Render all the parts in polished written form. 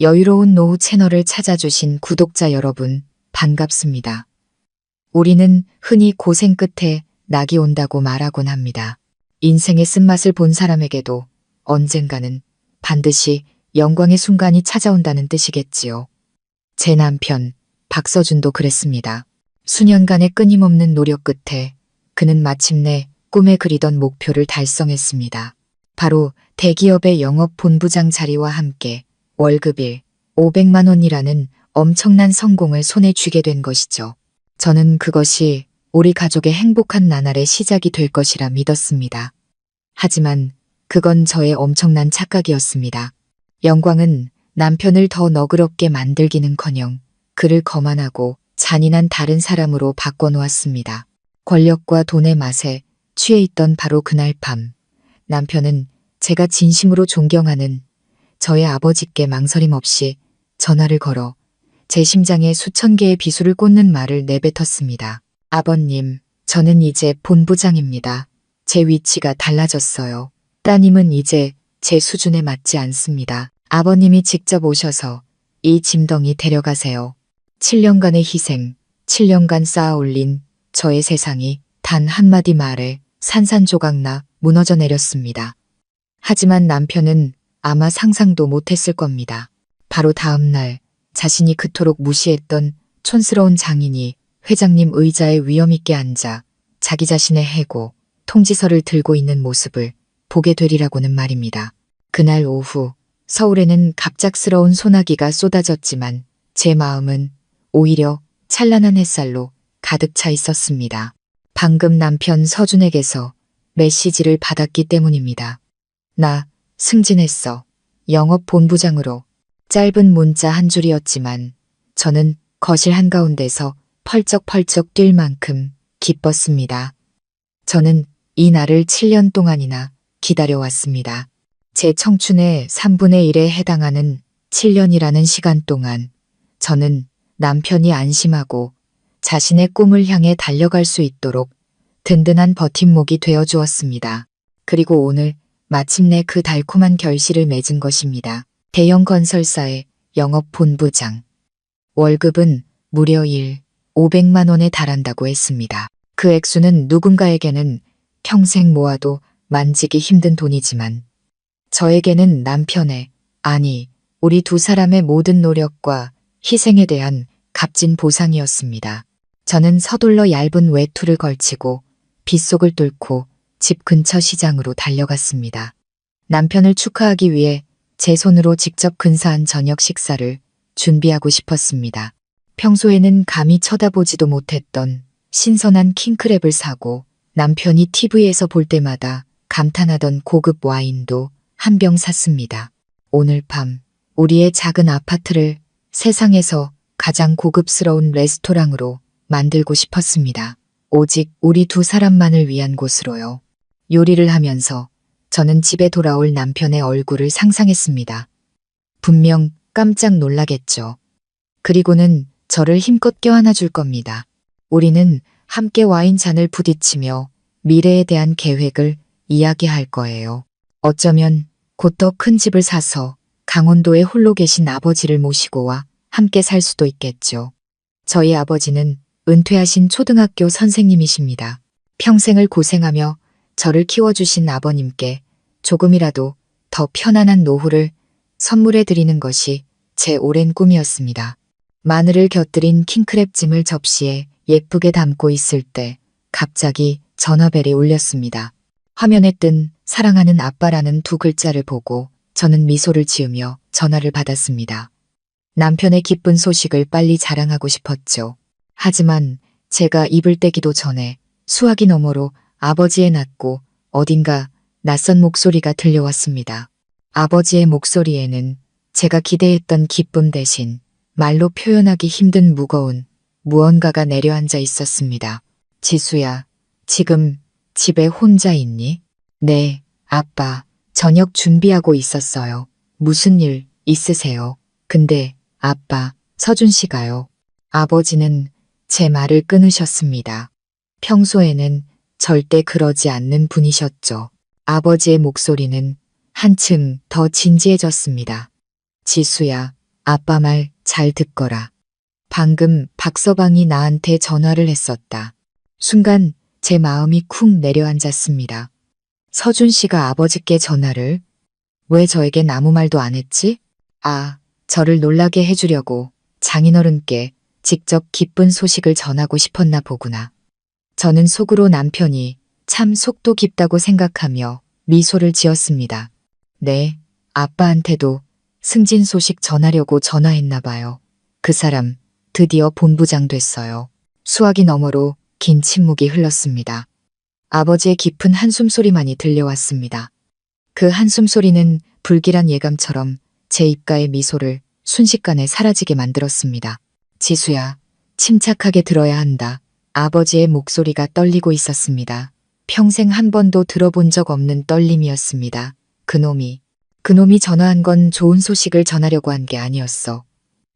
여유로운 노후 채널을 찾아주신 구독자 여러분, 반갑습니다. 우리는 흔히 고생 끝에 낙이 온다고 말하곤 합니다. 인생의 쓴맛을 본 사람에게도 언젠가는 반드시 영광의 순간이 찾아온다는 뜻이겠지요. 제 남편 박서준도 그랬습니다. 수년간의 끊임없는 노력 끝에 그는 마침내 꿈에 그리던 목표를 달성했습니다. 바로 대기업의 영업본부장 자리와 함께 월급일 500만 원이라는 엄청난 성공을 손에 쥐게 된 것이죠. 저는 그것이 우리 가족의 행복한 나날의 시작이 될 것이라 믿었습니다. 하지만 그건 저의 엄청난 착각이었습니다. 영광은 남편을 더 너그럽게 만들기는커녕 그를 거만하고 잔인한 다른 사람으로 바꿔놓았습니다. 권력과 돈의 맛에 취해 있던 바로 그날 밤, 남편은 제가 진심으로 존경하는 저의 아버지께 망설임 없이 전화를 걸어 제 심장에 수천 개의 비수를 꽂는 말을 내뱉었습니다. 아버님, 저는 이제 본부장입니다. 제 위치가 달라졌어요. 따님은 이제 제 수준에 맞지 않습니다. 아버님이 직접 오셔서 이 짐덩이 데려가세요. 7년간의 희생, 7년간 쌓아올린 저의 세상이 단 한마디 말에 산산조각나 무너져 내렸습니다. 하지만 남편은 아마 상상도 못했을 겁니다. 바로 다음 날 자신이 그토록 무시했던 촌스러운 장인이 회장님 의자에 위엄있게 앉아 자기 자신의 해고, 통지서를 들고 있는 모습을 보게 되리라고는 말입니다. 그날 오후 서울에는 갑작스러운 소나기가 쏟아졌지만 제 마음은 오히려 찬란한 햇살로 가득 차 있었습니다. 방금 남편 서준에게서 메시지를 받았기 때문입니다. 나 승진했어. 영업본부장으로. 짧은 문자 한 줄이었지만 저는 거실 한가운데서 펄쩍펄쩍 뛸 만큼 기뻤습니다. 저는 이 날을 7년 동안이나 기다려왔습니다. 제 청춘의 3분의 1에 해당하는 7년이라는 시간 동안 저는 남편이 안심하고 자신의 꿈을 향해 달려갈 수 있도록 든든한 버팀목이 되어 주었습니다. 그리고 오늘 마침내 그 달콤한 결실을 맺은 것입니다. 대형 건설사의 영업본부장. 월급은 무려 500만 원에 달한다고 했습니다. 그 액수는 누군가에게는 평생 모아도 만지기 힘든 돈이지만 저에게는 남편의, 아니 우리 두 사람의 모든 노력과 희생에 대한 값진 보상이었습니다. 저는 서둘러 얇은 외투를 걸치고 빗속을 뚫고 집 근처 시장으로 달려갔습니다. 남편을 축하하기 위해 제 손으로 직접 근사한 저녁 식사를 준비하고 싶었습니다. 평소에는 감히 쳐다보지도 못했던 신선한 킹크랩을 사고 남편이 TV에서 볼 때마다 감탄하던 고급 와인도 한 병 샀습니다. 오늘 밤 우리의 작은 아파트를 세상에서 가장 고급스러운 레스토랑으로 만들고 싶었습니다. 오직 우리 두 사람만을 위한 곳으로요. 요리를 하면서 저는 집에 돌아올 남편의 얼굴을 상상했습니다. 분명 깜짝 놀라겠죠. 그리고는 저를 힘껏 껴안아 줄 겁니다. 우리는 함께 와인잔을 부딪히며 미래에 대한 계획을 이야기할 거예요. 어쩌면 곧 더 큰 집을 사서 강원도에 홀로 계신 아버지를 모시고 와 함께 살 수도 있겠죠. 저희 아버지는 은퇴하신 초등학교 선생님이십니다. 평생을 고생하며 저를 키워주신 아버님께 조금이라도 더 편안한 노후를 선물해 드리는 것이 제 오랜 꿈이었습니다. 마늘을 곁들인 킹크랩찜을 접시에 예쁘게 담고 있을 때 갑자기 전화벨이 울렸습니다. 화면에 뜬 사랑하는 아빠라는 두 글자를 보고 저는 미소를 지으며 전화를 받았습니다. 남편의 기쁜 소식을 빨리 자랑하고 싶었죠. 하지만 제가 입을 떼기도 전에 수화기 너머로 아버지의 낮고 어딘가 낯선 목소리가 들려왔습니다. 아버지의 목소리에는 제가 기대했던 기쁨 대신 말로 표현하기 힘든 무거운 무언가가 내려앉아 있었습니다. 지수야, 지금 집에 혼자 있니? 네, 아빠. 저녁 준비하고 있었어요. 무슨 일 있으세요? 근데 아빠, 서준 씨가요. 아버지는 제 말을 끊으셨습니다. 평소에는 절대 그러지 않는 분이셨죠. 아버지의 목소리는 한층 더 진지해졌습니다. 지수야, 아빠 말 잘 듣거라. 방금 박서방이 나한테 전화를 했었다. 순간 제 마음이 쿵 내려앉았습니다. 서준 씨가 아버지께 전화를? 왜 저에겐 아무 말도 안 했지? 아, 저를 놀라게 해주려고 장인어른께 직접 기쁜 소식을 전하고 싶었나 보구나. 저는 속으로 남편이 참 속도 깊다고 생각하며 미소를 지었습니다. 네, 아빠한테도 승진 소식 전하려고 전화했나 봐요. 그 사람 드디어 본부장 됐어요. 수화기 너머로 긴 침묵이 흘렀습니다. 아버지의 깊은 한숨 소리만이 들려왔습니다. 그 한숨 소리는 불길한 예감처럼 제 입가의 미소를 순식간에 사라지게 만들었습니다. 지수야, 침착하게 들어야 한다. 아버지의 목소리가 떨리고 있었습니다. 평생 한 번도 들어본 적 없는 떨림이었습니다. 그놈이 전화한 건 좋은 소식을 전하려고 한 게 아니었어.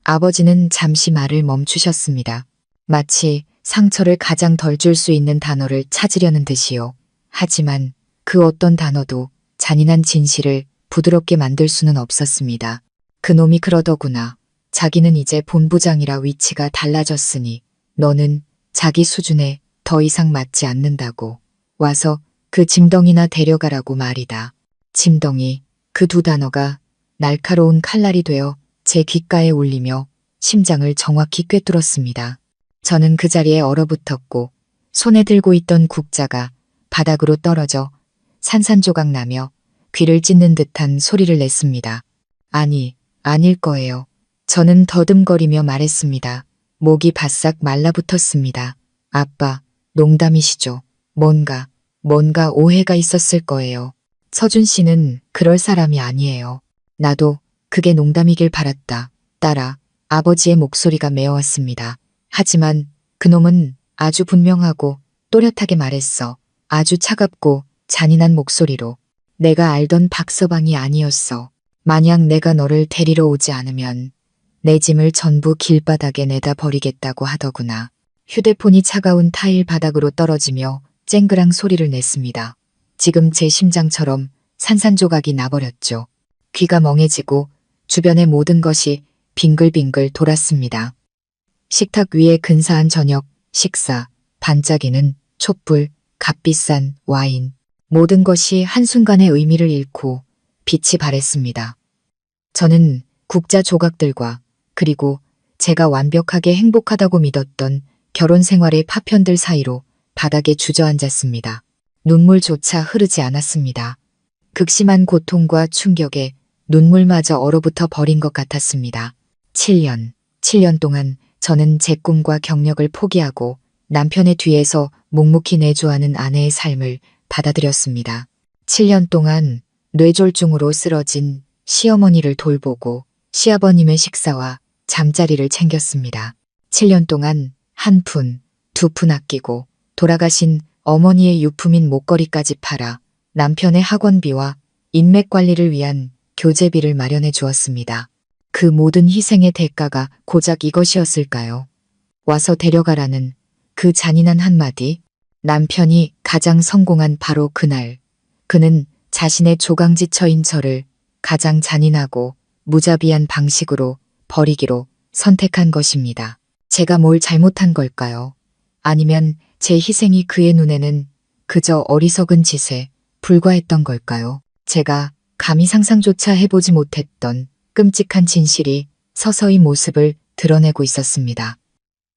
아버지는 잠시 말을 멈추셨습니다. 마치 상처를 가장 덜 줄 수 있는 단어를 찾으려는 듯이요. 하지만 그 어떤 단어도 잔인한 진실을 부드럽게 만들 수는 없었습니다. 그놈이 그러더구나. 자기는 이제 본부장이라 위치가 달라졌으니 너는 자기 수준에 더 이상 맞지 않는다고. 와서 그 짐덩이나 데려가라고 말이다. 짐덩이, 그 두 단어가 날카로운 칼날이 되어 제 귓가에 울리며 심장을 정확히 꿰뚫었습니다. 저는 그 자리에 얼어붙었고 손에 들고 있던 국자가 바닥으로 떨어져 산산조각 나며 귀를 찢는 듯한 소리를 냈습니다. 아니, 아닐 거예요. 저는 더듬거리며 말했습니다. 목이 바싹 말라붙었습니다. 아빠, 농담이시죠? 뭔가 오해가 있었을 거예요. 서준 씨는 그럴 사람이 아니에요. 나도 그게 농담이길 바랐다. 딸아, 아버지의 목소리가 메어왔습니다. 하지만 그놈은 아주 분명하고 또렷하게 말했어. 아주 차갑고 잔인한 목소리로. 내가 알던 박서방이 아니었어. 만약 내가 너를 데리러 오지 않으면 내 짐을 전부 길바닥에 내다 버리겠다고 하더구나. 휴대폰이 차가운 타일 바닥으로 떨어지며 쨍그랑 소리를 냈습니다. 지금 제 심장처럼 산산조각이 나버렸죠. 귀가 멍해지고 주변의 모든 것이 빙글빙글 돌았습니다. 식탁 위에 근사한 저녁, 식사, 반짝이는 촛불, 값비싼 와인. 모든 것이 한순간에 의미를 잃고 빛이 발했습니다. 저는 국자 조각들과 그리고 제가 완벽하게 행복하다고 믿었던 결혼 생활의 파편들 사이로 바닥에 주저앉았습니다. 눈물조차 흐르지 않았습니다. 극심한 고통과 충격에 눈물마저 얼어붙어 버린 것 같았습니다. 7년 동안 저는 제 꿈과 경력을 포기하고 남편의 뒤에서 묵묵히 내조하는 아내의 삶을 받아들였습니다. 7년 동안 뇌졸중으로 쓰러진 시어머니를 돌보고 시아버님의 식사와 잠자리를 챙겼습니다. 7년 동안 한 푼, 두 푼 아끼고 돌아가신 어머니의 유품인 목걸이까지 팔아 남편의 학원비와 인맥 관리를 위한 교재비를 마련해 주었습니다. 그 모든 희생의 대가가 고작 이것이었을까요? 와서 데려가라는 그 잔인한 한마디. 남편이 가장 성공한 바로 그날, 그는 자신의 조강지처인 저를 가장 잔인하고 무자비한 방식으로 버리기로 선택한 것입니다. 제가 뭘 잘못한 걸까요? 아니면 제 희생이 그의 눈에는 그저 어리석은 짓에 불과했던 걸까요? 제가 감히 상상조차 해보지 못했던 끔찍한 진실이 서서히 모습을 드러내고 있었습니다.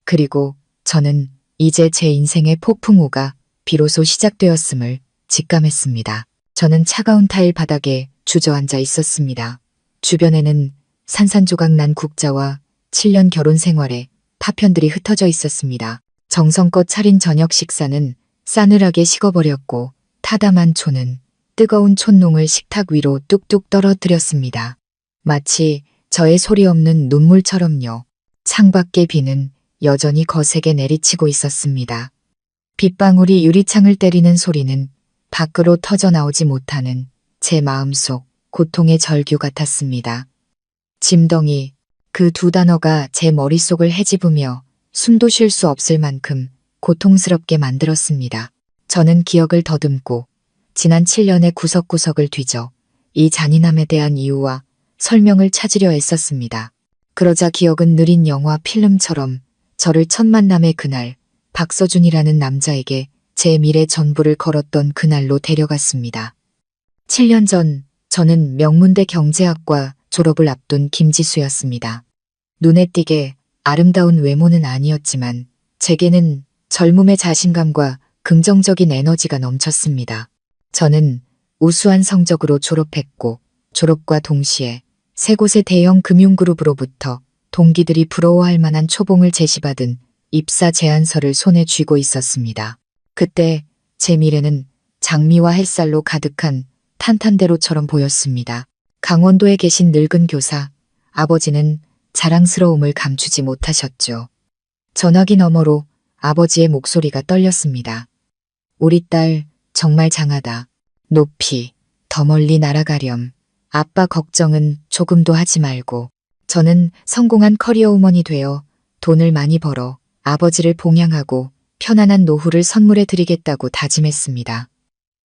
그리고 저는 이제 제 인생의 폭풍우가 비로소 시작되었음을 직감했습니다. 저는 차가운 타일 바닥에 주저앉아 있었습니다. 주변에는 산산조각 난 국자와 7년 결혼 생활의 파편들이 흩어져 있었습니다. 정성껏 차린 저녁 식사는 싸늘하게 식어버렸고 타담한 초는 뜨거운 촛농을 식탁 위로 뚝뚝 떨어뜨렸습니다. 마치 저의 소리 없는 눈물처럼요. 창밖의 비는 여전히 거세게 내리치고 있었습니다. 빗방울이 유리창을 때리는 소리는 밖으로 터져나오지 못하는 제 마음속 고통의 절규 같았습니다. 짐덩이, 그 두 단어가 제 머릿속을 헤집으며 숨도 쉴 수 없을 만큼 고통스럽게 만들었습니다. 저는 기억을 더듬고 지난 7년의 구석구석을 뒤져 이 잔인함에 대한 이유와 설명을 찾으려 애썼습니다. 그러자 기억은 느린 영화 필름처럼 저를 첫 만남의 그날 박서준이라는 남자에게 제 미래 전부를 걸었던 그날로 데려갔습니다. 7년 전 저는 명문대 경제학과 졸업을 앞둔 김지수였습니다. 눈에 띄게 아름다운 외모는 아니었지만 제게는 젊음의 자신감과 긍정적인 에너지가 넘쳤습니다. 저는 우수한 성적으로 졸업했고 졸업과 동시에 세 곳의 대형 금융그룹으로부터 동기들이 부러워할 만한 초봉을 제시받은 입사 제안서를 손에 쥐고 있었습니다. 그때 제 미래는 장미와 햇살로 가득한 탄탄대로처럼 보였습니다. 강원도에 계신 늙은 교사, 아버지는 자랑스러움을 감추지 못하셨죠. 전화기 너머로 아버지의 목소리가 떨렸습니다. 우리 딸 정말 장하다. 높이, 더 멀리 날아가렴. 아빠 걱정은 조금도 하지 말고. 저는 성공한 커리어우먼이 되어 돈을 많이 벌어 아버지를 봉양하고 편안한 노후를 선물해 드리겠다고 다짐했습니다.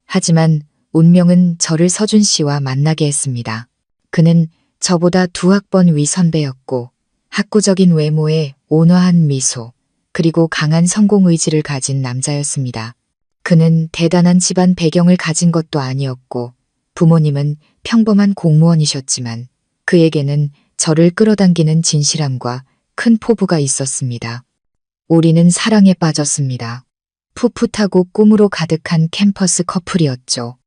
하지만 운명은 저를 서준 씨와 만나게 했습니다. 그는 저보다 2학번 위 선배였고 학구적인 외모에 온화한 미소, 그리고 강한 성공 의지를 가진 남자였습니다. 그는 대단한 집안 배경을 가진 것도 아니었고 부모님은 평범한 공무원이셨지만 그에게는 저를 끌어당기는 진실함과 큰 포부가 있었습니다. 우리는 사랑에 빠졌습니다. 풋풋하고 꿈으로 가득한 캠퍼스 커플이었죠.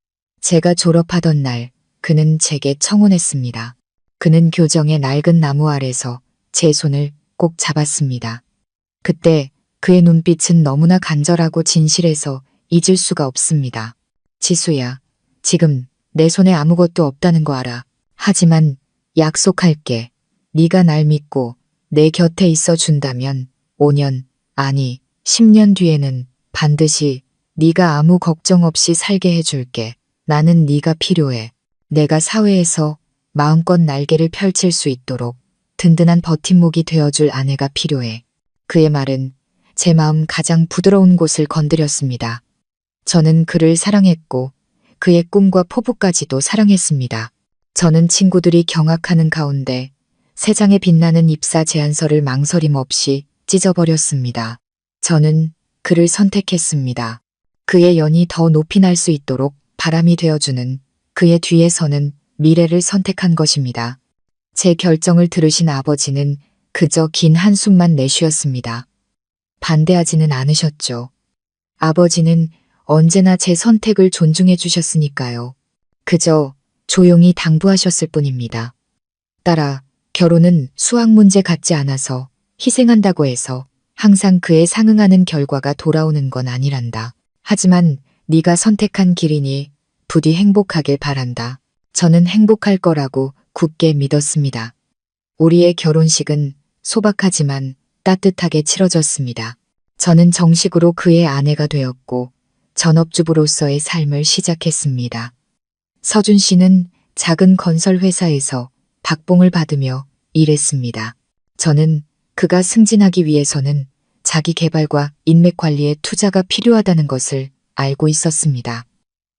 제가 졸업하던 날 그는 제게 청혼했습니다. 그는 교정의 낡은 나무 아래서 제 손을 꼭 잡았습니다. 그때 그의 눈빛은 너무나 간절하고 진실해서 잊을 수가 없습니다. 지수야, 지금 내 손에 아무것도 없다는 거 알아. 하지만 약속할게. 네가 날 믿고 내 곁에 있어 준다면 5년, 아니 10년 뒤에는 반드시 네가 아무 걱정 없이 살게 해줄게. 나는 네가 필요해. 내가 사회에서 마음껏 날개를 펼칠 수 있도록 든든한 버팀목이 되어줄 아내가 필요해. 그의 말은 제 마음 가장 부드러운 곳을 건드렸습니다. 저는 그를 사랑했고 그의 꿈과 포부까지도 사랑했습니다. 저는 친구들이 경악하는 가운데 세 장의 빛나는 입사 제안서를 망설임 없이 찢어버렸습니다. 저는 그를 선택했습니다. 그의 연이 더 높이 날 수 있도록 바람이 되어주는 그의 뒤에 서는 미래를 선택한 것입니다. 제 결정을 들으신 아버지는 그저 긴 한숨만 내쉬었습니다. 반대하지는 않으셨죠. 아버지는 언제나 제 선택을 존중해 주셨으니까요. 그저 조용히 당부하셨을 뿐입니다. 딸아, 결혼은 수학 문제 같지 않아서 희생한다고 해서 항상 그에 상응하는 결과가 돌아오는 건 아니란다. 하지만 네가 선택한 길이니 부디 행복하길 바란다. 저는 행복할 거라고 굳게 믿었습니다. 우리의 결혼식은 소박하지만 따뜻하게 치러졌습니다. 저는 정식으로 그의 아내가 되었고 전업주부로서의 삶을 시작했습니다. 서준 씨는 작은 건설 회사에서 박봉을 받으며 일했습니다. 저는 그가 승진하기 위해서는 자기 개발과 인맥 관리에 투자가 필요하다는 것을 알고 있었습니다.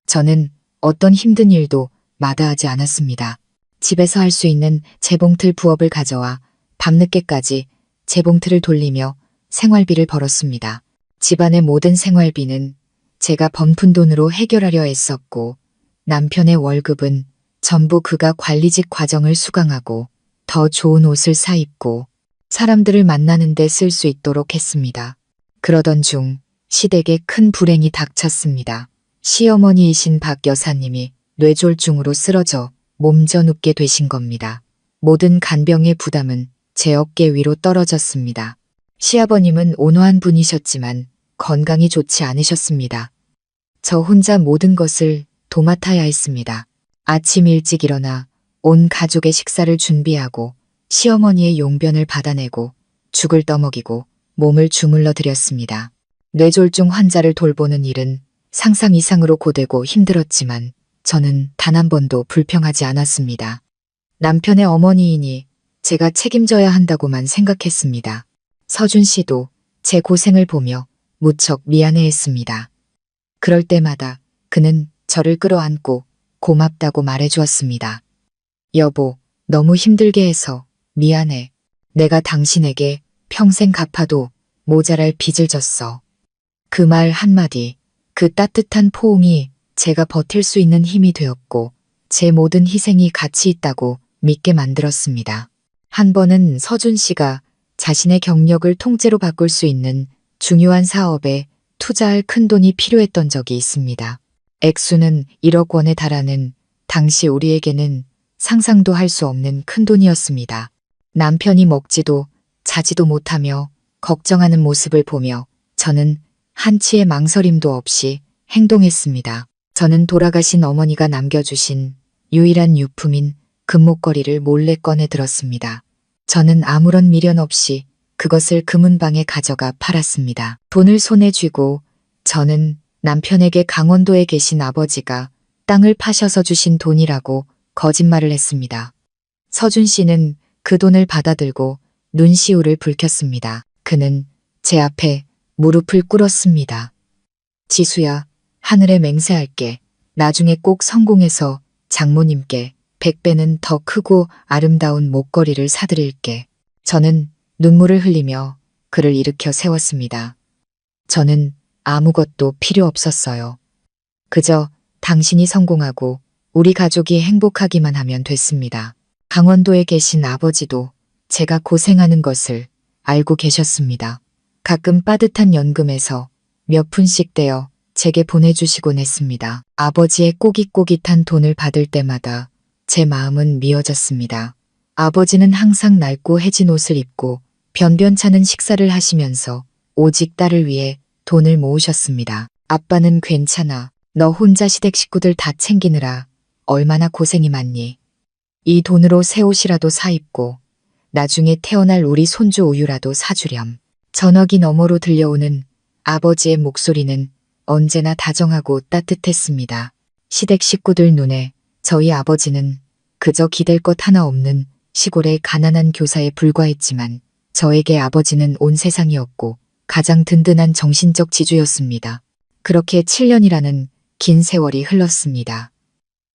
저는 어떤 힘든 일도 마다하지 않았습니다. 집에서 할 수 있는 재봉틀 부업을 가져와 밤늦게까지 재봉틀을 돌리며 생활비를 벌었습니다. 집안의 모든 생활비는 제가 번푼 돈으로 해결하려 했었고 남편의 월급은 전부 그가 관리직 과정을 수강하고 더 좋은 옷을 사입고 사람들을 만나는 데 쓸 수 있도록 했습니다. 그러던 중 시댁에 큰 불행이 닥쳤습니다. 시어머니이신 박 여사님이 뇌졸중으로 쓰러져 몸져 눕게 되신 겁니다. 모든 간병의 부담은 제 어깨 위로 떨어졌습니다. 시아버님은 온화한 분이셨지만 건강이 좋지 않으셨습니다. 저 혼자 모든 것을 도맡아야 했습니다. 아침 일찍 일어나 온 가족의 식사를 준비하고 시어머니의 용변을 받아내고 죽을 떠먹이고 몸을 주물러 드렸습니다. 뇌졸중 환자를 돌보는 일은 상상 이상으로 고되고 힘들었지만 저는 단 한 번도 불평하지 않았습니다. 남편의 어머니이니 제가 책임져야 한다고만 생각했습니다. 서준 씨도 제 고생을 보며 무척 미안해했습니다. 그럴 때마다 그는 저를 끌어안고 고맙다고 말해주었습니다. 여보, 너무 힘들게 해서 미안해. 내가 당신에게 평생 갚아도 모자랄 빚을 졌어. 그 말 한마디, 그 따뜻한 포옹이 제가 버틸 수 있는 힘이 되었고 제 모든 희생이 가치 있다고 믿게 만들었습니다. 한 번은 서준 씨가 자신의 경력을 통째로 바꿀 수 있는 중요한 사업에 투자할 큰돈이 필요했던 적이 있습니다. 액수는 1억 원에 달하는 당시 우리에게는 상상도 할 수 없는 큰돈이었습니다. 남편이 먹지도 자지도 못하며 걱정하는 모습을 보며 저는 한치의 망설임도 없이 행동했습니다. 저는 돌아가신 어머니가 남겨주신 유일한 유품인 금목걸이를 몰래 꺼내 들었습니다. 저는 아무런 미련 없이 그것을 금은방에 가져가 팔았습니다. 돈을 손에 쥐고 저는 남편에게 강원도에 계신 아버지가 땅을 파셔서 주신 돈이라고 거짓말을 했습니다. 서준 씨는 그 돈을 받아들고 눈시울을 붉혔습니다. 그는 제 앞에 무릎을 꿇었습니다. 지수야, 하늘에 맹세할게. 나중에 꼭 성공해서 장모님께 100배는 더 크고 아름다운 목걸이를 사드릴게. 저는 눈물을 흘리며 그를 일으켜 세웠습니다. 저는 아무것도 필요 없었어요. 그저 당신이 성공하고 우리 가족이 행복하기만 하면 됐습니다. 강원도에 계신 아버지도 제가 고생하는 것을 알고 계셨습니다. 가끔 빠듯한 연금에서 몇 푼씩 떼어 제게 보내주시곤 했습니다. 아버지의 꼬깃꼬깃한 돈을 받을 때마다 제 마음은 미어졌습니다. 아버지는 항상 낡고 해진 옷을 입고 변변찮은 식사를 하시면서 오직 딸을 위해 돈을 모으셨습니다. 아빠는 괜찮아. 너 혼자 시댁 식구들 다 챙기느라 얼마나 고생이 많니. 이 돈으로 새 옷이라도 사 입고 나중에 태어날 우리 손주 우유라도 사주렴. 전화기 너머로 들려오는 아버지의 목소리는 언제나 다정하고 따뜻했습니다. 시댁 식구들 눈에 저희 아버지는 그저 기댈 것 하나 없는 시골의 가난한 교사에 불과했지만 저에게 아버지는 온 세상이었고 가장 든든한 정신적 지주였습니다. 그렇게 7년이라는 긴 세월이 흘렀습니다.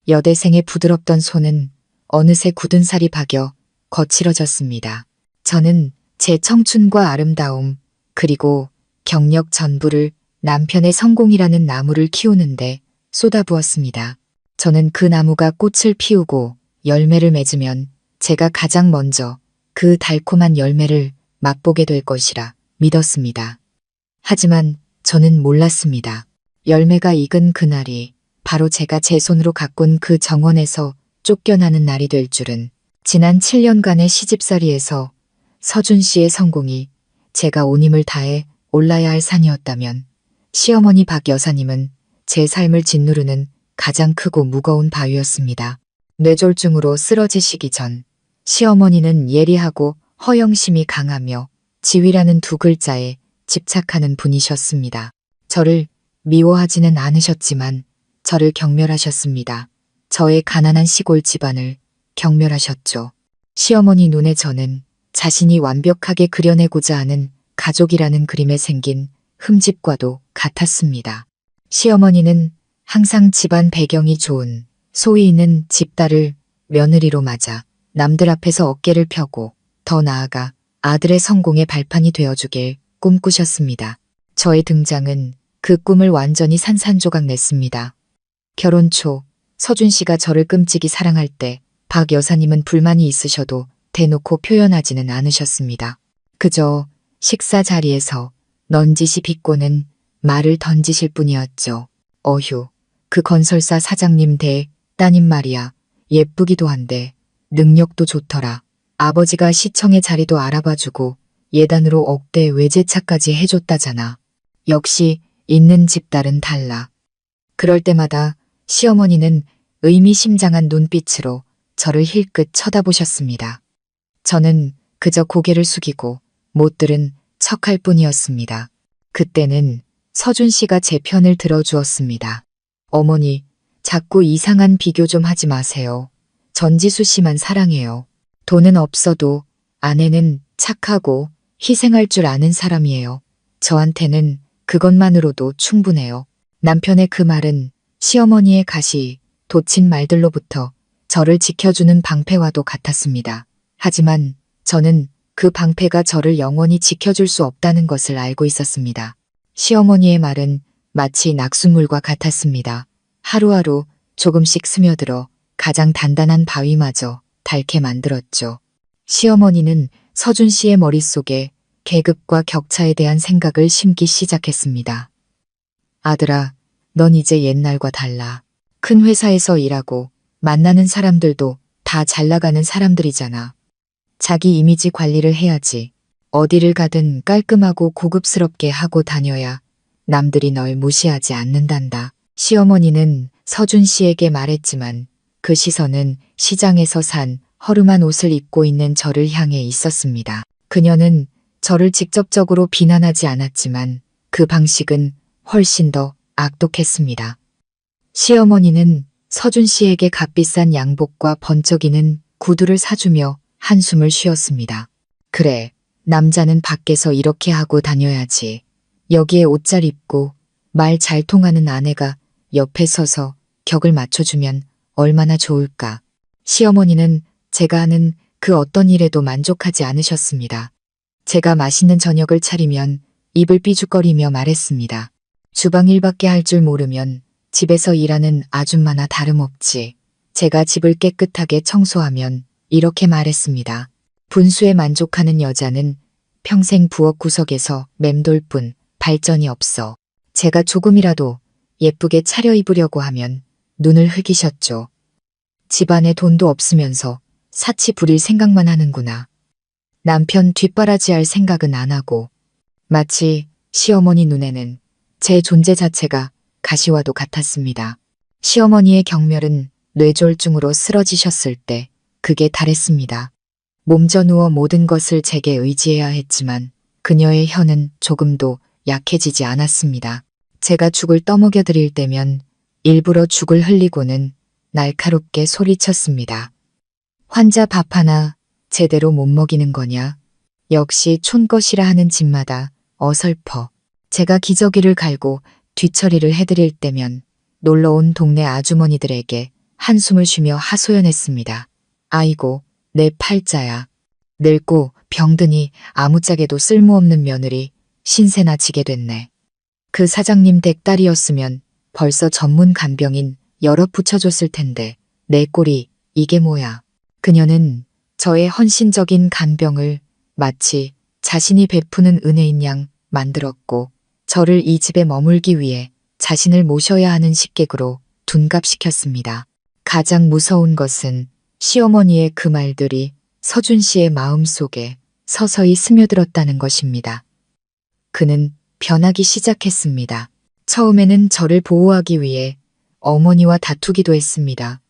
여대생의 부드럽던 손은 어느새 굳은 살이 박여 거칠어졌습니다. 저는 제 청춘과 아름다움 그리고 경력 전부를 남편의 성공이라는 나무를 키우는데 쏟아부었습니다. 저는 그 나무가 꽃을 피우고 열매를 맺으면 제가 가장 먼저 그 달콤한 열매를 맛보게 될 것이라 믿었습니다. 하지만 저는 몰랐습니다. 열매가 익은 그날이 바로 제가 제 손으로 가꾼 그 정원에서 쫓겨나는 날이 될 줄은. 지난 7년간의 시집살이에서 서준 씨의 성공이 제가 온 힘을 다해 올라야 할 산이었다면 시어머니 박 여사님은 제 삶을 짓누르는 가장 크고 무거운 바위였습니다. 뇌졸중으로 쓰러지시기 전 시어머니는 예리하고 허영심이 강하며 지위라는 두 글자에 집착하는 분이셨습니다. 저를 미워하지는 않으셨지만 저를 경멸하셨습니다. 저의 가난한 시골 집안을 경멸하셨죠. 시어머니 눈에 저는 자신이 완벽하게 그려내고자 하는 가족이라는 그림에 생긴 흠집과도 같았습니다. 시어머니는 항상 집안 배경이 좋은 소위 있는 집딸을 며느리로 맞아 남들 앞에서 어깨를 펴고 더 나아가 아들의 성공의 발판이 되어주길 꿈꾸셨습니다. 저의 등장은 그 꿈을 완전히 산산조각 냈습니다. 결혼 초 서준 씨가 저를 끔찍이 사랑할 때 박 여사님은 불만이 있으셔도 대놓고 표현하지는 않으셨습니다. 그저 식사 자리에서 넌지시 비꼬는 말을 던지실 뿐이었죠. 어휴, 그 건설사 사장님 대 따님 말이야. 예쁘기도 한데 능력도 좋더라. 아버지가 시청의 자리도 알아봐주고 예단으로 억대 외제차까지 해줬다잖아. 역시 있는 집딸은 달라. 그럴 때마다 시어머니는 의미심장한 눈빛으로 저를 힐끗 쳐다보셨습니다. 저는 그저 고개를 숙이고 못 들은 척할 뿐이었습니다. 그때는 서준 씨가 제 편을 들어주었습니다. 어머니, 자꾸 이상한 비교 좀 하지 마세요. 전지수 씨만 사랑해요. 돈은 없어도 아내는 착하고 희생할 줄 아는 사람이에요. 저한테는 그것만으로도 충분해요. 남편의 그 말은 시어머니의 가시 돋친 말들로부터 저를 지켜주는 방패와도 같았습니다. 하지만 저는 그 방패가 저를 영원히 지켜줄 수 없다는 것을 알고 있었습니다. 시어머니의 말은 마치 낙숫물과 같았습니다. 하루하루 조금씩 스며들어 가장 단단한 바위마저 닳게 만들었죠. 시어머니는 서준 씨의 머릿속에 계급과 격차에 대한 생각을 심기 시작했습니다. 아들아, 넌 이제 옛날과 달라. 큰 회사에서 일하고 만나는 사람들도 다 잘 나가는 사람들이잖아. 자기 이미지 관리를 해야지. 어디를 가든 깔끔하고 고급스럽게 하고 다녀야 남들이 널 무시하지 않는단다. 시어머니는 서준 씨에게 말했지만 그 시선은 시장에서 산 허름한 옷을 입고 있는 저를 향해 있었습니다. 그녀는 저를 직접적으로 비난하지 않았지만 그 방식은 훨씬 더 악독했습니다. 시어머니는 서준 씨에게 값비싼 양복과 번쩍이는 구두를 사주며 한숨을 쉬었습니다. 그래, 남자는 밖에서 이렇게 하고 다녀야지. 여기에 옷 잘 입고 말 잘 통하는 아내가 옆에 서서 격을 맞춰주면 얼마나 좋을까. 시어머니는 제가 하는 그 어떤 일에도 만족하지 않으셨습니다. 제가 맛있는 저녁을 차리면 입을 삐죽거리며 말했습니다. 주방 일밖에 할 줄 모르면 집에서 일하는 아줌마나 다름없지. 제가 집을 깨끗하게 청소하면 이렇게 말했습니다. 분수에 만족하는 여자는 평생 부엌 구석에서 맴돌 뿐 발전이 없어. 제가 조금이라도 예쁘게 차려입으려고 하면 눈을 흘기셨죠. 집안에 돈도 없으면서 사치 부릴 생각만 하는구나. 남편 뒷바라지할 생각은 안 하고 마치 시어머니 눈에는 제 존재 자체가 가시와도 같았습니다. 시어머니의 경멸은 뇌졸중으로 쓰러지셨을 때 그게 달했습니다. 몸져 누워 모든 것을 제게 의지해야 했지만 그녀의 혀는 조금도 약해지지 않았습니다. 제가 죽을 떠먹여 드릴 때면 일부러 죽을 흘리고는 날카롭게 소리쳤습니다. 환자 밥 하나 제대로 못 먹이는 거냐? 역시 촌것이라 하는 집마다 어설퍼. 제가 기저귀를 갈고 뒤처리를 해드릴 때면 놀러온 동네 아주머니들에게 한숨을 쉬며 하소연했습니다. 아이고, 내 팔자야. 늙고 병드니 아무짝에도 쓸모없는 며느리 신세나 지게 됐네. 그 사장님 댁딸이었으면 벌써 전문 간병인 여러 붙여줬을 텐데 내 꼴이 이게 뭐야. 그녀는 저의 헌신적인 간병을 마치 자신이 베푸는 은혜인 양 만들었고 저를 이 집에 머물기 위해 자신을 모셔야 하는 식객으로 둔갑시켰습니다. 가장 무서운 것은 시어머니의 그 말들이 서준 씨의 마음속에 서서히 스며들었다는 것입니다. 그는 변하기 시작했습니다. 처음에는 저를 보호하기 위해 어머니와 다투기도 했습니다.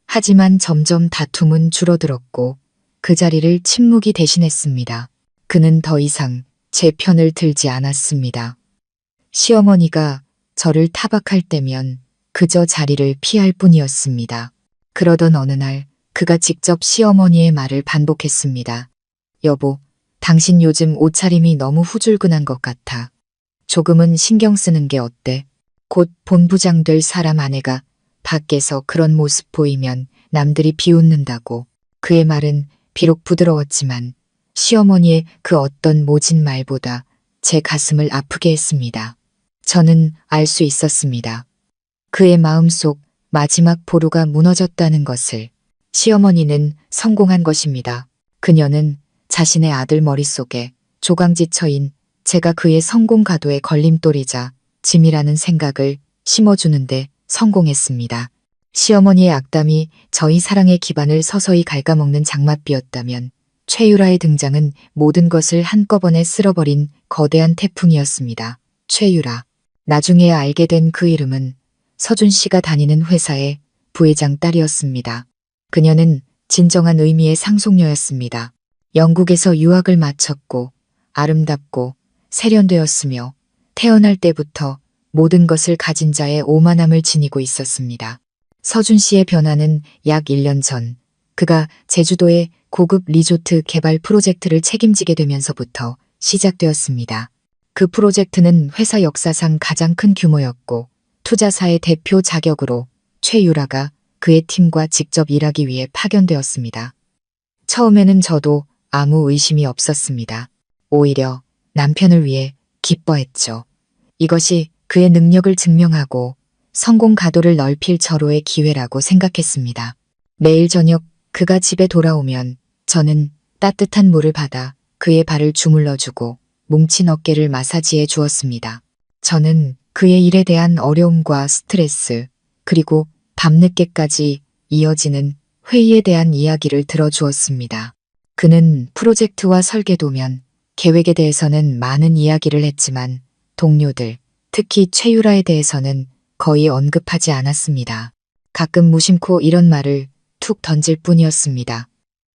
하지만 점점 다툼은 줄어들었고 그 자리를 침묵이 대신했습니다. 그는 더 이상 제 편을 들지 않았습니다. 시어머니가 저를 타박할 때면 그저 자리를 피할 뿐이었습니다. 그러던 어느 날 그가 직접 시어머니의 말을 반복했습니다. 여보, 당신 요즘 옷차림이 너무 후줄근한 것 같아. 조금은 신경 쓰는 게 어때? 곧 본부장 될 사람 아내가 밖에서 그런 모습 보이면 남들이 비웃는다고. 그의 말은 비록 부드러웠지만 시어머니의 그 어떤 모진 말보다 제 가슴을 아프게 했습니다. 저는 알 수 있었습니다. 그의 마음속 마지막 보루가 무너졌다는 것을. 시어머니는 성공한 것입니다. 그녀는 자신의 아들 머릿속에 조강지처인 제가 그의 성공 가도의 걸림돌이자 짐이라는 생각을 심어주는데 성공했습니다. 시어머니의 악담이 저희 사랑의 기반을 서서히 갉아먹는 장맛비였다면 최유라의 등장은 모든 것을 한꺼번에 쓸어버린 거대한 태풍이었습니다. 최유라. 나중에 알게 된 그 이름은 서준 씨가 다니는 회사의 부회장 딸이었습니다. 그녀는 진정한 의미의 상속녀였습니다. 영국에서 유학을 마쳤고 아름답고 세련되었으며 태어날 때부터 모든 것을 가진 자의 오만함을 지니고 있었습니다. 서준 씨의 변화는 약 1년 전 그가 제주도의 고급 리조트 개발 프로젝트를 책임지게 되면서부터 시작되었습니다. 그 프로젝트는 회사 역사상 가장 큰 규모였고 투자사의 대표 자격으로 최유라가 그의 팀과 직접 일하기 위해 파견되었습니다. 처음에는 저도 아무 의심이 없었습니다. 오히려 남편을 위해 기뻐했죠. 이것이 그의 능력을 증명하고 성공 가도를 넓힐 절호의 기회라고 생각했습니다. 매일 저녁 그가 집에 돌아오면 저는 따뜻한 물을 받아 그의 발을 주물러주고 뭉친 어깨를 마사지해 주었습니다. 저는 그의 일에 대한 어려움과 스트레스, 그리고 밤늦게까지 이어지는 회의에 대한 이야기를 들어주었습니다. 그는 프로젝트와 설계도면 계획에 대해서는 많은 이야기를 했지만 동료들, 특히 최유라에 대해서는 거의 언급하지 않았습니다. 가끔 무심코 이런 말을 툭 던질 뿐이었습니다.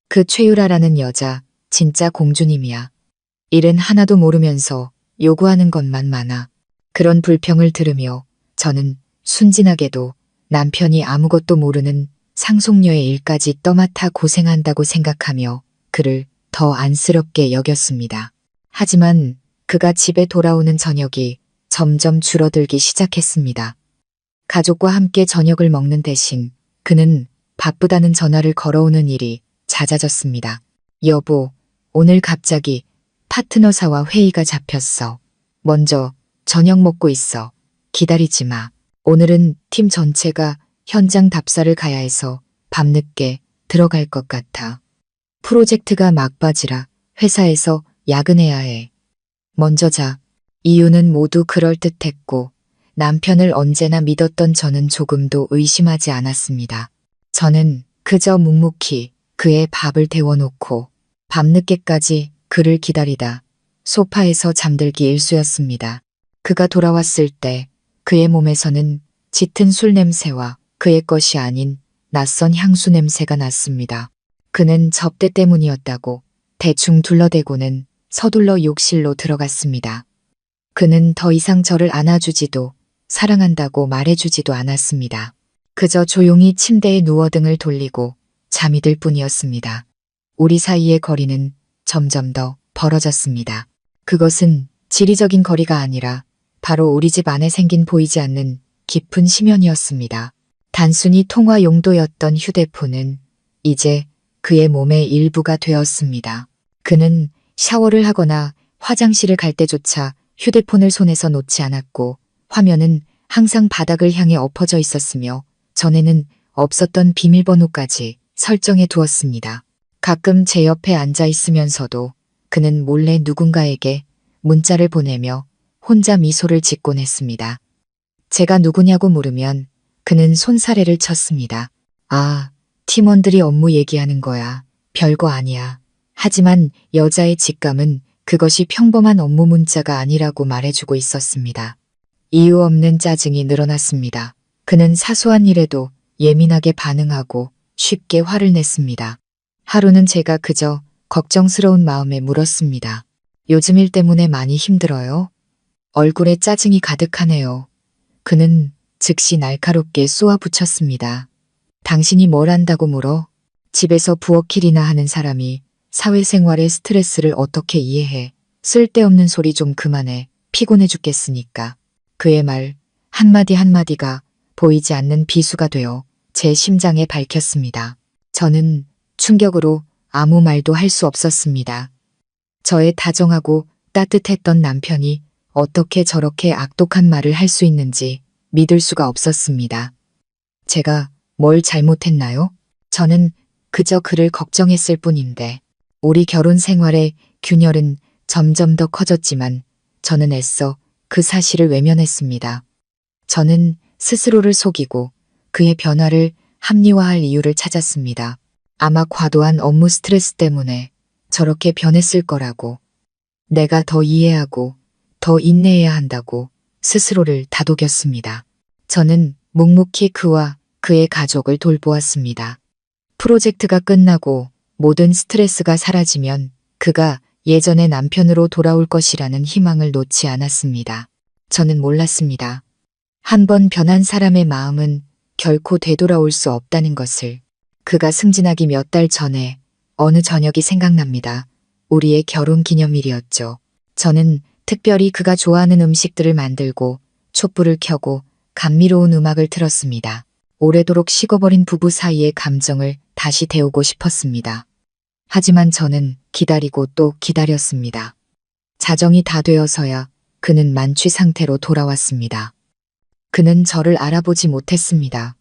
그 최유라라는 여자 진짜 공주님이야. 일은 하나도 모르면서 요구하는 것만 많아. 그런 불평을 들으며 저는 순진하게도 남편이 아무것도 모르는 상속녀의 일까지 떠맡아 고생한다고 생각하며 그를 더 안쓰럽게 여겼습니다. 하지만 그가 집에 돌아오는 저녁이 점점 줄어들기 시작했습니다. 가족과 함께 저녁을 먹는 대신 그는 바쁘다는 전화를 걸어오는 일이 잦아졌습니다. 여보, 오늘 갑자기 파트너사와 회의가 잡혔어. 먼저 저녁 먹고 있어. 기다리지 마. 오늘은 팀 전체가 현장 답사를 가야 해서 밤늦게 들어갈 것 같아. 프로젝트가 막바지라 회사에서 야근해야 해. 먼저 자. 이유는 모두 그럴듯했고 남편을 언제나 믿었던 저는 조금도 의심하지 않았습니다. 저는 그저 묵묵히 그의 밥을 데워놓고 밤늦게까지 그를 기다리다 소파에서 잠들기 일쑤였습니다. 그가 돌아왔을 때 그의 몸에서는 짙은 술 냄새와 그의 것이 아닌 낯선 향수 냄새가 났습니다. 그는 접대 때문이었다고 대충 둘러대고는 서둘러 욕실로 들어갔습니다. 그는 더 이상 저를 안아주지도 사랑한다고 말해주지도 않았습니다. 그저 조용히 침대에 누워 등을 돌리고 잠이 들 뿐이었습니다. 우리 사이의 거리는 점점 더 벌어졌습니다. 그것은 지리적인 거리가 아니라 바로 우리 집 안에 생긴 보이지 않는 깊은 심연이었습니다. 단순히 통화 용도였던 휴대폰은 이제 그의 몸의 일부가 되었습니다. 그는 샤워를 하거나 화장실을 갈 때조차 휴대폰을 손에서 놓지 않았고 화면은 항상 바닥을 향해 엎어져 있었으며 전에는 없었던 비밀번호까지 설정해 두었습니다. 가끔 제 옆에 앉아 있으면서도 그는 몰래 누군가에게 문자를 보내며 혼자 미소를 짓곤 했습니다. 제가 누구냐고 물으면 그는 손사래를 쳤습니다. 아, 팀원들이 업무 얘기하는 거야. 별거 아니야. 하지만 여자의 직감은 그것이 평범한 업무 문자가 아니라고 말해주고 있었습니다. 이유 없는 짜증이 늘어났습니다. 그는 사소한 일에도 예민하게 반응하고 쉽게 화를 냈습니다. 하루는 제가 그저 걱정스러운 마음에 물었습니다. 요즘 일 때문에 많이 힘들어요? 얼굴에 짜증이 가득하네요. 그는 즉시 날카롭게 쏘아붙였습니다. 당신이 뭘 안다고 물어? 집에서 부엌일이나 하는 사람이 사회생활의 스트레스를 어떻게 이해해? 쓸데없는 소리 좀 그만해. 피곤해 죽겠으니까. 그의 말 한마디 한마디가 보이지 않는 비수가 되어 제 심장에 박혔습니다. 저는 충격으로 아무 말도 할 수 없었습니다. 저의 다정하고 따뜻했던 남편이 어떻게 저렇게 악독한 말을 할 수 있는지 믿을 수가 없었습니다. 제가 뭘 잘못했나요? 저는 그저 그를 걱정했을 뿐인데 우리 결혼 생활의 균열은 점점 더 커졌지만 저는 애써 그 사실을 외면했습니다. 저는 스스로를 속이고 그의 변화를 합리화할 이유를 찾았습니다. 아마 과도한 업무 스트레스 때문에 저렇게 변했을 거라고. 내가 더 이해하고 더 인내해야 한다고 스스로를 다독였습니다. 저는 묵묵히 그와 그의 가족을 돌보았습니다. 프로젝트가 끝나고 모든 스트레스가 사라지면 그가 예전의 남편으로 돌아올 것이라는 희망을 놓지 않았습니다. 저는 몰랐습니다. 한번 변한 사람의 마음은 결코 되돌아올 수 없다는 것을. 그가 승진하기 몇 달 전에 어느 저녁이 생각납니다. 우리의 결혼 기념일이었죠. 저는 특별히 그가 좋아하는 음식들을 만들고 촛불을 켜고 감미로운 음악을 틀었습니다. 오래도록 식어버린 부부 사이의 감정을 다시 데우고 싶었습니다. 하지만 저는 기다리고 또 기다렸습니다. 자정이 다 되어서야 그는 만취 상태로 돌아왔습니다. 그는 저를 알아보지 못했습니다.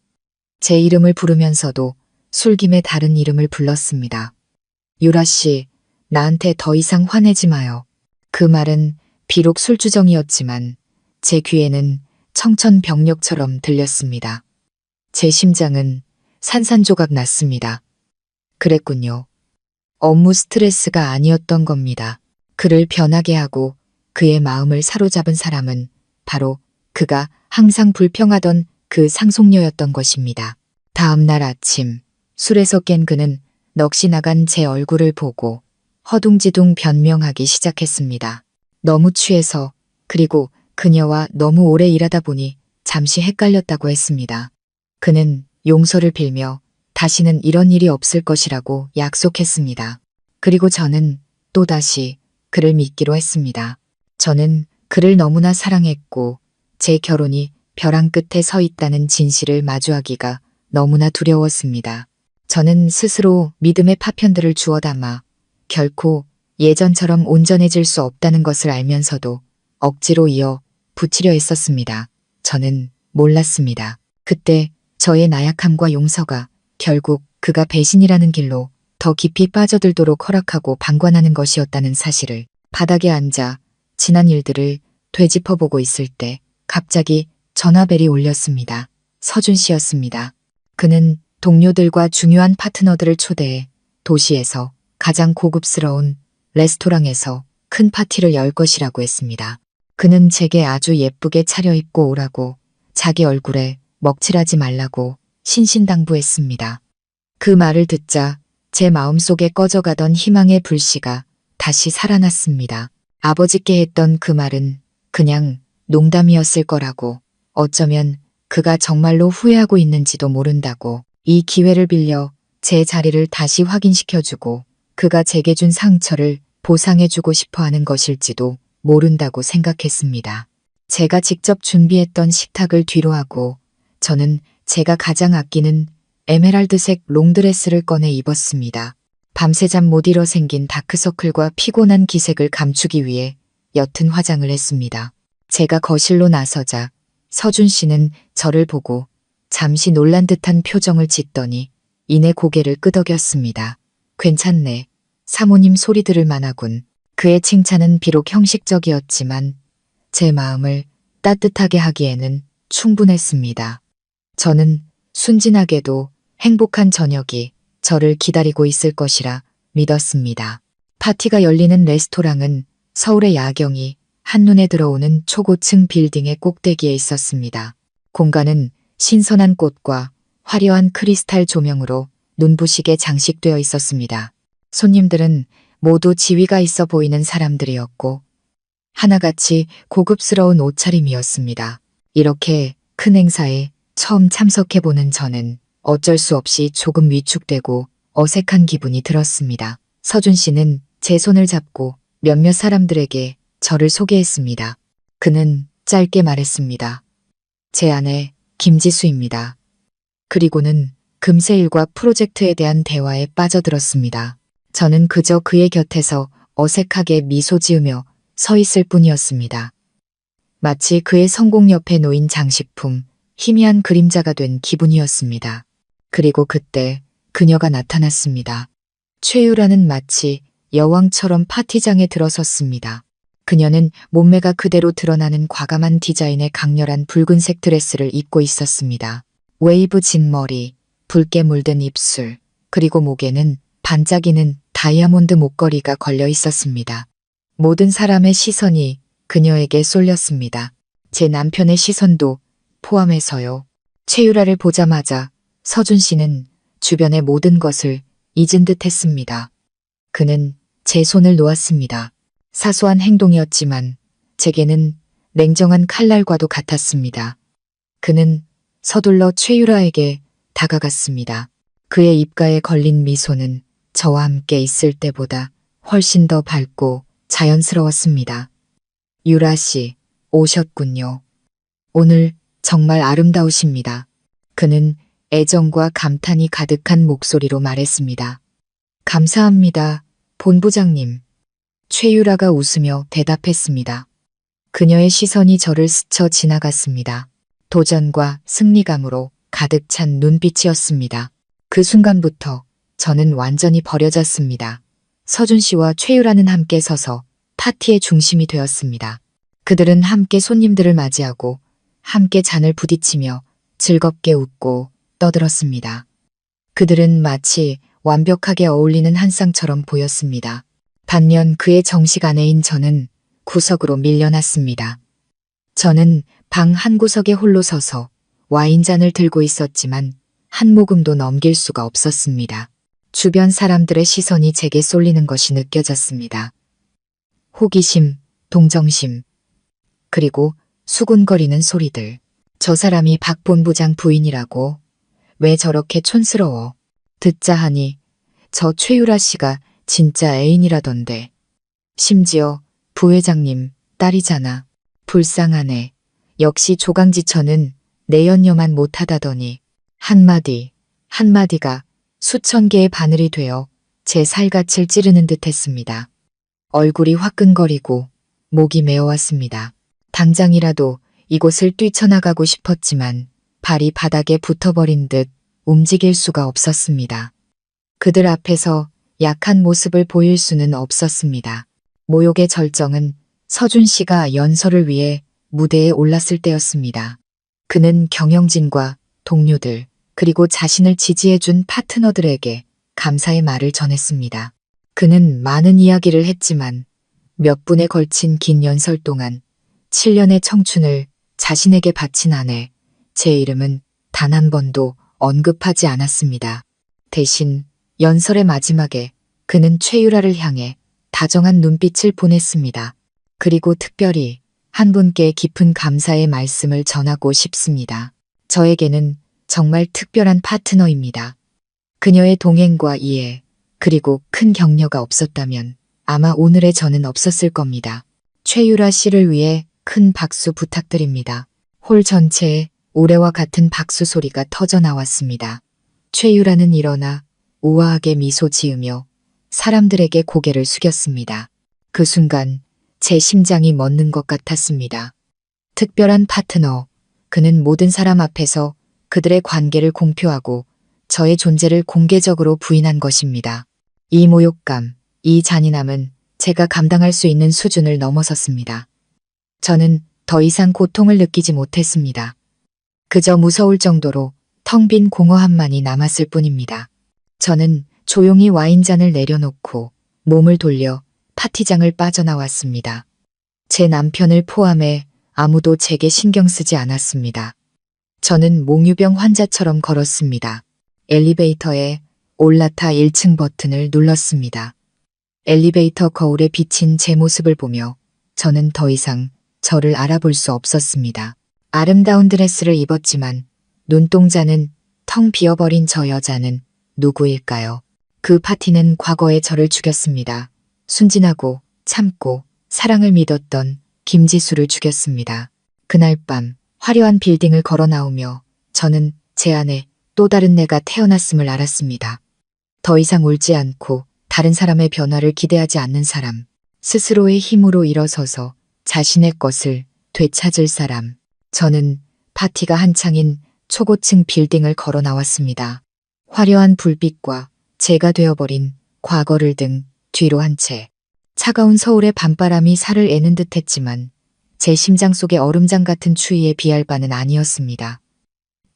제 이름을 부르면서도 술김에 다른 이름을 불렀습니다. 유라 씨, 나한테 더 이상 화내지 마요. 그 말은 비록 술주정이었지만 제 귀에는 청천벽력처럼 들렸습니다. 제 심장은 산산조각 났습니다. 그랬군요. 업무 스트레스가 아니었던 겁니다. 그를 변하게 하고 그의 마음을 사로잡은 사람은 바로 그가 항상 불평하던 그 상속녀였던 것입니다. 다음 날 아침 술에서 깬 그는 넋이 나간 제 얼굴을 보고 허둥지둥 변명하기 시작했습니다. 너무 취해서, 그리고 그녀와 너무 오래 일하다 보니 잠시 헷갈렸다고 했습니다. 그는 용서를 빌며 다시는 이런 일이 없을 것이라고 약속했습니다. 그리고 저는 또다시 그를 믿기로 했습니다. 저는 그를 너무나 사랑했고 제 결혼이 벼랑 끝에 서 있다는 진실을 마주하기가 너무나 두려웠습니다. 저는 스스로 믿음의 파편들을 주워 담아 결코 예전처럼 온전해질 수 없다는 것을 알면서도 억지로 이어 붙이려 했었습니다. 저는 몰랐습니다. 그때 저의 나약함과 용서가 결국 그가 배신이라는 길로 더 깊이 빠져들도록 허락하고 방관하는 것이었다는 사실을. 바닥에 앉아 지난 일들을 되짚어보고 있을 때 갑자기 전화벨이 울렸습니다. 서준 씨였습니다. 그는 동료들과 중요한 파트너들을 초대해 도시에서 가장 고급스러운 레스토랑에서 큰 파티를 열 것이라고 했습니다. 그는 제게 아주 예쁘게 차려입고 오라고, 자기 얼굴에 먹칠하지 말라고 신신당부했습니다. 그 말을 듣자 제 마음속에 꺼져가던 희망의 불씨가 다시 살아났습니다. 아버지께 했던 그 말은 그냥 농담이었을 거라고, 어쩌면 그가 정말로 후회하고 있는지도 모른다고, 이 기회를 빌려 제 자리를 다시 확인시켜주고 그가 제게 준 상처를 보상해주고 싶어 하는 것일지도 모른다고 생각했습니다. 제가 직접 준비했던 식탁을 뒤로하고 저는 제가 가장 아끼는 에메랄드색 롱드레스를 꺼내 입었습니다. 밤새 잠 못 이뤄 생긴 다크서클과 피곤한 기색을 감추기 위해 옅은 화장을 했습니다. 제가 거실로 나서자 서준 씨는 저를 보고 잠시 놀란 듯한 표정을 짓더니 이내 고개를 끄덕였습니다. 괜찮네. 사모님 소리 들을 만하군. 그의 칭찬은 비록 형식적이었지만 제 마음을 따뜻하게 하기에는 충분했습니다. 저는 순진하게도 행복한 저녁이 저를 기다리고 있을 것이라 믿었습니다. 파티가 열리는 레스토랑은 서울의 야경이 한눈에 들어오는 초고층 빌딩의 꼭대기에 있었습니다. 공간은 신선한 꽃과 화려한 크리스탈 조명으로 눈부시게 장식되어 있었습니다. 손님들은 모두 지위가 있어 보이는 사람들이었고 하나같이 고급스러운 옷차림이었습니다. 이렇게 큰 행사에 처음 참석해보는 저는 어쩔 수 없이 조금 위축되고 어색한 기분이 들었습니다. 서준 씨는 제 손을 잡고 몇몇 사람들에게 저를 소개했습니다. 그는 짧게 말했습니다. 제 아내 김지수입니다. 그리고는 금세 일과 프로젝트에 대한 대화에 빠져들었습니다. 저는 그저 그의 곁에서 어색하게 미소 지으며 서 있을 뿐이었습니다. 마치 그의 성공 옆에 놓인 장식품, 희미한 그림자가 된 기분이었습니다. 그리고 그때 그녀가 나타났습니다. 최유라는 마치 여왕처럼 파티장에 들어섰습니다. 그녀는 몸매가 그대로 드러나는 과감한 디자인의 강렬한 붉은색 드레스를 입고 있었습니다. 웨이브 진 머리, 붉게 물든 입술, 그리고 목에는 반짝이는 다이아몬드 목걸이가 걸려 있었습니다. 모든 사람의 시선이 그녀에게 쏠렸습니다. 제 남편의 시선도 포함해서요. 최유라를 보자마자 서준 씨는 주변의 모든 것을 잊은 듯 했습니다. 그는 제 손을 놓았습니다. 사소한 행동이었지만 제게는 냉정한 칼날과도 같았습니다. 그는 서둘러 최유라에게 다가갔습니다. 그의 입가에 걸린 미소는 저와 함께 있을 때보다 훨씬 더 밝고 자연스러웠습니다. 유라 씨, 오셨군요. 오늘 정말 아름다우십니다. 그는 애정과 감탄이 가득한 목소리로 말했습니다. 감사합니다, 본부장님. 최유라가 웃으며 대답했습니다. 그녀의 시선이 저를 스쳐 지나갔습니다. 도전과 승리감으로 가득 찬 눈빛이었습니다. 그 순간부터 저는 완전히 버려졌습니다. 서준 씨와 최유라는 함께 서서 파티의 중심이 되었습니다. 그들은 함께 손님들을 맞이하고 함께 잔을 부딪히며 즐겁게 웃고 떠들었습니다. 그들은 마치 완벽하게 어울리는 한 쌍처럼 보였습니다. 반면 그의 정식 아내인 저는 구석으로 밀려났습니다. 저는 방 한 구석에 홀로 서서 와인잔을 들고 있었지만 한 모금도 넘길 수가 없었습니다. 주변 사람들의 시선이 제게 쏠리는 것이 느껴졌습니다. 호기심, 동정심, 그리고 수군거리는 소리들. 저 사람이 박 본부장 부인이라고? 왜 저렇게 촌스러워? 듣자 하니 저 최유라 씨가 진짜 애인이라던데. 심지어 부회장님 딸이잖아. 불쌍하네. 역시 조강지처는 내연녀만 못하다더니 한마디가 수천 개의 바늘이 되어 제 살갗을 찌르는 듯 했습니다. 얼굴이 화끈거리고 목이 메어왔습니다. 당장이라도 이곳을 뛰쳐나가고 싶었지만 발이 바닥에 붙어버린 듯 움직일 수가 없었습니다. 그들 앞에서 약한 모습을 보일 수는 없었습니다. 모욕의 절정은 서준 씨가 연설을 위해 무대에 올랐을 때였습니다. 그는 경영진과 동료들 그리고 자신을 지지해준 파트너들에게 감사의 말을 전했습니다. 그는 많은 이야기를 했지만 몇 분에 걸친 긴 연설 동안 7년의 청춘을 자신에게 바친 아내, 제 이름은 단 한 번도 언급하지 않았습니다. 대신 연설의 마지막에 그는 최유라를 향해 다정한 눈빛을 보냈습니다. 그리고 특별히 한 분께 깊은 감사의 말씀을 전하고 싶습니다. 저에게는 정말 특별한 파트너입니다. 그녀의 동행과 이해, 그리고 큰 격려가 없었다면 아마 오늘의 저는 없었을 겁니다. 최유라 씨를 위해 큰 박수 부탁드립니다. 홀 전체에 올해와 같은 박수 소리가 터져 나왔습니다. 최유라는 일어나 우아하게 미소 지으며 사람들에게 고개를 숙였습니다. 그 순간 제 심장이 멎는 것 같았습니다. 특별한 파트너, 그는 모든 사람 앞에서 그들의 관계를 공표하고 저의 존재를 공개적으로 부인한 것입니다. 이 모욕감, 이 잔인함은 제가 감당할 수 있는 수준을 넘어섰습니다. 저는 더 이상 고통을 느끼지 못했습니다. 그저 무서울 정도로 텅 빈 공허함만이 남았을 뿐입니다. 저는 조용히 와인잔을 내려놓고 몸을 돌려 파티장을 빠져나왔습니다. 제 남편을 포함해 아무도 제게 신경 쓰지 않았습니다. 저는 몽유병 환자처럼 걸었습니다. 엘리베이터에 올라타 1층 버튼을 눌렀습니다. 엘리베이터 거울에 비친 제 모습을 보며 저는 더 이상 저를 알아볼 수 없었습니다. 아름다운 드레스를 입었지만 눈동자는 텅 비어버린 저 여자는 누구일까요? 그 파티는 과거의 저를 죽였습니다. 순진하고 참고 사랑을 믿었던 김지수를 죽였습니다. 그날 밤 화려한 빌딩을 걸어 나오며 저는 제 안에 또 다른 내가 태어났음을 알았습니다. 더 이상 울지 않고 다른 사람의 변화를 기대하지 않는 사람, 스스로의 힘으로 일어서서 자신의 것을 되찾을 사람. 저는 파티가 한창인 초고층 빌딩을 걸어 나왔습니다. 화려한 불빛과 제가 되어버린 과거를 등 뒤로 한 채. 차가운 서울의 밤바람이 살을 애는 듯 했지만 제 심장 속의 얼음장 같은 추위에 비할 바는 아니었습니다.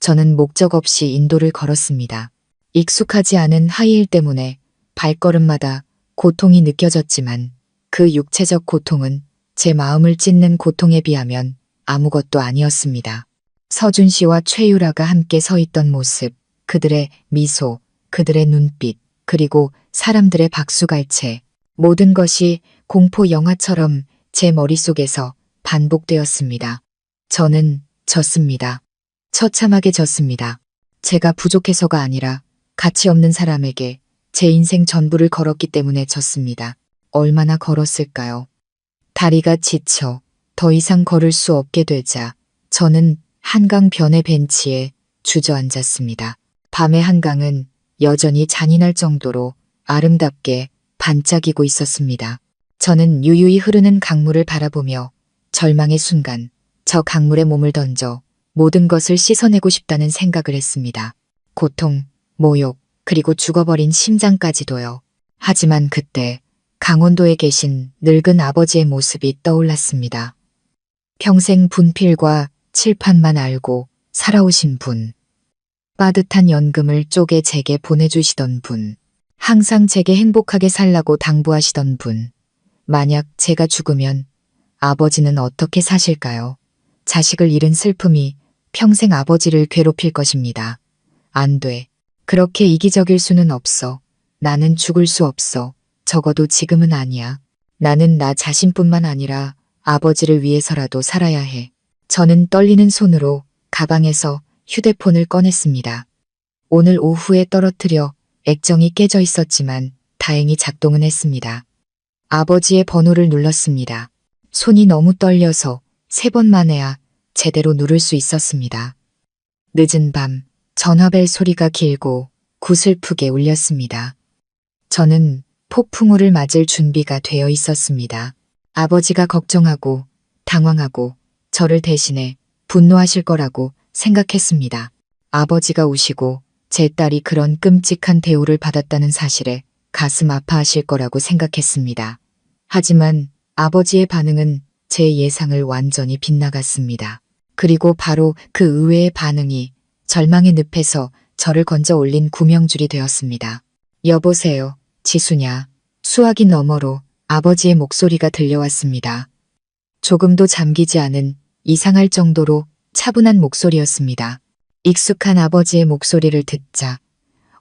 저는 목적 없이 인도를 걸었습니다. 익숙하지 않은 하이힐 때문에 발걸음마다 고통이 느껴졌지만 그 육체적 고통은 제 마음을 찢는 고통에 비하면 아무것도 아니었습니다. 서준 씨와 최유라가 함께 서 있던 모습, 그들의 미소, 그들의 눈빛, 그리고 사람들의 박수갈채, 모든 것이 공포 영화처럼 제 머릿속에서 반복되었습니다. 저는 졌습니다. 처참하게 졌습니다. 제가 부족해서가 아니라 가치 없는 사람에게 제 인생 전부를 걸었기 때문에 졌습니다. 얼마나 걸었을까요? 다리가 지쳐 더 이상 걸을 수 없게 되자 저는 한강 변의 벤치에 주저앉았습니다. 밤의 한강은 여전히 잔인할 정도로 아름답게 반짝이고 있었습니다. 저는 유유히 흐르는 강물을 바라보며 절망의 순간 저 강물에 몸을 던져 모든 것을 씻어내고 싶다는 생각을 했습니다. 고통, 모욕, 그리고 죽어버린 심장까지도요. 하지만 그때 강원도에 계신 늙은 아버지의 모습이 떠올랐습니다. 평생 분필과 칠판만 알고 살아오신 분. 빠듯한 연금을 쪼개 제게 보내주시던 분. 항상 제게 행복하게 살라고 당부하시던 분. 만약 제가 죽으면 아버지는 어떻게 사실까요? 자식을 잃은 슬픔이 평생 아버지를 괴롭힐 것입니다. 안 돼. 그렇게 이기적일 수는 없어. 나는 죽을 수 없어. 적어도 지금은 아니야. 나는 나 자신뿐만 아니라 아버지를 위해서라도 살아야 해. 저는 떨리는 손으로 가방에서 휴대폰을 꺼냈습니다. 오늘 오후에 떨어뜨려 액정이 깨져 있었지만 다행히 작동은 했습니다. 아버지의 번호를 눌렀습니다. 손이 너무 떨려서 3번 만에야 제대로 누를 수 있었습니다. 늦은 밤 전화벨 소리가 길고 구슬프게 울렸습니다. 저는 폭풍우를 맞을 준비가 되어 있었습니다. 아버지가 걱정하고 당황하고 저를 대신해 분노하실 거라고 생각했습니다. 아버지가 우시고 제 딸이 그런 끔찍한 대우를 받았다는 사실에 가슴 아파하실 거라고 생각했습니다. 하지만 아버지의 반응은 제 예상을 완전히 빗나갔습니다. 그리고 바로 그 의외의 반응이 절망의 늪에서 저를 건져 올린 구명줄이 되었습니다. 여보세요, 지수냐. 수화기 너머로 아버지의 목소리가 들려왔습니다. 조금도 잠기지 않은 이상할 정도로 차분한 목소리였습니다. 익숙한 아버지의 목소리를 듣자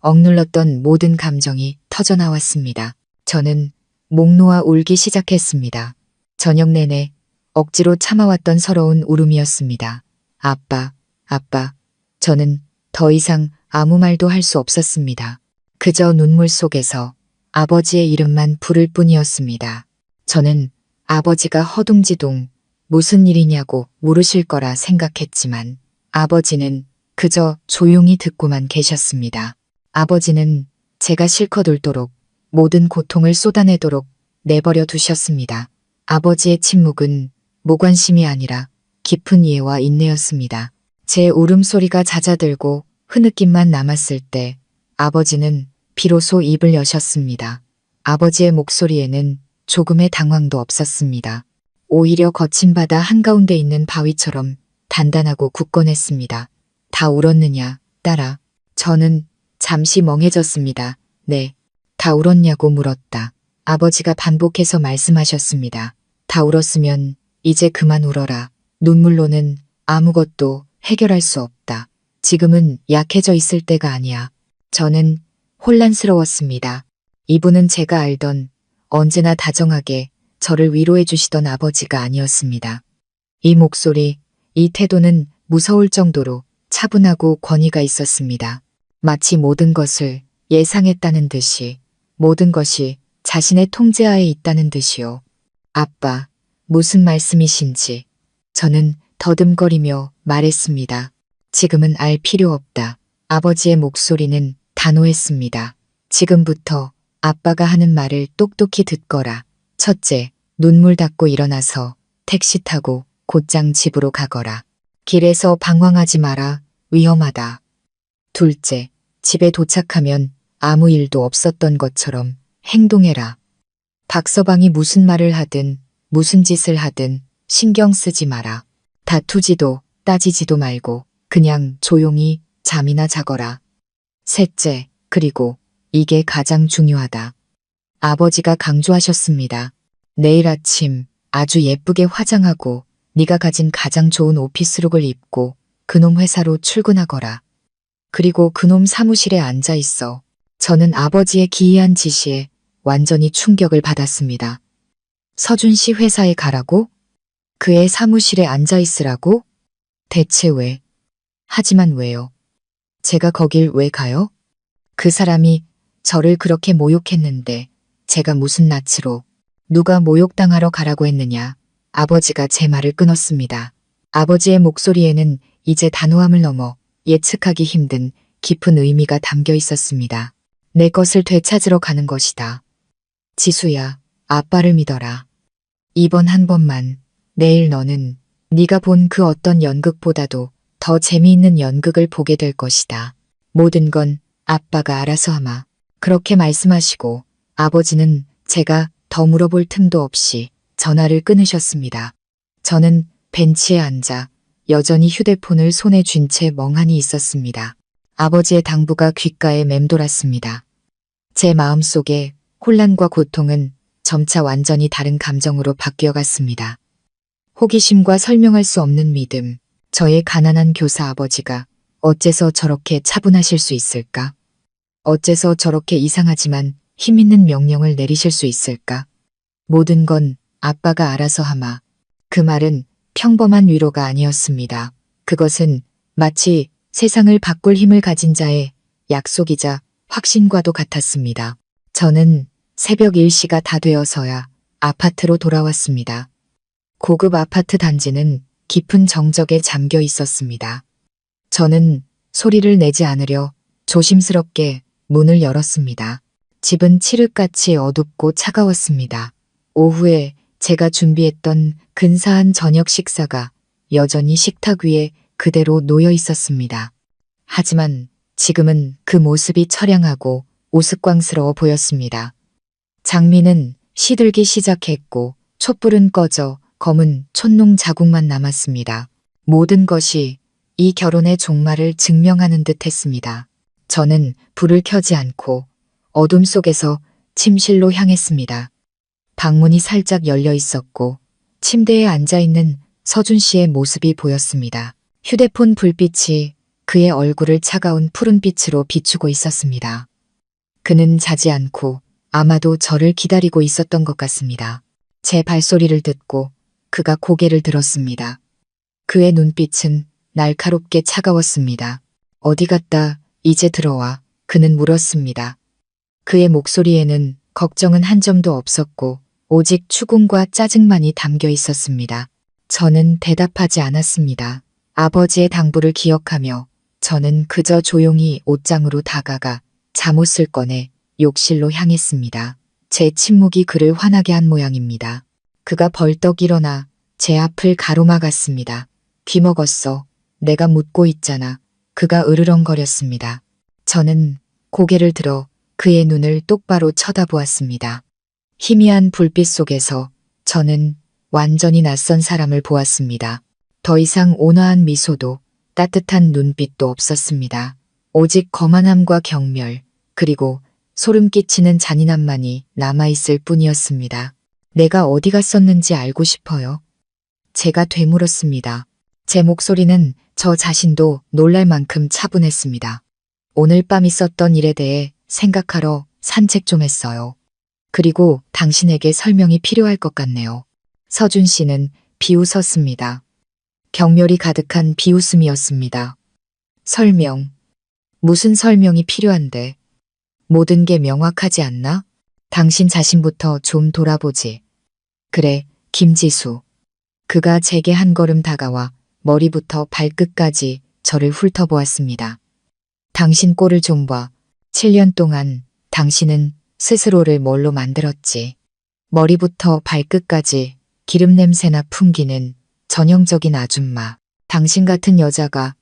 억눌렀던 모든 감정이 터져나왔습니다. 저는 목 놓아 울기 시작했습니다. 저녁 내내 억지로 참아왔던 서러운 울음이었습니다. 아빠, 아빠. 저는 더 이상 아무 말도 할 수 없었습니다. 그저 눈물 속에서 아버지의 이름만 부를 뿐이었습니다. 저는 아버지가 허둥지둥 무슨 일이냐고 물으실 거라 생각했지만 아버지는 그저 조용히 듣고만 계셨습니다. 아버지는 제가 실컷 울도록 모든 고통을 쏟아내도록 내버려 두셨습니다. 아버지의 침묵은 무관심이 아니라 깊은 이해와 인내였습니다. 제 울음소리가 잦아들고 흐느낌만 남았을 때 아버지는 비로소 입을 여셨습니다. 아버지의 목소리에는 조금의 당황도 없었습니다. 오히려 거친 바다 한가운데 있는 바위처럼 단단하고 굳건했습니다. 다 울었느냐, 딸아. 저는 잠시 멍해졌습니다. 네. 다 울었냐고 물었다. 아버지가 반복해서 말씀하셨습니다. 다 울었으면 이제 그만 울어라. 눈물로는 아무것도 해결할 수 없다. 지금은 약해져 있을 때가 아니야. 저는 혼란스러웠습니다. 이분은 제가 알던 언제나 다정하게 저를 위로해 주시던 아버지가 아니었습니다. 이 목소리, 이 태도는 무서울 정도로 차분하고 권위가 있었습니다. 마치 모든 것을 예상했다는 듯이, 모든 것이 자신의 통제하에 있다는 듯이요. 아빠, 무슨 말씀이신지. 저는 더듬거리며 말했습니다. 지금은 알 필요 없다. 아버지의 목소리는 단호했습니다. 지금부터 아빠가 하는 말을 똑똑히 듣거라. 첫째, 눈물 닦고 일어나서 택시 타고 곧장 집으로 가거라. 길에서 방황하지 마라. 위험하다. 둘째, 집에 도착하면 아무 일도 없었던 것처럼 행동해라. 박서방이 무슨 말을 하든 무슨 짓을 하든 신경 쓰지 마라. 다투지도 따지지도 말고 그냥 조용히 잠이나 자거라. 셋째, 그리고 이게 가장 중요하다. 아버지가 강조하셨습니다. 내일 아침 아주 예쁘게 화장하고 네가 가진 가장 좋은 오피스룩을 입고 그놈 회사로 출근하거라. 그리고 그놈 사무실에 앉아 있어. 저는 아버지의 기이한 지시에 완전히 충격을 받았습니다. 서준 씨 회사에 가라고? 그의 사무실에 앉아 있으라고? 대체 왜? 하지만 왜요? 제가 거길 왜 가요? 그 사람이 저를 그렇게 모욕했는데 제가 무슨 낯으로 누가 모욕당하러 가라고 했느냐. 아버지가 제 말을 끊었습니다. 아버지의 목소리에는 이제 단호함을 넘어 예측하기 힘든 깊은 의미가 담겨 있었습니다. 내 것을 되찾으러 가는 것이다. 지수야, 아빠를 믿어라. 이번 한 번만, 내일 너는 네가 본 그 어떤 연극보다도 더 재미있는 연극을 보게 될 것이다. 모든 건 아빠가 알아서 하마. 그렇게 말씀하시고 아버지는 제가 더 물어볼 틈도 없이 전화를 끊으셨습니다. 저는 벤치에 앉아 여전히 휴대폰을 손에 쥔 채 멍하니 있었습니다. 아버지의 당부가 귓가에 맴돌았습니다. 제 마음속에 혼란과 고통은 점차 완전히 다른 감정으로 바뀌어갔습니다. 호기심과 설명할 수 없는 믿음, 저의 가난한 교사 아버지가 어째서 저렇게 차분하실 수 있을까? 어째서 저렇게 이상하지만 힘있는 명령을 내리실 수 있을까? 모든 건 아빠가 알아서 하마. 그 말은 평범한 위로가 아니었습니다. 그것은 마치 세상을 바꿀 힘을 가진 자의 약속이자 확신과도 같았습니다. 저는 새벽 1시가 다 되어서야 아파트로 돌아왔습니다. 고급 아파트 단지는 깊은 정적에 잠겨 있었습니다. 저는 소리를 내지 않으려 조심스럽게 문을 열었습니다. 집은 칠흑같이 어둡고 차가웠습니다. 오후에 제가 준비했던 근사한 저녁 식사가 여전히 식탁 위에 그대로 놓여 있었습니다. 하지만 지금은 그 모습이 처량하고 우스꽝스러워 보였습니다. 장미는 시들기 시작했고 촛불은 꺼져 검은 촛농 자국만 남았습니다. 모든 것이 이 결혼의 종말을 증명하는 듯 했습니다. 저는 불을 켜지 않고 어둠 속에서 침실로 향했습니다. 방문이 살짝 열려 있었고 침대에 앉아있는 서준 씨의 모습이 보였습니다. 휴대폰 불빛이 그의 얼굴을 차가운 푸른빛으로 비추고 있었습니다. 그는 자지 않고 아마도 저를 기다리고 있었던 것 같습니다. 제 발소리를 듣고 그가 고개를 들었습니다. 그의 눈빛은 날카롭게 차가웠습니다. 어디 갔다 이제 들어와 그는 물었습니다. 그의 목소리에는 걱정은 한 점도 없었고 오직 추궁과 짜증만이 담겨 있었습니다. 저는 대답하지 않았습니다. 아버지의 당부를 기억하며 저는 그저 조용히 옷장으로 다가가 잠옷을 꺼내 욕실로 향했습니다. 제 침묵이 그를 화나게 한 모양입니다. 그가 벌떡 일어나 제 앞을 가로막았습니다. 귀먹었어. 내가 묻고 있잖아. 그가 으르렁거렸습니다. 저는 고개를 들어 그의 눈을 똑바로 쳐다보았습니다. 희미한 불빛 속에서 저는 완전히 낯선 사람을 보았습니다. 더 이상 온화한 미소도 따뜻한 눈빛도 없었습니다. 오직 거만함과 경멸, 그리고 소름 끼치는 잔인함만이 남아있을 뿐이었습니다. 내가 어디 갔었는지 알고 싶어요. 제가 되물었습니다. 제 목소리는 저 자신도 놀랄 만큼 차분했습니다. 오늘 밤 있었던 일에 대해 생각하러 산책 좀 했어요. 그리고 당신에게 설명이 필요할 것 같네요. 서준 씨는 비웃었습니다. 경멸이 가득한 비웃음이었습니다. 설명. 무슨 설명이 필요한데? 모든 게 명확하지 않나? 당신 자신부터 좀 돌아보지. 그래, 김지수. 그가 제게 한 걸음 다가와 머리부터 발끝까지 저를 훑어보았습니다. 당신 꼴을 좀 봐. 7년 동안 당신은 스스로를 뭘로 만들었지. 머리부터 발끝까지 기름 냄새나 풍기는 전형적인 아줌마. 당신 같은 여자가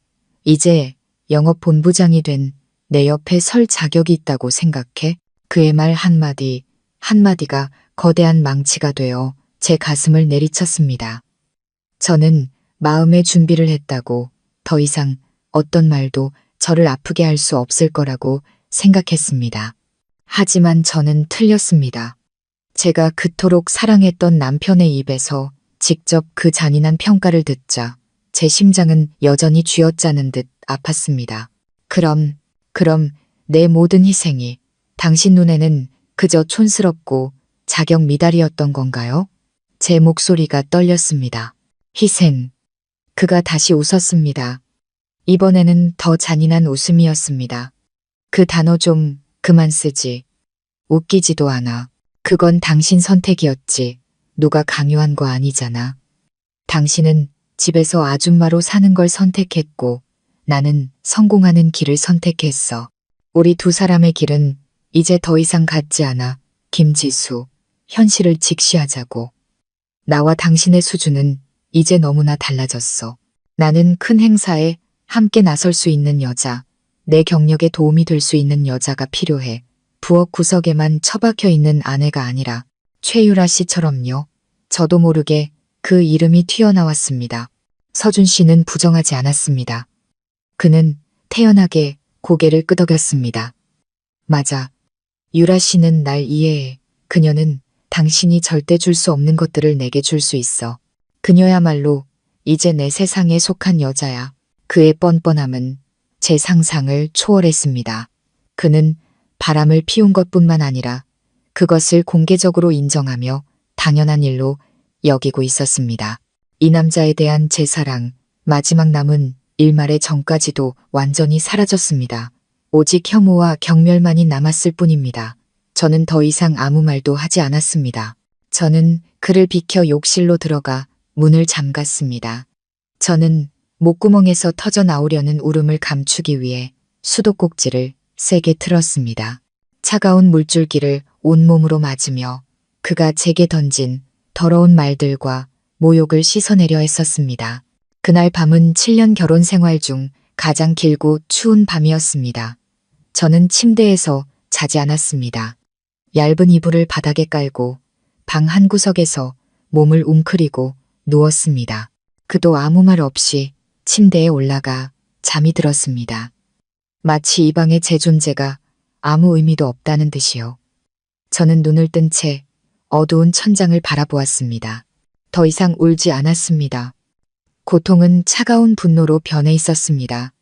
이제 영업본부장이 된 내 옆에 설 자격이 있다고 생각해? 그의 말 한마디, 한마디가 거대한 망치가 되어 제 가슴을 내리쳤습니다. 저는 마음의 준비를 했다고 더 이상 어떤 말도 저를 아프게 할 수 없을 거라고 생각했습니다. 하지만 저는 틀렸습니다. 제가 그토록 사랑했던 남편의 입에서 직접 그 잔인한 평가를 듣자 제 심장은 여전히 쥐어짜는 듯 아팠습니다. 그럼 내 모든 희생이 당신 눈에는 그저 촌스럽고 자격 미달이었던 건가요? 제 목소리가 떨렸습니다. 희생. 그가 다시 웃었습니다. 이번에는 더 잔인한 웃음이었습니다. 그 단어 좀 그만 쓰지. 웃기지도 않아. 그건 당신 선택이었지. 누가 강요한 거 아니잖아. 당신은 집에서 아줌마로 사는 걸 선택했고 나는 성공하는 길을 선택했어. 우리 두 사람의 길은 이제 더 이상 같지 않아. 김지수, 현실을 직시하자고. 나와 당신의 수준은 이제 너무나 달라졌어. 나는 큰 행사에 함께 나설 수 있는 여자, 내 경력에 도움이 될 수 있는 여자가 필요해. 부엌 구석에만 처박혀 있는 아내가 아니라 최유라 씨처럼요. 저도 모르게 그 이름이 튀어나왔습니다. 서준 씨는 부정하지 않았습니다. 그는 태연하게 고개를 끄덕였습니다. 맞아. 유라 씨는 날 이해해. 그녀는 당신이 절대 줄 수 없는 것들을 내게 줄 수 있어. 그녀야말로 이제 내 세상에 속한 여자야. 그의 뻔뻔함은 제 상상을 초월했습니다. 그는 바람을 피운 것뿐만 아니라 그것을 공개적으로 인정하며 당연한 일로 여기고 있었습니다. 이 남자에 대한 제 사랑, 마지막 남은 일말의 정까지도 완전히 사라졌습니다. 오직 혐오와 경멸만이 남았을 뿐입니다. 저는 더 이상 아무 말도 하지 않았습니다. 저는 그를 비켜 욕실로 들어가 문을 잠갔습니다. 저는 목구멍에서 터져 나오려는 울음을 감추기 위해 수도꼭지를 세게 틀었습니다. 차가운 물줄기를 온몸으로 맞으며 그가 제게 던진 더러운 말들과 모욕을 씻어내려 했었습니다. 그날 밤은 7년 결혼 생활 중 가장 길고 추운 밤이었습니다. 저는 침대에서 자지 않았습니다. 얇은 이불을 바닥에 깔고 방 한구석에서 몸을 웅크리고 누웠습니다. 그도 아무 말 없이 침대에 올라가 잠이 들었습니다. 마치 이 방에 제 존재가 아무 의미도 없다는 듯이요. 저는 눈을 뜬 채 어두운 천장을 바라보았습니다. 더 이상 울지 않았습니다. 고통은 차가운 분노로 변해 있었습니다.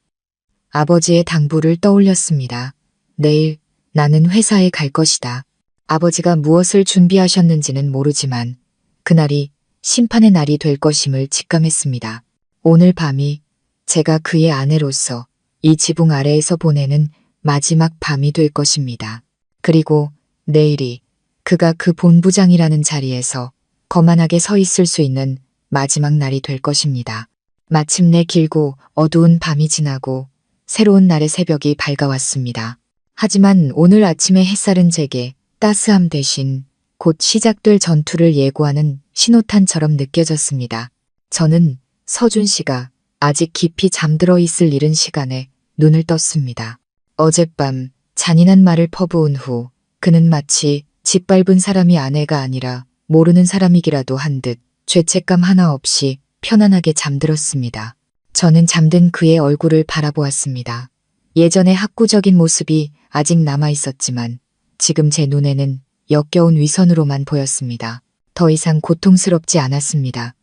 아버지의 당부를 떠올렸습니다. 내일 나는 회사에 갈 것이다. 아버지가 무엇을 준비하셨는지는 모르지만 그날이 심판의 날이 될 것임을 직감했습니다. 오늘 밤이 제가 그의 아내로서 이 지붕 아래에서 보내는 마지막 밤이 될 것입니다. 그리고 내일이 그가 그 본부장이라는 자리에서 거만하게 서 있을 수 있는 마지막 날이 될 것입니다. 마침내 길고 어두운 밤이 지나고 새로운 날의 새벽이 밝아왔습니다. 하지만 오늘 아침의 햇살은 제게 따스함 대신 곧 시작될 전투를 예고하는 신호탄처럼 느껴졌습니다. 저는 서준 씨가 아직 깊이 잠들어 있을 이른 시간에 눈을 떴습니다. 어젯밤 잔인한 말을 퍼부은 후 그는 마치 짓밟은 사람이 아내가 아니라 모르는 사람이기라도 한 듯 죄책감 하나 없이 편안하게 잠들었습니다. 저는 잠든 그의 얼굴을 바라보았습니다. 예전의 학구적인 모습이 아직 남아 있었지만 지금 제 눈에는 역겨운 위선으로만 보였습니다. 더 이상 고통스럽지 않았습니다.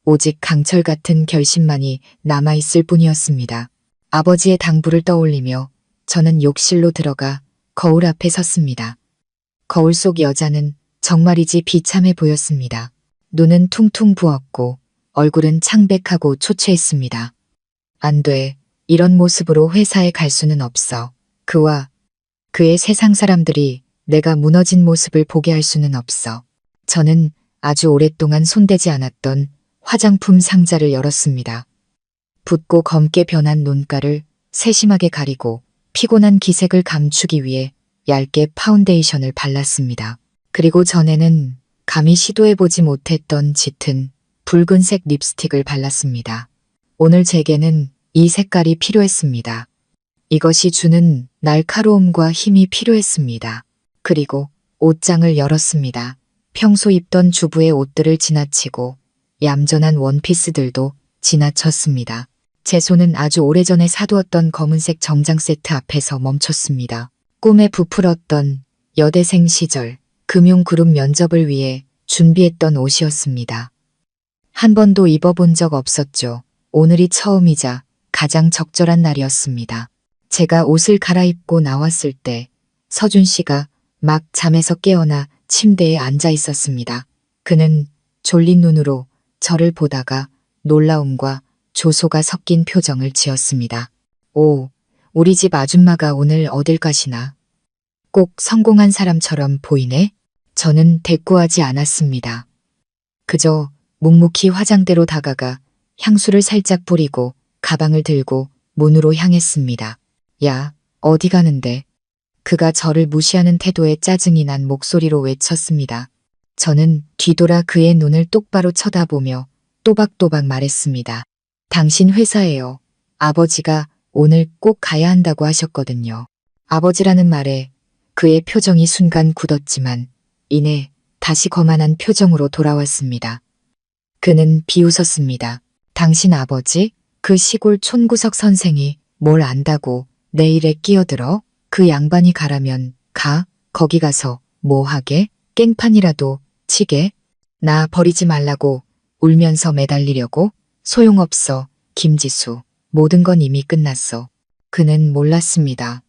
오직 강철 같은 결심만이 남아있을 뿐이었습니다. 아버지의 당부를 떠올리며 저는 욕실로 들어가 거울 앞에 섰습니다. 거울 속 여자는 정말이지 비참해 보였습니다. 눈은 퉁퉁 부었고 얼굴은 창백하고 초췌했습니다. 안 돼. 이런 모습으로 회사에 갈 수는 없어. 그와 그의 세상 사람들이 내가 무너진 모습을 보게 할 수는 없어. 저는 아주 오랫동안 손대지 않았던 화장품 상자를 열었습니다. 붓고 검게 변한 눈가를 세심하게 가리고 피곤한 기색을 감추기 위해 얇게 파운데이션을 발랐습니다. 그리고 전에는 감히 시도해보지 못했던 짙은 붉은색 립스틱을 발랐습니다. 오늘 제게는 이 색깔이 필요했습니다. 이것이 주는 날카로움과 힘이 필요했습니다. 그리고 옷장을 열었습니다. 평소 입던 주부의 옷들을 지나치고 얌전한 원피스들도 지나쳤습니다. 제 손은 아주 오래전에 사두었던 검은색 정장 세트 앞에서 멈췄습니다. 꿈에 부풀었던 여대생 시절 금융그룹 면접을 위해 준비했던 옷이었습니다. 한 번도 입어본 적 없었죠. 오늘이 처음이자 가장 적절한 날이었습니다. 제가 옷을 갈아입고 나왔을 때 서준 씨가 막 잠에서 깨어나 침대에 앉아 있었습니다. 그는 졸린 눈으로 저를 보다가 놀라움과 조소가 섞인 표정을 지었습니다. 오, 우리 집 아줌마가 오늘 어딜 가시나? 꼭 성공한 사람처럼 보이네? 저는 대꾸하지 않았습니다. 그저 묵묵히 화장대로 다가가 향수를 살짝 뿌리고 가방을 들고 문으로 향했습니다. 야, 어디 가는데? 그가 저를 무시하는 태도에 짜증이 난 목소리로 외쳤습니다. 저는 뒤돌아 그의 눈을 똑바로 쳐다보며 또박또박 말했습니다. 당신 회사에요. 아버지가 오늘 꼭 가야 한다고 하셨거든요. 아버지라는 말에 그의 표정이 순간 굳었지만 이내 다시 거만한 표정으로 돌아왔습니다. 그는 비웃었습니다. 당신 아버지? 그 시골 촌구석 선생이 뭘 안다고 내 일에 끼어들어? 그 양반이 가라면 가. 거기 가서 뭐 하게? 깽판이라도 치게? 나 버리지 말라고 울면서 매달리려고? 소용없어. 김지수. 모든 건 이미 끝났어. 그는 몰랐습니다.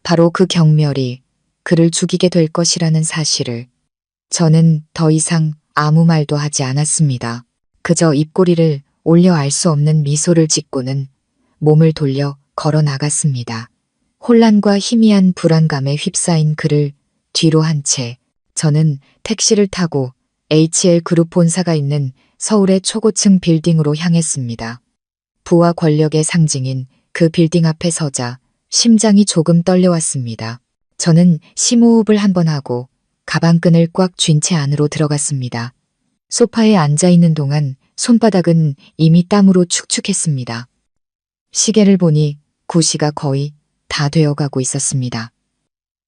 바로 그 경멸이 그를 죽이게 될 것이라는 사실을. 저는 더 이상 아무 말도 하지 않았습니다. 그저 입꼬리를 올려 알 수 없는 미소를 짓고는 몸을 돌려 걸어 나갔습니다. 혼란과 희미한 불안감에 휩싸인 그를 뒤로 한 채 저는 택시를 타고 HL그룹 본사가 있는 서울의 초고층 빌딩으로 향했습니다. 부와 권력의 상징인 그 빌딩 앞에 서자 심장이 조금 떨려왔습니다. 저는 심호흡을 한번 하고 가방끈을 꽉 쥔 채 안으로 들어갔습니다. 소파에 앉아있는 동안 손바닥은 이미 땀으로 축축했습니다. 시계를 보니 9시가 거의 다 되어가고 있었습니다.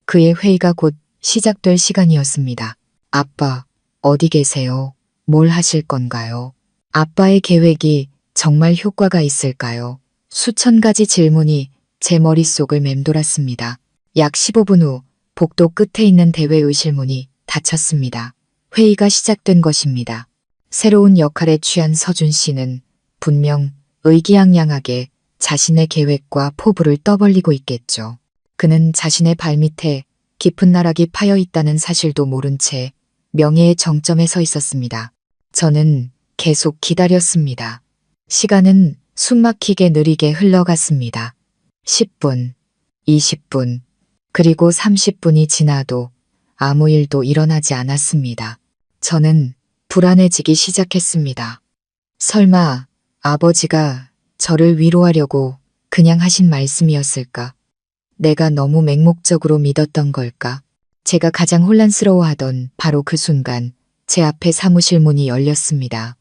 그의 회의가 곧 시작될 시간이었습니다. 아빠, 어디 계세요? 뭘 하실 건가요? 아빠의 계획이 정말 효과가 있을까요? 수천 가지 질문이 제 머릿속을 맴돌았습니다. 약 15분 후 복도 끝에 있는 대외의실문이 닫혔습니다. 회의가 시작된 것입니다. 새로운 역할에 취한 서준 씨는 분명 의기양양하게 자신의 계획과 포부를 떠벌리고 있겠죠. 그는 자신의 발밑에 깊은 나락이 파여 있다는 사실도 모른 채 명예의 정점에 서 있었습니다. 저는 계속 기다렸습니다. 시간은 숨막히게 느리게 흘러갔습니다. 10분, 20분, 그리고 30분이 지나도 아무 일도 일어나지 않았습니다. 저는 불안해지기 시작했습니다. 설마 아버지가 저를 위로하려고 그냥 하신 말씀이었을까? 내가 너무 맹목적으로 믿었던 걸까? 제가 가장 혼란스러워하던 바로 그 순간 제 앞에 사무실 문이 열렸습니다.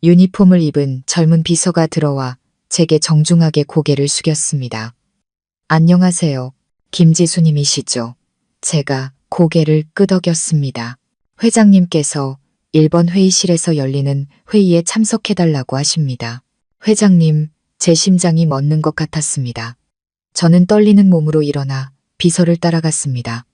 유니폼을 입은 젊은 비서가 들어와 제게 정중하게 고개를 숙였습니다. 안녕하세요. 김지수님이시죠? 제가 고개를 끄덕였습니다. 회장님께서 1번 회의실에서 열리는 회의에 참석해달라고 하십니다. 회장님, 제 심장이 멎는 것 같았습니다. 저는 떨리는 몸으로 일어나 비서를 따라갔습니다.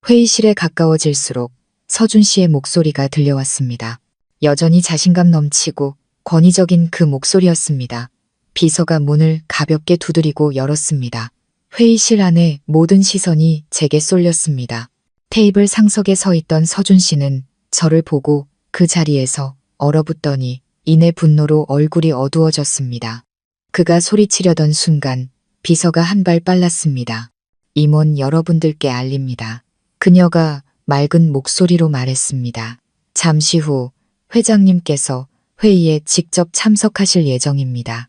회의실에 가까워질수록 서준 씨의 목소리가 들려왔습니다. 여전히 자신감 넘치고 권위적인 그 목소리였습니다. 비서가 문을 가볍게 두드리고 열었습니다. 회의실 안에 모든 시선이 제게 쏠렸습니다. 테이블 상석에 서 있던 서준 씨는 저를 보고 그 자리에서 얼어붙더니 이내 분노로 얼굴이 어두워졌습니다. 그가 소리치려던 순간 비서가 한 발 빨랐습니다. 임원 여러분들께 알립니다. 그녀가 맑은 목소리로 말했습니다. 잠시 후 회장님께서 회의에 직접 참석하실 예정입니다.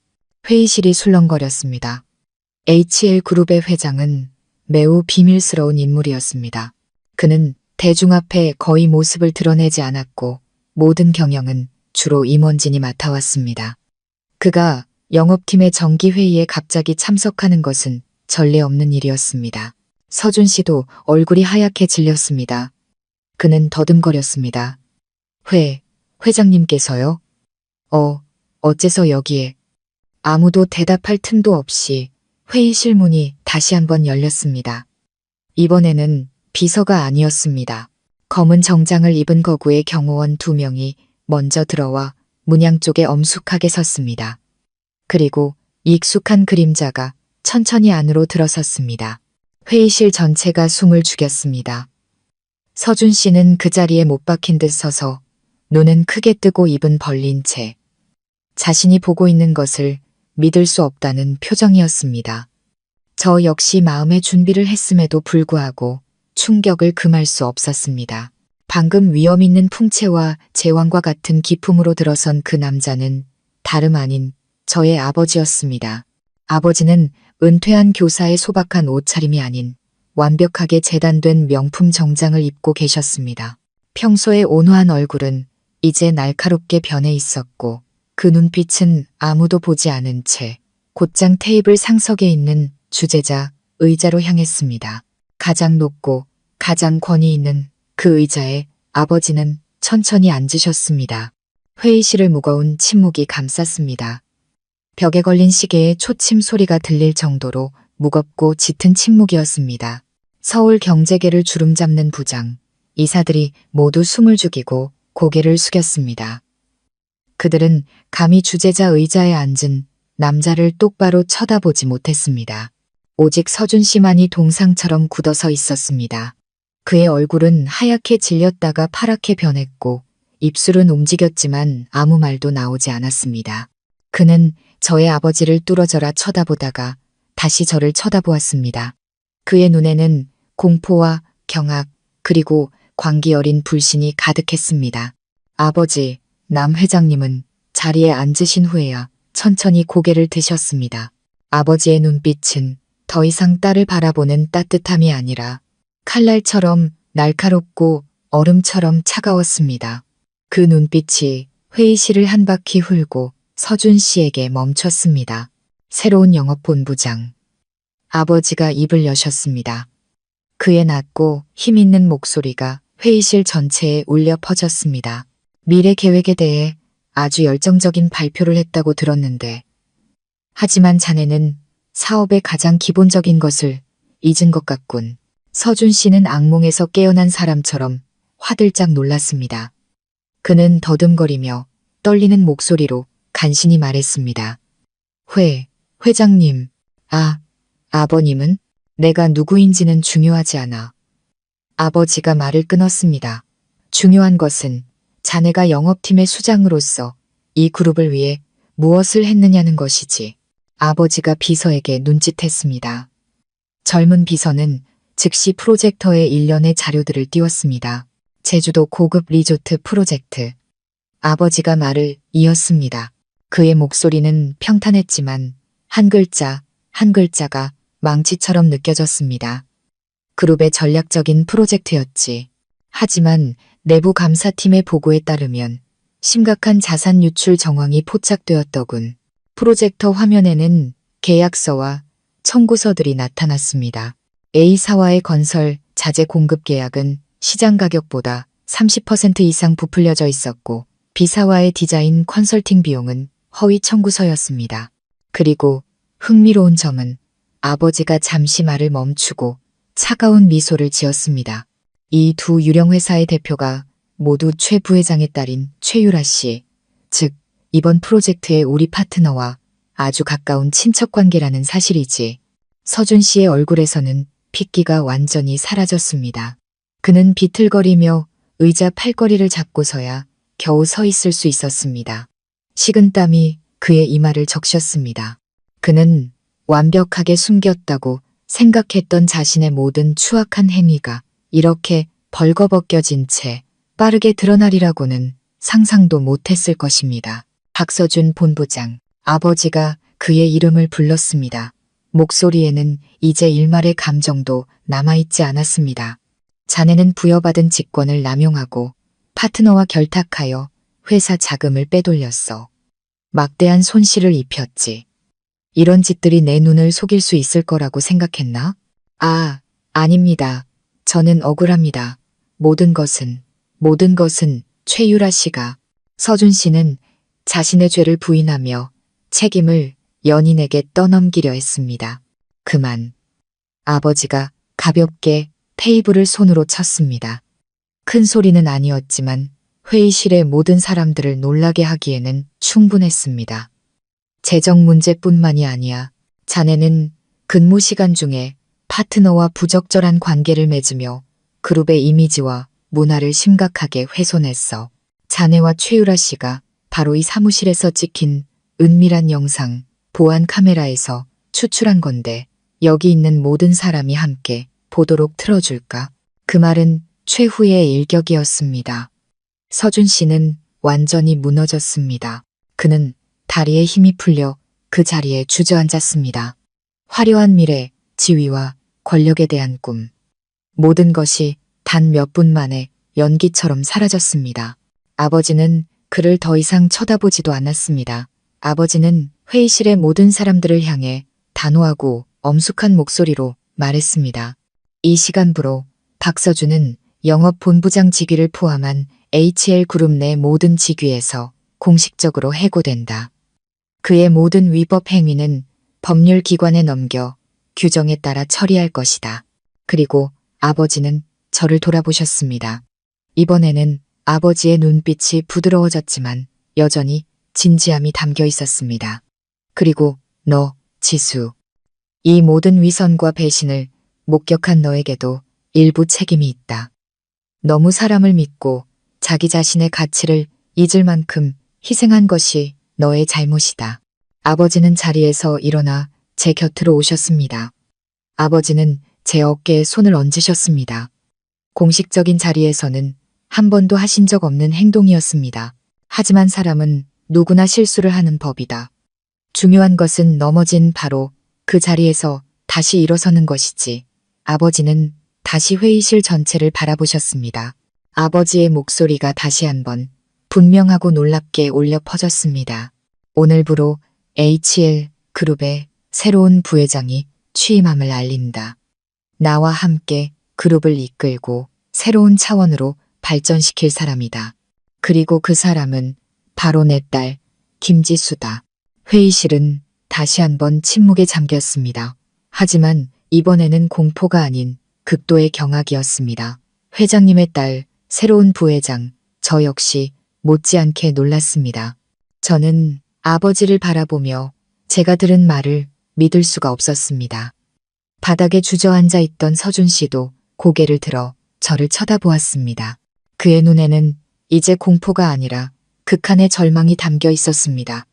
회의실이 술렁거렸습니다. HL그룹의 회장은 매우 비밀스러운 인물이었습니다. 그는 대중 앞에 거의 모습을 드러내지 않았고 모든 경영은 주로 임원진이 맡아왔습니다. 그가 영업팀의 정기회의에 갑자기 참석하는 것은 전례 없는 일이었습니다. 서준 씨도 얼굴이 하얗게 질렸습니다. 그는 더듬거렸습니다. 회장님께서요? 어째서 여기에? 아무도 대답할 틈도 없이 회의실 문이 다시 한번 열렸습니다. 이번에는 비서가 아니었습니다. 검은 정장을 입은 거구의 경호원 2명이 먼저 들어와 문양 쪽에 엄숙하게 섰습니다. 그리고 익숙한 그림자가 천천히 안으로 들어섰습니다. 회의실 전체가 숨을 죽였습니다. 서준 씨는 그 자리에 못 박힌 듯 서서 눈은 크게 뜨고 입은 벌린 채 자신이 보고 있는 것을 믿을 수 없다는 표정이었습니다. 저 역시 마음의 준비를 했음에도 불구하고 충격을 금할 수 없었습니다. 방금 위험 있는 풍채와 제왕과 같은 기품으로 들어선 그 남자는 다름 아닌 저의 아버지였습니다. 아버지는 은퇴한 교사의 소박한 옷차림이 아닌 완벽하게 재단된 명품 정장을 입고 계셨습니다. 평소의 온화한 얼굴은 이제 날카롭게 변해 있었고 그 눈빛은 아무도 보지 않은 채 곧장 테이블 상석에 있는 주재자 의자로 향했습니다. 가장 높고 가장 권위 있는 그 의자에 아버지는 천천히 앉으셨습니다. 회의실을 무거운 침묵이 감쌌습니다. 벽에 걸린 시계의 초침 소리가 들릴 정도로 무겁고 짙은 침묵이었습니다. 서울 경제계를 주름잡는 부장, 이사들이 모두 숨을 죽이고 고개를 숙였습니다. 그들은 감히 주재자 의자에 앉은 남자를 똑바로 쳐다보지 못했습니다. 오직 서준 씨만이 동상처럼 굳어서 있었습니다. 그의 얼굴은 하얗게 질렸다가 파랗게 변했고 입술은 움직였지만 아무 말도 나오지 않았습니다. 그는 저의 아버지를 뚫어져라 쳐다보다가 다시 저를 쳐다보았습니다. 그의 눈에는 공포와 경악 그리고 광기 어린 불신이 가득했습니다. 아버지, 남 회장님은 자리에 앉으신 후에야 천천히 고개를 드셨습니다. 아버지의 눈빛은 더 이상 딸을 바라보는 따뜻함이 아니라 칼날처럼 날카롭고 얼음처럼 차가웠습니다. 그 눈빛이 회의실을 한 바퀴 훑고 서준 씨에게 멈췄습니다. 새로운 영업본부장. 아버지가 입을 여셨습니다. 그의 낮고 힘있는 목소리가 회의실 전체에 울려 퍼졌습니다. 미래 계획에 대해 아주 열정적인 발표를 했다고 들었는데, 하지만 자네는 사업의 가장 기본적인 것을 잊은 것 같군. 서준 씨는 악몽에서 깨어난 사람처럼 화들짝 놀랐습니다. 그는 더듬거리며 떨리는 목소리로 간신히 말했습니다. 회장님, 아버님은? 내가 누구인지는 중요하지 않아. 아버지가 말을 끊었습니다. 중요한 것은 자네가 영업팀의 수장으로서 이 그룹을 위해 무엇을 했느냐는 것이지. 아버지가 비서에게 눈짓했습니다. 젊은 비서는 즉시 프로젝터에 일련의 자료들을 띄웠습니다. 제주도 고급 리조트 프로젝트. 아버지가 말을 이었습니다. 그의 목소리는 평탄했지만 한 글자 한 글자가 망치처럼 느껴졌습니다. 그룹의 전략적인 프로젝트였지. 하지만 내부 감사팀의 보고에 따르면 심각한 자산 유출 정황이 포착되었더군. 프로젝터 화면에는 계약서와 청구서들이 나타났습니다. A사와의 건설 자재 공급 계약은 시장 가격보다 30% 이상 부풀려져 있었고 B사와의 디자인 컨설팅 비용은 허위 청구서였습니다. 그리고 흥미로운 점은 아버지가 잠시 말을 멈추고 차가운 미소를 지었습니다. 이 두 유령 회사의 대표가 모두 최 부회장의 딸인 최유라 씨, 즉 이번 프로젝트의 우리 파트너와 아주 가까운 친척 관계라는 사실이지. 서준 씨의 얼굴에서는 핏기가 완전히 사라졌습니다. 그는 비틀거리며 의자 팔걸이를 잡고서야 겨우 서 있을 수 있었습니다. 식은땀이 그의 이마를 적셨습니다. 그는 완벽하게 숨겼다고 생각했던 자신의 모든 추악한 행위가 이렇게 벌거벗겨진 채 빠르게 드러나리라고는 상상도 못했을 것입니다. 박서준 본부장, 아버지가 그의 이름을 불렀습니다. 목소리에는 이제 일말의 감정도 남아있지 않았습니다. 자네는 부여받은 직권을 남용하고 파트너와 결탁하여 회사 자금을 빼돌렸어. 막대한 손실을 입혔지. 이런 짓들이 내 눈을 속일 수 있을 거라고 생각했나? 아닙니다. 저는 억울합니다. 모든 것은 최유라 씨가. 서준 씨는 자신의 죄를 부인하며 책임을 연인에게 떠넘기려 했습니다. 그만. 아버지가 가볍게 테이블을 손으로 쳤습니다. 큰 소리는 아니었지만 회의실의 모든 사람들을 놀라게 하기에는 충분했습니다. 재정 문제뿐만이 아니야. 자네는 근무 시간 중에 파트너와 부적절한 관계를 맺으며 그룹의 이미지와 문화를 심각하게 훼손했어. 자네와 최유라 씨가 바로 이 사무실에서 찍힌 은밀한 영상, 보안 카메라에서 추출한 건데 여기 있는 모든 사람이 함께 보도록 틀어줄까? 그 말은 최후의 일격이었습니다. 서준 씨는 완전히 무너졌습니다. 그는 다리에 힘이 풀려 그 자리에 주저앉았습니다. 화려한 미래, 지위와 권력에 대한 꿈. 모든 것이 단 몇 분 만에 연기처럼 사라졌습니다. 아버지는 그를 더 이상 쳐다보지도 않았습니다. 아버지는 회의실의 모든 사람들을 향해 단호하고 엄숙한 목소리로 말했습니다. 이 시간부로 박서준은 영업본부장 직위를 포함한 HL그룹 내 모든 직위에서 공식적으로 해고된다. 그의 모든 위법 행위는 법률기관에 넘겨 규정에 따라 처리할 것이다. 그리고 아버지는 저를 돌아보셨습니다. 이번에는 아버지의 눈빛이 부드러워졌지만 여전히 진지함이 담겨 있었습니다. 그리고 너, 지수. 이 모든 위선과 배신을 목격한 너에게도 일부 책임이 있다. 너무 사람을 믿고 자기 자신의 가치를 잊을 만큼 희생한 것이 너의 잘못이다. 아버지는 자리에서 일어나 제 곁으로 오셨습니다. 아버지는 제 어깨에 손을 얹으셨습니다. 공식적인 자리에서는 한 번도 하신 적 없는 행동이었습니다. 하지만 사람은 누구나 실수를 하는 법이다. 중요한 것은 넘어진 바로 그 자리에서 다시 일어서는 것이지. 아버지는 다시 회의실 전체를 바라보셨습니다. 아버지의 목소리가 다시 한번 분명하고 놀랍게 울려 퍼졌습니다. 오늘부로 HL 그룹의 새로운 부회장이 취임함을 알린다. 나와 함께 그룹을 이끌고 새로운 차원으로 발전시킬 사람이다. 그리고 그 사람은 바로 내 딸 김지수다. 회의실은 다시 한번 침묵에 잠겼습니다. 하지만 이번에는 공포가 아닌 극도의 경악이었습니다. 회장님의 딸, 새로운 부회장, 저 역시 못지않게 놀랐습니다. 저는 아버지를 바라보며 제가 들은 말을 믿을 수가 없었습니다. 바닥에 주저앉아 있던 서준 씨도 고개를 들어 저를 쳐다보았습니다. 그의 눈에는 이제 공포가 아니라 극한의 절망이 담겨 있었습니다.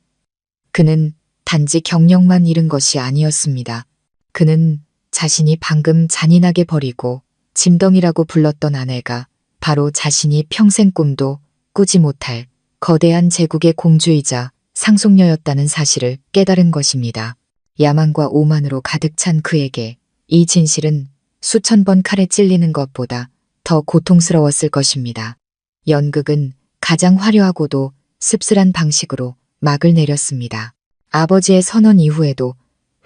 그는 단지 경력만 잃은 것이 아니었습니다. 그는 자신이 방금 잔인하게 버리고 짐덩이라고 불렀던 아내가 바로 자신이 평생 꿈도 꾸지 못할 거대한 제국의 공주이자 상속녀였다는 사실을 깨달은 것입니다. 야만과 오만으로 가득 찬 그에게 이 진실은 수천 번 칼에 찔리는 것보다 더 고통스러웠을 것입니다. 연극은 가장 화려하고도 씁쓸한 방식으로 막을 내렸습니다. 아버지의 선언 이후에도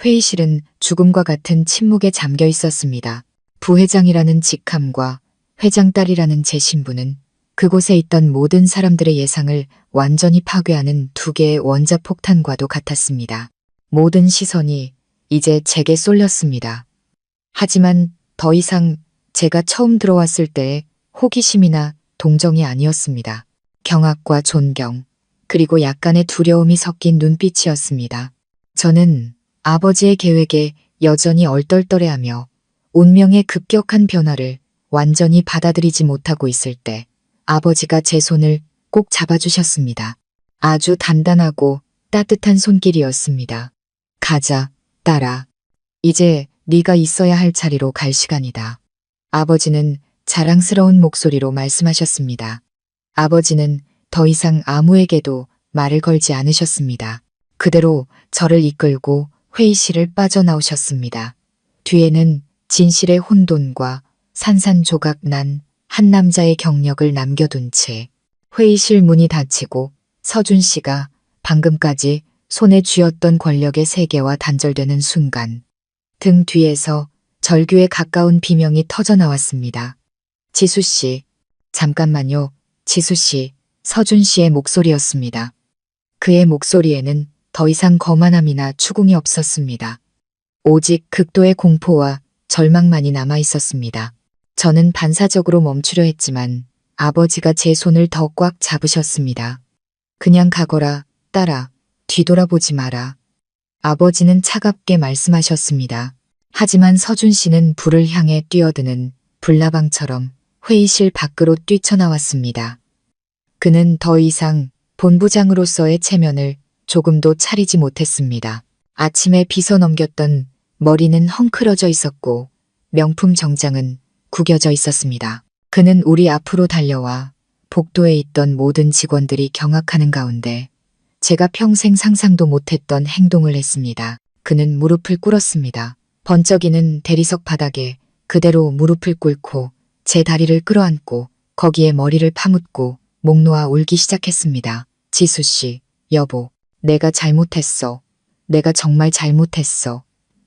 회의실은 죽음과 같은 침묵에 잠겨 있었습니다. 부회장이라는 직함과 회장딸이라는 제 신분은 그곳에 있던 모든 사람들의 예상을 완전히 파괴하는 두 개의 원자폭탄과도 같았습니다. 모든 시선이 이제 제게 쏠렸습니다. 하지만 더 이상 제가 처음 들어왔을 때의 호기심이나 동정이 아니었습니다. 경악과 존경, 그리고 약간의 두려움이 섞인 눈빛이었습니다. 저는 아버지의 계획에 여전히 얼떨떨해하며 운명의 급격한 변화를 완전히 받아들이지 못하고 있을 때 아버지가 제 손을 꼭 잡아주셨습니다. 아주 단단하고 따뜻한 손길이었습니다. 가자, 딸아. 이제 네가 있어야 할 자리로 갈 시간이다. 아버지는 자랑스러운 목소리로 말씀하셨습니다. 아버지는 더 이상 아무에게도 말을 걸지 않으셨습니다. 그대로 저를 이끌고 회의실을 빠져나오셨습니다. 뒤에는 진실의 혼돈과 산산조각 난 한 남자의 경력을 남겨둔 채 회의실 문이 닫히고 서준 씨가 방금까지 손에 쥐었던 권력의 세계와 단절되는 순간 등 뒤에서 절규에 가까운 비명이 터져 나왔습니다. 지수 씨, 잠깐만요. 지수 씨, 서준 씨의 목소리였습니다. 그의 목소리에는 더 이상 거만함이나 추궁이 없었습니다. 오직 극도의 공포와 절망만이 남아 있었습니다. 저는 반사적으로 멈추려 했지만 아버지가 제 손을 더 꽉 잡으셨습니다. 그냥 가거라, 딸아. 뒤돌아보지 마라. 아버지는 차갑게 말씀하셨습니다. 하지만 서준 씨는 불을 향해 뛰어드는 불나방처럼 회의실 밖으로 뛰쳐나왔습니다. 그는 더 이상 본부장으로서의 체면을 조금도 차리지 못했습니다. 아침에 빗어 넘겼던 머리는 헝클어져 있었고 명품 정장은 구겨져 있었습니다. 그는 우리 앞으로 달려와 복도에 있던 모든 직원들이 경악하는 가운데 제가 평생 상상도 못했던 행동을 했습니다. 그는 무릎을 꿇었습니다. 번쩍이는 대리석 바닥에 그대로 무릎을 꿇고 제 다리를 끌어안고 거기에 머리를 파묻고 목 놓아 울기 시작했습니다. 지수 씨, 여보, 내가 잘못했어. 내가 정말 잘못했어.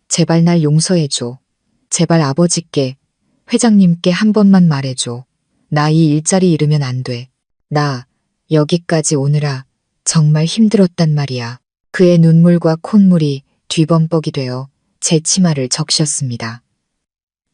제발 날 용서해줘. 제발 아버지께, 회장님께 한 번만 말해줘. 나 이 일자리 잃으면 안 돼. 나 여기까지 오느라 정말 힘들었단 말이야. 그의 눈물과 콧물이 뒤범벅이 되어 제 치마를 적셨습니다.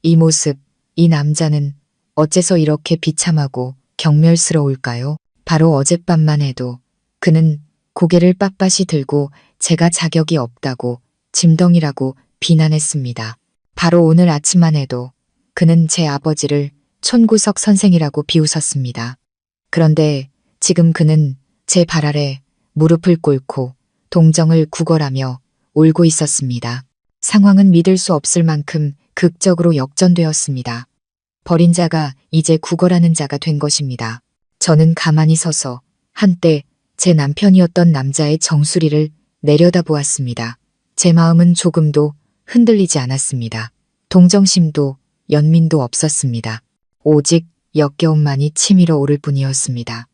이 모습, 이 남자는 어째서 이렇게 비참하고 경멸스러울까요? 바로 어젯밤만 해도 그는 고개를 빳빳이 들고 제가 자격이 없다고 짐덩이라고 비난했습니다. 바로 오늘 아침만 해도 그는 제 아버지를 촌구석 선생이라고 비웃었습니다. 그런데 지금 그는 제 발 아래 무릎을 꿇고 동정을 구걸하며 울고 있었습니다. 상황은 믿을 수 없을 만큼 극적으로 역전되었습니다. 버린 자가 이제 구걸하는 자가 된 것입니다. 저는 가만히 서서 한때 제 남편이었던 남자의 정수리를 내려다보았습니다. 제 마음은 조금도 흔들리지 않았습니다. 동정심도 연민도 없었습니다. 오직 역겨움만이 치밀어 오를 뿐이었습니다.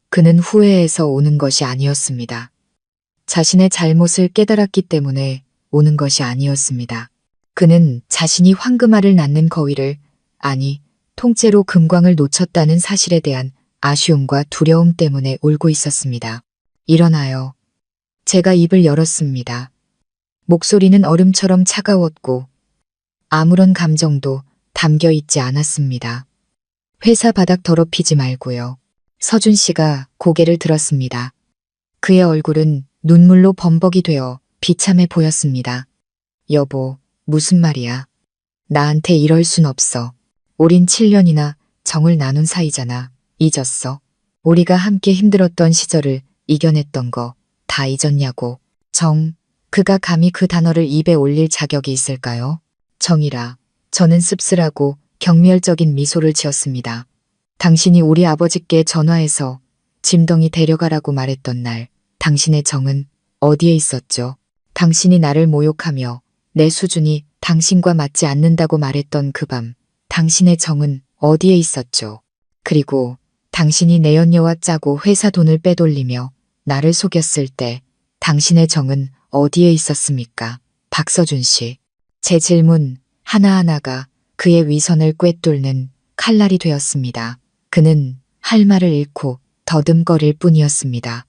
그는 후회해서 오는 것이 아니었습니다. 자신의 잘못을 깨달았기 때문에 오는 것이 아니었습니다. 그는 자신이 황금알을 낳는 거위를, 아니 통째로 금광을 놓쳤다는 사실에 대한 아쉬움과 두려움 때문에 울고 있었습니다. 일어나요. 제가 입을 열었습니다. 목소리는 얼음처럼 차가웠고 아무런 감정도 담겨 있지 않았습니다. 회사 바닥 더럽히지 말고요. 서준 씨가 고개를 들었습니다. 그의 얼굴은 눈물로 범벅이 되어 비참해 보였습니다. 여보, 무슨 말이야? 나한테 이럴 순 없어. 우린 7년이나 정을 나눈 사이잖아. 잊었어? 우리가 함께 힘들었던 시절을 이겨냈던 거 다 잊었냐고. 정, 그가 감히 그 단어를 입에 올릴 자격이 있을까요? 정이라. 저는 씁쓸하고 경멸적인 미소를 지었습니다. 당신이 우리 아버지께 전화해서 짐덩이 데려가라고 말했던 날, 당신의 정은 어디에 있었죠? 당신이 나를 모욕하며 내 수준이 당신과 맞지 않는다고 말했던 그 밤, 당신의 정은 어디에 있었죠? 그리고 당신이 내연녀와 짜고 회사 돈을 빼돌리며 나를 속였을 때 당신의 정은 어디에 있었습니까? 박서준 씨. 제 질문 하나하나가 그의 위선을 꿰뚫는 칼날이 되었습니다. 그는 할 말을 잃고 더듬거릴 뿐이었습니다.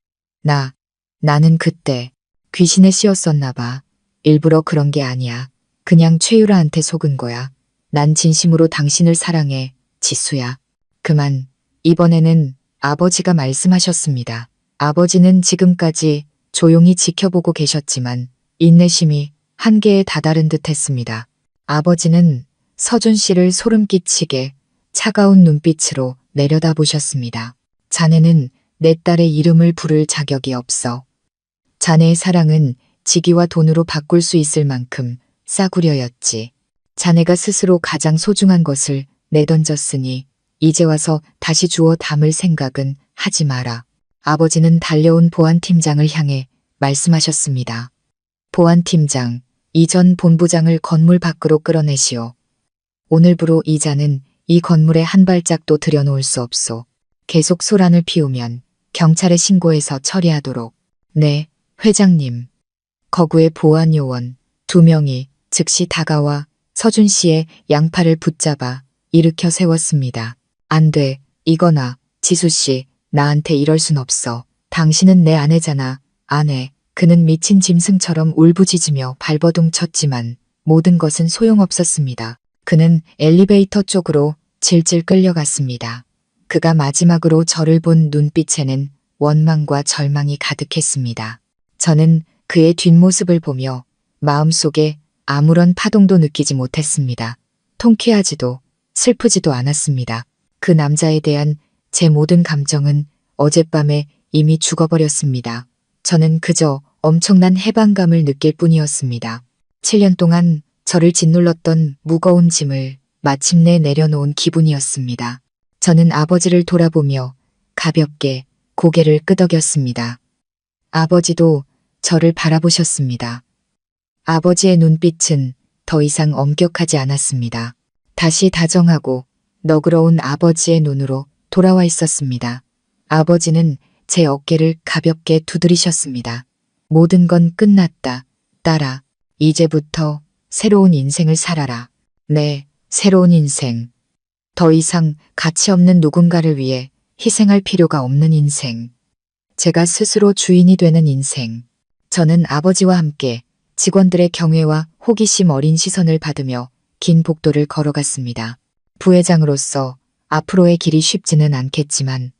나는 그때 귀신에 씌었었나 봐. 일부러 그런 게 아니야. 그냥 최유라한테 속은 거야. 난 진심으로 당신을 사랑해, 지수야. 그만. 이번에는 아버지가 말씀하셨습니다. 아버지는 지금까지 조용히 지켜보고 계셨지만 인내심이 한계에 다다른 듯 했습니다. 아버지는 서준 씨를 소름 끼치게 차가운 눈빛으로 내려다보셨습니다. 자네는 내 딸의 이름을 부를 자격이 없어. 자네의 사랑은 직위와 돈으로 바꿀 수 있을 만큼 싸구려였지. 자네가 스스로 가장 소중한 것을 내던졌으니 이제 와서 다시 주워 담을 생각은 하지 마라. 아버지는 달려온 보안팀장을 향해 말씀하셨습니다. 보안팀장, 이전 본부장을 건물 밖으로 끌어내시오. 오늘부로 이자는 이 건물에 한 발짝도 들여놓을 수 없소. 계속 소란을 피우면 경찰에 신고해서 처리하도록. 네, 회장님. 거구의 보안 요원 2명이 즉시 다가와 서준 씨의 양팔을 붙잡아 일으켜 세웠습니다. 안 돼, 이거나, 지수 씨, 나한테 이럴 순 없어. 당신은 내 아내잖아. 아내. 그는 미친 짐승처럼 울부짖으며 발버둥 쳤지만 모든 것은 소용없었습니다. 그는 엘리베이터 쪽으로 질질 끌려갔습니다. 그가 마지막으로 저를 본 눈빛에는 원망과 절망이 가득했습니다. 저는 그의 뒷모습을 보며 마음속에 아무런 파동도 느끼지 못했습니다. 통쾌하지도 슬프지도 않았습니다. 그 남자에 대한 제 모든 감정은 어젯밤에 이미 죽어버렸습니다. 저는 그저 엄청난 해방감을 느낄 뿐이었습니다. 7년 동안 저를 짓눌렀던 무거운 짐을 마침내 내려놓은 기분이었습니다. 저는 아버지를 돌아보며 가볍게 고개를 끄덕였습니다. 아버지도 저를 바라보셨습니다. 아버지의 눈빛은 더 이상 엄격하지 않았습니다. 다시 다정하고 너그러운 아버지의 눈으로 돌아와 있었습니다. 아버지는 제 어깨를 가볍게 두드리셨습니다. 모든 건 끝났다. 딸아, 이제부터 새로운 인생을 살아라. 네, 새로운 인생. 더 이상 가치 없는 누군가를 위해 희생할 필요가 없는 인생. 제가 스스로 주인이 되는 인생. 저는 아버지와 함께 직원들의 경외와 호기심 어린 시선을 받으며 긴 복도를 걸어갔습니다. 부회장으로서 앞으로의 길이 쉽지는 않겠지만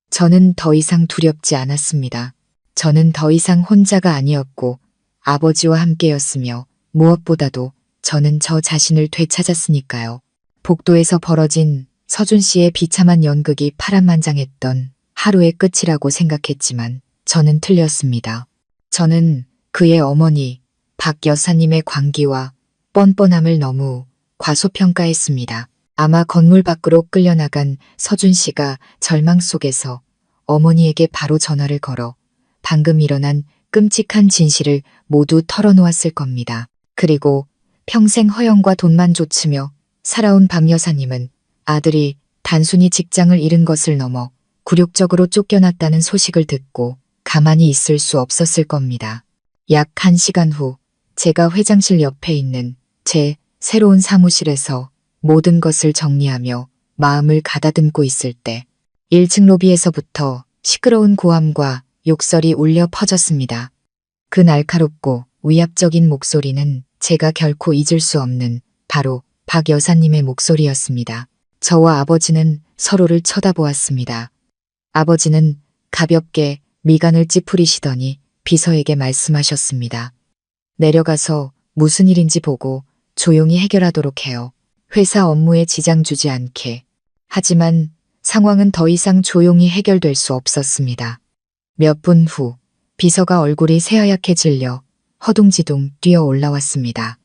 저는 더 이상 두렵지 않았습니다. 저는 더 이상 혼자가 아니었고 아버지와 함께였으며 무엇보다도 저는 저 자신을 되찾았으니까요. 복도에서 벌어진 서준 씨의 비참한 연극이 파란만장했던 하루의 끝이라고 생각했지만 저는 틀렸습니다. 저는 그의 어머니 박 여사님의 광기와 뻔뻔함을 너무 과소평가했습니다. 아마 건물 밖으로 끌려나간 서준 씨가 절망 속에서 어머니에게 바로 전화를 걸어 방금 일어난 끔찍한 진실을 모두 털어놓았을 겁니다. 그리고 평생 허영과 돈만 좇으며 살아온 박 여사님은 아들이 단순히 직장을 잃은 것을 넘어 굴욕적으로 쫓겨났다는 소식을 듣고 가만히 있을 수 없었을 겁니다. 약 1시간 후 제가 회장실 옆에 있는 제 새로운 사무실에서 모든 것을 정리하며 마음을 가다듬고 있을 때 1층 로비에서부터 시끄러운 고함과 욕설이 울려 퍼졌습니다. 그 날카롭고 위압적인 목소리는 제가 결코 잊을 수 없는 바로 박 여사님의 목소리였습니다. 저와 아버지는 서로를 쳐다보았습니다. 아버지는 가볍게 미간을 찌푸리시더니 비서에게 말씀하셨습니다. 내려가서 무슨 일인지 보고 조용히 해결하도록 해요. 회사 업무에 지장 주지 않게. 하지만 상황은 더 이상 조용히 해결될 수 없었습니다. 몇 분 후 비서가 얼굴이 새하얗게 질려 허둥지둥 뛰어 올라왔습니다.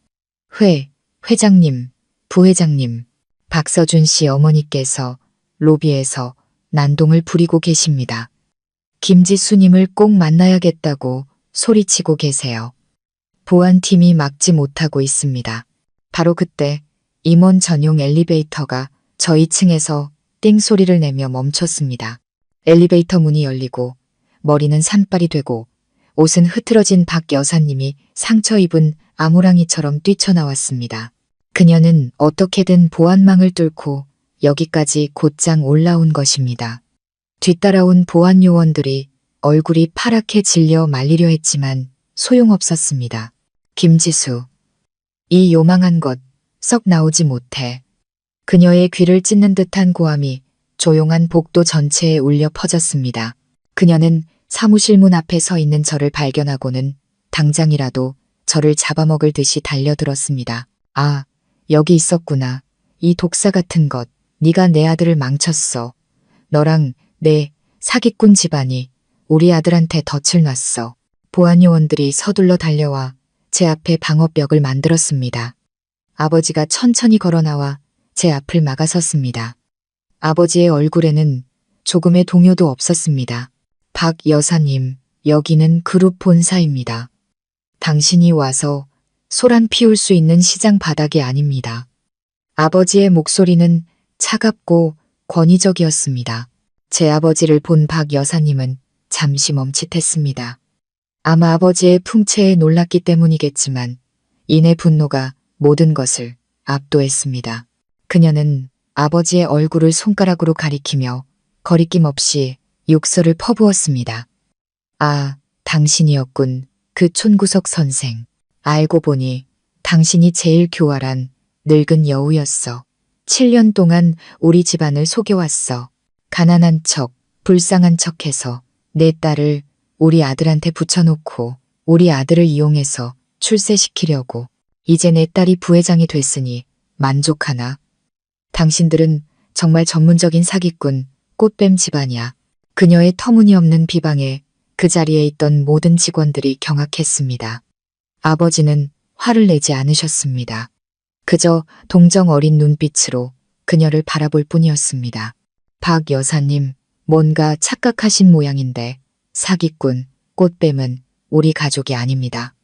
회장님, 부회장님, 박서준 씨 어머니께서 로비에서 난동을 부리고 계십니다. 김지수님을 꼭 만나야겠다고 소리치고 계세요. 보안팀이 막지 못하고 있습니다. 바로 그때 임원 전용 엘리베이터가 저희 층에서 띵 소리를 내며 멈췄습니다. 엘리베이터 문이 열리고 머리는 산발이 되고 옷은 흐트러진 박 여사님이 상처 입은 아무랑이처럼 뛰쳐나왔습니다. 그녀는 어떻게든 보안망을 뚫고 여기까지 곧장 올라온 것입니다. 뒤따라온 보안 요원들이 얼굴이 파랗게 질려 말리려 했지만 소용없었습니다. 김지수. 이 요망한 것 썩 나오지 못해. 그녀의 귀를 찢는 듯한 고함이 조용한 복도 전체에 울려 퍼졌습니다. 그녀는 사무실 문 앞에 서 있는 저를 발견하고는 당장이라도 저를 잡아먹을 듯이 달려들었습니다. 아, 여기 있었구나. 이 독사 같은 것. 네가 내 아들을 망쳤어. 너랑 내 사기꾼 집안이 우리 아들한테 덫을 놨어. 보안 요원들이 서둘러 달려와 제 앞에 방어벽을 만들었습니다. 아버지가 천천히 걸어 나와 제 앞을 막아섰습니다. 아버지의 얼굴에는 조금의 동요도 없었습니다. 박 여사님, 여기는 그룹 본사입니다. 당신이 와서 소란 피울 수 있는 시장 바닥이 아닙니다. 아버지의 목소리는 차갑고 권위적이었습니다. 제 아버지를 본 박 여사님은 잠시 멈칫했습니다. 아마 아버지의 풍채에 놀랐기 때문이겠지만 이내 분노가 모든 것을 압도했습니다. 그녀는 아버지의 얼굴을 손가락으로 가리키며 거리낌 없이 욕설을 퍼부었습니다. 아, 당신이었군. 그 촌구석 선생. 알고 보니 당신이 제일 교활한 늙은 여우였어. 7년 동안 우리 집안을 속여왔어. 가난한 척, 불쌍한 척해서 내 딸을 우리 아들한테 붙여놓고 우리 아들을 이용해서 출세시키려고. 이제 내 딸이 부회장이 됐으니 만족하나? 당신들은 정말 전문적인 사기꾼, 꽃뱀 집안이야. 그녀의 터무니없는 비방에 그 자리에 있던 모든 직원들이 경악했습니다. 아버지는 화를 내지 않으셨습니다. 그저 동정 어린 눈빛으로 그녀를 바라볼 뿐이었습니다. 박 여사님, 뭔가 착각하신 모양인데 사기꾼, 꽃뱀은 우리 가족이 아닙니다.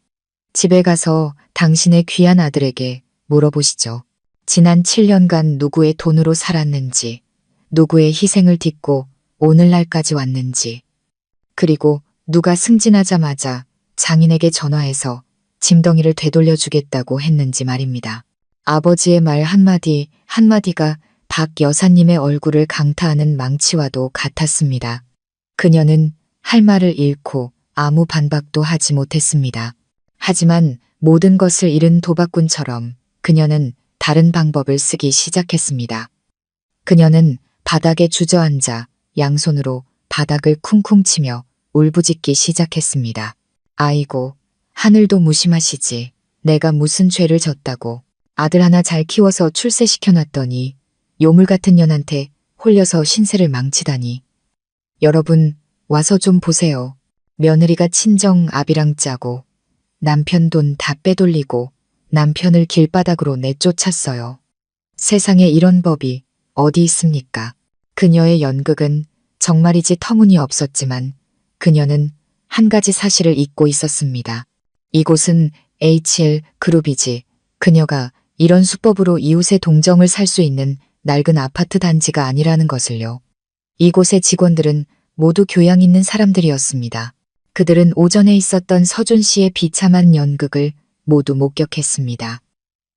집에 가서 당신의 귀한 아들에게 물어보시죠. 지난 7년간 누구의 돈으로 살았는지, 누구의 희생을 딛고 오늘날까지 왔는지, 그리고 누가 승진하자마자 장인에게 전화해서 짐덩이를 되돌려 주겠다고 했는지 말입니다. 아버지의 말 한마디 한마디가 박 여사님의 얼굴을 강타하는 망치와도 같았습니다. 그녀는 할 말을 잃고 아무 반박도 하지 못했습니다. 하지만 모든 것을 잃은 도박꾼처럼 그녀는 다른 방법을 쓰기 시작했습니다. 그녀는 바닥에 주저앉아 양손으로 바닥을 쿵쿵 치며 울부짖기 시작했습니다. 아이고, 하늘도 무심하시지. 내가 무슨 죄를 졌다고. 아들 하나 잘 키워서 출세시켜놨더니 요물 같은 년한테 홀려서 신세를 망치다니. 여러분, 와서 좀 보세요. 며느리가 친정 아비랑 짜고 남편 돈 다 빼돌리고 남편을 길바닥으로 내쫓았어요. 세상에 이런 법이 어디 있습니까? 그녀의 연극은 정말이지 터무니없었지만 그녀는 한 가지 사실을 잊고 있었습니다. 이곳은 HL 그룹이지 그녀가 이런 수법으로 이웃의 동정을 살 수 있는 낡은 아파트 단지가 아니라는 것을요. 이곳의 직원들은 모두 교양 있는 사람들이었습니다. 그들은 오전에 있었던 서준 씨의 비참한 연극을 모두 목격했습니다.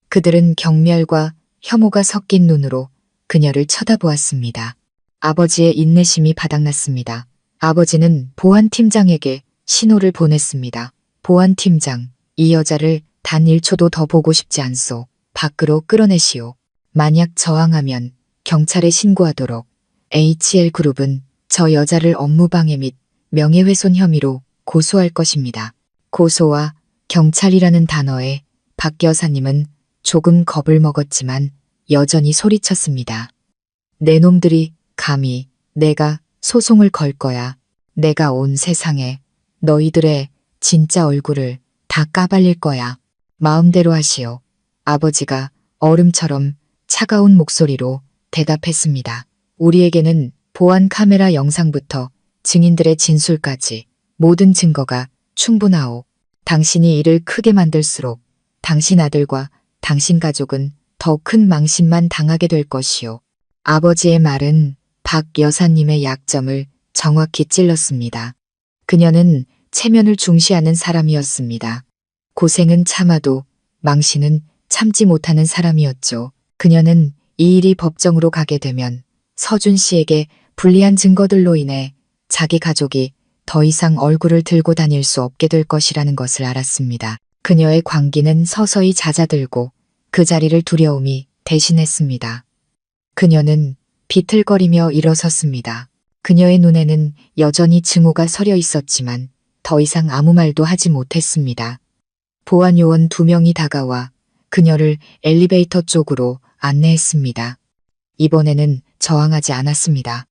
그들은 경멸과 혐오가 섞인 눈으로 그녀를 쳐다보았습니다. 아버지의 인내심이 바닥났습니다. 아버지는 보안팀장에게 신호를 보냈습니다. 보안팀장, 이 여자를 단 1초도 더 보고 싶지 않소. 밖으로 끌어내시오. 만약 저항하면 경찰에 신고하도록. HL그룹은 저 여자를 업무방해 및 명예훼손 혐의로 고소할 것입니다. 고소와 경찰이라는 단어에 박 여사님은 조금 겁을 먹었지만 여전히 소리쳤습니다. 내 놈들이 감히 내가 소송을 걸 거야. 내가 온 세상에 너희들의 진짜 얼굴을 다 까발릴 거야. 마음대로 하시오. 아버지가 얼음처럼 차가운 목소리로 대답했습니다. 우리에게는 보안 카메라 영상부터 증인들의 진술까지 모든 증거가 충분하오. 당신이 일을 크게 만들수록 당신 아들과 당신 가족은 더 큰 망신만 당하게 될 것이오. 아버지의 말은 박 여사님의 약점을 정확히 찔렀습니다. 그녀는 체면을 중시하는 사람이었습니다. 고생은 참아도 망신은 참지 못하는 사람이었죠. 그녀는 이 일이 법정으로 가게 되면 서준 씨에게 불리한 증거들로 인해 자기 가족이 더 이상 얼굴을 들고 다닐 수 없게 될 것이라는 것을 알았습니다. 그녀의 광기는 서서히 잦아들고 그 자리를 두려움이 대신했습니다. 그녀는 비틀거리며 일어섰습니다. 그녀의 눈에는 여전히 증오가 서려 있었지만 더 이상 아무 말도 하지 못했습니다. 보안요원 2명이 다가와 그녀를 엘리베이터 쪽으로 안내했습니다. 이번에는 저항하지 않았습니다.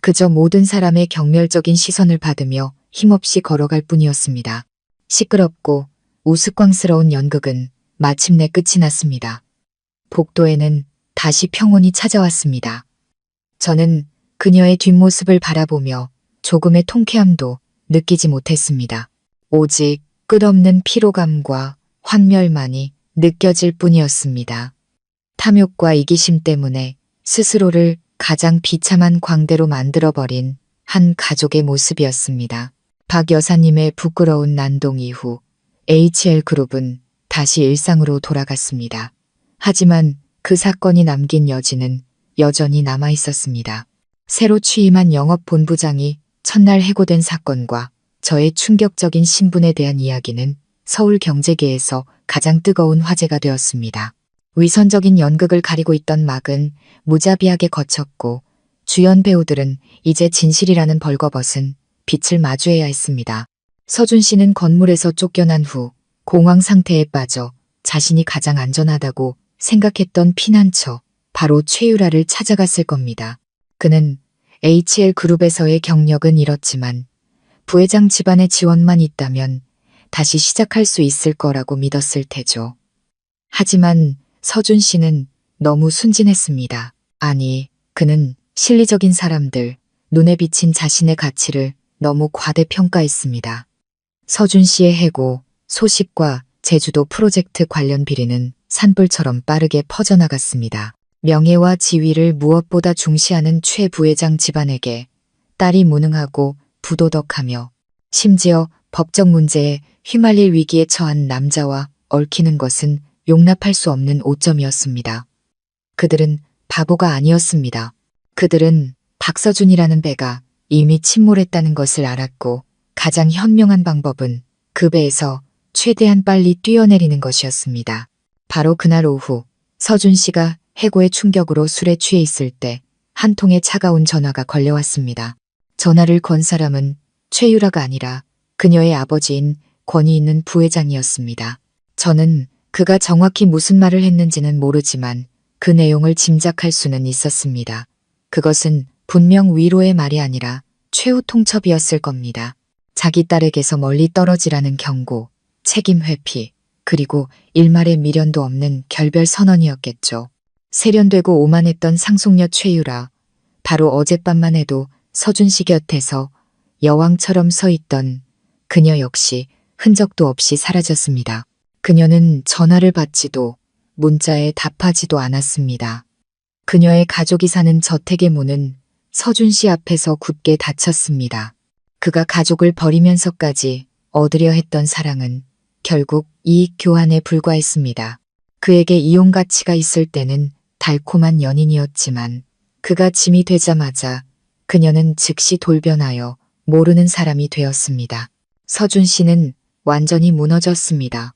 그저 모든 사람의 경멸적인 시선을 받으며 힘없이 걸어갈 뿐이었습니다. 시끄럽고 우스꽝스러운 연극은 마침내 끝이 났습니다. 복도에는 다시 평온이 찾아왔습니다. 저는 그녀의 뒷모습을 바라보며 조금의 통쾌함도 느끼지 못했습니다. 오직 끝없는 피로감과 환멸만이 느껴질 뿐이었습니다. 탐욕과 이기심 때문에 스스로를 가장 비참한 광대로 만들어버린 한 가족의 모습이었습니다. 박 여사님의 부끄러운 난동 이후 HL그룹은 다시 일상으로 돌아갔습니다. 하지만 그 사건이 남긴 여지는 여전히 남아 있었습니다. 새로 취임한 영업본부장이 첫날 해고된 사건과 저의 충격적인 신분에 대한 이야기는 서울 경제계에서 가장 뜨거운 화제가 되었습니다. 위선적인 연극을 가리고 있던 막은 무자비하게 거쳤고 주연 배우들은 이제 진실이라는 벌거벗은 빛을 마주해야 했습니다. 서준 씨는 건물에서 쫓겨난 후 공황 상태에 빠져 자신이 가장 안전하다고 생각했던 피난처, 바로 최유라를 찾아갔을 겁니다. 그는 HL그룹에서의 경력은 잃었지만 부회장 집안의 지원만 있다면 다시 시작할 수 있을 거라고 믿었을 테죠. 하지만 서준 씨는 너무 순진했습니다. 아니, 그는 실리적인 사람들, 눈에 비친 자신의 가치를 너무 과대평가했습니다. 서준 씨의 해고, 소식과 제주도 프로젝트 관련 비리는 산불처럼 빠르게 퍼져나갔습니다. 명예와 지위를 무엇보다 중시하는 최 부회장 집안에게 딸이 무능하고 부도덕하며 심지어 법적 문제에 휘말릴 위기에 처한 남자와 얽히는 것은 용납할 수 없는 오점이었습니다. 그들은 바보가 아니었습니다. 그들은 박서준이라는 배가 이미 침몰했다는 것을 알았고 가장 현명한 방법은 그 배에서 최대한 빨리 뛰어내리는 것이었습니다. 바로 그날 오후 서준 씨가 해고의 충격으로 술에 취해 있을 때 한 통의 차가운 전화가 걸려왔습니다. 전화를 건 사람은 최유라가 아니라 그녀의 아버지인 권위 있는 부회장이었습니다. 저는 그가 정확히 무슨 말을 했는지는 모르지만 그 내용을 짐작할 수는 있었습니다. 그것은 분명 위로의 말이 아니라 최후 통첩이었을 겁니다. 자기 딸에게서 멀리 떨어지라는 경고, 책임 회피, 그리고 일말의 미련도 없는 결별 선언이었겠죠. 세련되고 오만했던 상속녀 최유라, 바로 어젯밤만 해도 서준 씨 곁에서 여왕처럼 서 있던 그녀 역시 흔적도 없이 사라졌습니다. 그녀는 전화를 받지도 문자에 답하지도 않았습니다. 그녀의 가족이 사는 저택의 문은 서준 씨 앞에서 굳게 닫혔습니다. 그가 가족을 버리면서까지 얻으려 했던 사랑은 결국 이익 교환에 불과했습니다. 그에게 이용 가치가 있을 때는 달콤한 연인이었지만 그가 짐이 되자마자 그녀는 즉시 돌변하여 모르는 사람이 되었습니다. 서준 씨는 완전히 무너졌습니다.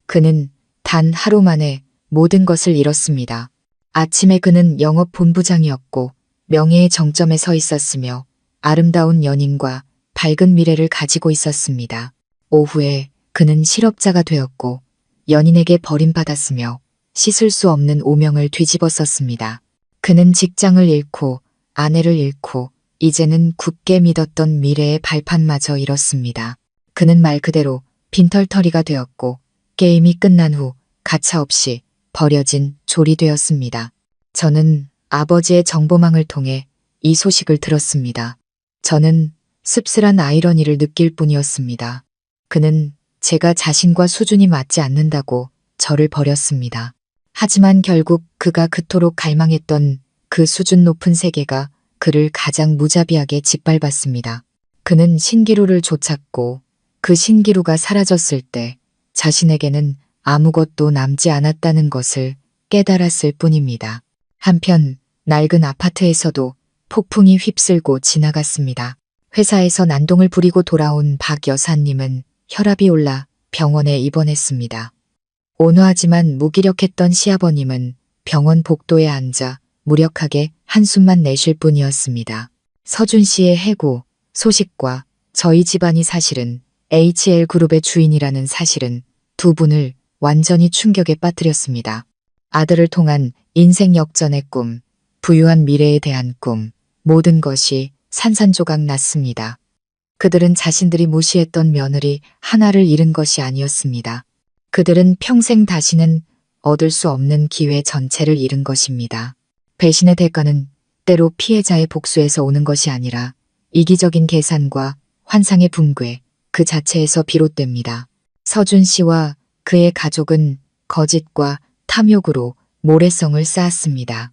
그는 단 하루 만에 모든 것을 잃었습니다. 아침에 그는 영업본부장이었고 명예의 정점에 서 있었으며 아름다운 연인과 밝은 미래를 가지고 있었습니다. 오후에 그는 실업자가 되었고 연인에게 버림받았으며 씻을 수 없는 오명을 뒤집었었습니다. 그는 직장을 잃고 아내를 잃고 이제는 굳게 믿었던 미래의 발판마저 잃었습니다. 그는 말 그대로 빈털터리가 되었고 게임이 끝난 후 가차없이 버려진 졸이 되었습니다. 저는 아버지의 정보망을 통해 이 소식을 들었습니다. 저는 씁쓸한 아이러니를 느낄 뿐이었습니다. 그는 제가 자신과 수준이 맞지 않는다고 저를 버렸습니다. 하지만 결국 그가 그토록 갈망했던 그 수준 높은 세계가 그를 가장 무자비하게 짓밟았습니다. 그는 신기루를 쫓았고 그 신기루가 사라졌을 때 자신에게는 아무것도 남지 않았다는 것을 깨달았을 뿐입니다. 한편 낡은 아파트에서도 폭풍이 휩쓸고 지나갔습니다. 회사에서 난동을 부리고 돌아온 박 여사님은 혈압이 올라 병원에 입원했습니다. 온화하지만 무기력했던 시아버님은 병원 복도에 앉아 무력하게 한숨만 내쉴 뿐이었습니다. 서준 씨의 해고 소식과 저희 집안이 사실은 HL그룹의 주인이라는 사실은 두 분을 완전히 충격에 빠뜨렸습니다. 아들을 통한 인생 역전의 꿈, 부유한 미래에 대한 꿈, 모든 것이 산산조각 났습니다. 그들은 자신들이 무시했던 며느리 하나를 잃은 것이 아니었습니다. 그들은 평생 다시는 얻을 수 없는 기회 전체를 잃은 것입니다. 배신의 대가는 때로 피해자의 복수에서 오는 것이 아니라 이기적인 계산과 환상의 붕괴 그 자체에서 비롯됩니다. 서준 씨와 그의 가족은 거짓과 탐욕으로 모래성을 쌓았습니다.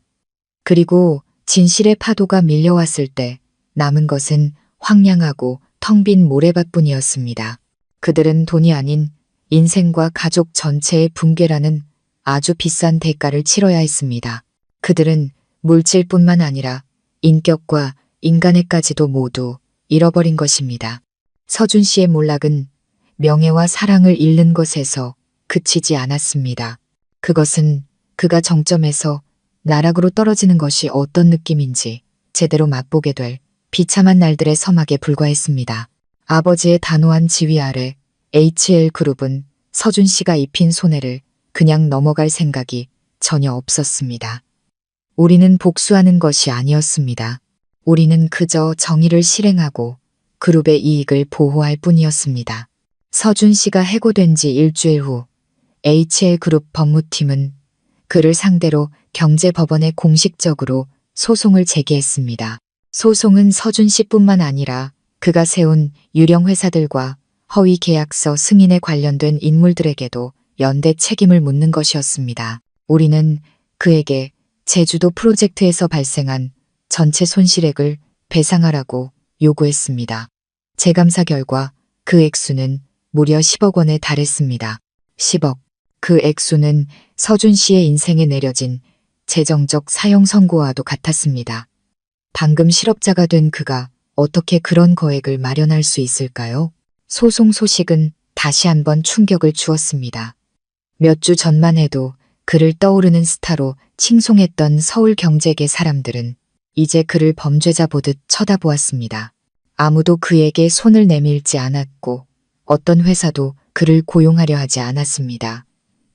그리고 진실의 파도가 밀려왔을 때 남은 것은 황량하고 텅 빈 모래밭뿐이었습니다. 그들은 돈이 아닌 인생과 가족 전체의 붕괴라는 아주 비싼 대가를 치러야 했습니다. 그들은 물질뿐만 아니라 인격과 인간애까지도 모두 잃어버린 것입니다. 서준 씨의 몰락은 명예와 사랑을 잃는 것에서 그치지 않았습니다. 그것은 그가 정점에서 나락으로 떨어지는 것이 어떤 느낌인지 제대로 맛보게 될 비참한 날들의 서막에 불과했습니다. 아버지의 단호한 지휘 아래 HL그룹은 서준 씨가 입힌 손해를 그냥 넘어갈 생각이 전혀 없었습니다. 우리는 복수하는 것이 아니었습니다. 우리는 그저 정의를 실행하고 그룹의 이익을 보호할 뿐이었습니다. 서준 씨가 해고된 지 일주일 후 HL그룹 법무팀은 그를 상대로 경제법원에 공식적으로 소송을 제기했습니다. 소송은 서준 씨뿐만 아니라 그가 세운 유령 회사들과 허위 계약서 승인에 관련된 인물들에게도 연대 책임을 묻는 것이었습니다. 우리는 그에게 제주도 프로젝트에서 발생한 전체 손실액을 배상하라고 요구했습니다. 재감사 결과 그 액수는 무려 10억 원에 달했습니다. 10억. 그 액수는 서준 씨의 인생에 내려진 재정적 사형 선고와도 같았습니다. 방금 실업자가 된 그가 어떻게 그런 거액을 마련할 수 있을까요? 소송 소식은 다시 한번 충격을 주었습니다. 몇 주 전만 해도 그를 떠오르는 스타로 칭송했던 서울 경제계 사람들은 이제 그를 범죄자 보듯 쳐다보았습니다. 아무도 그에게 손을 내밀지 않았고 어떤 회사도 그를 고용하려 하지 않았습니다.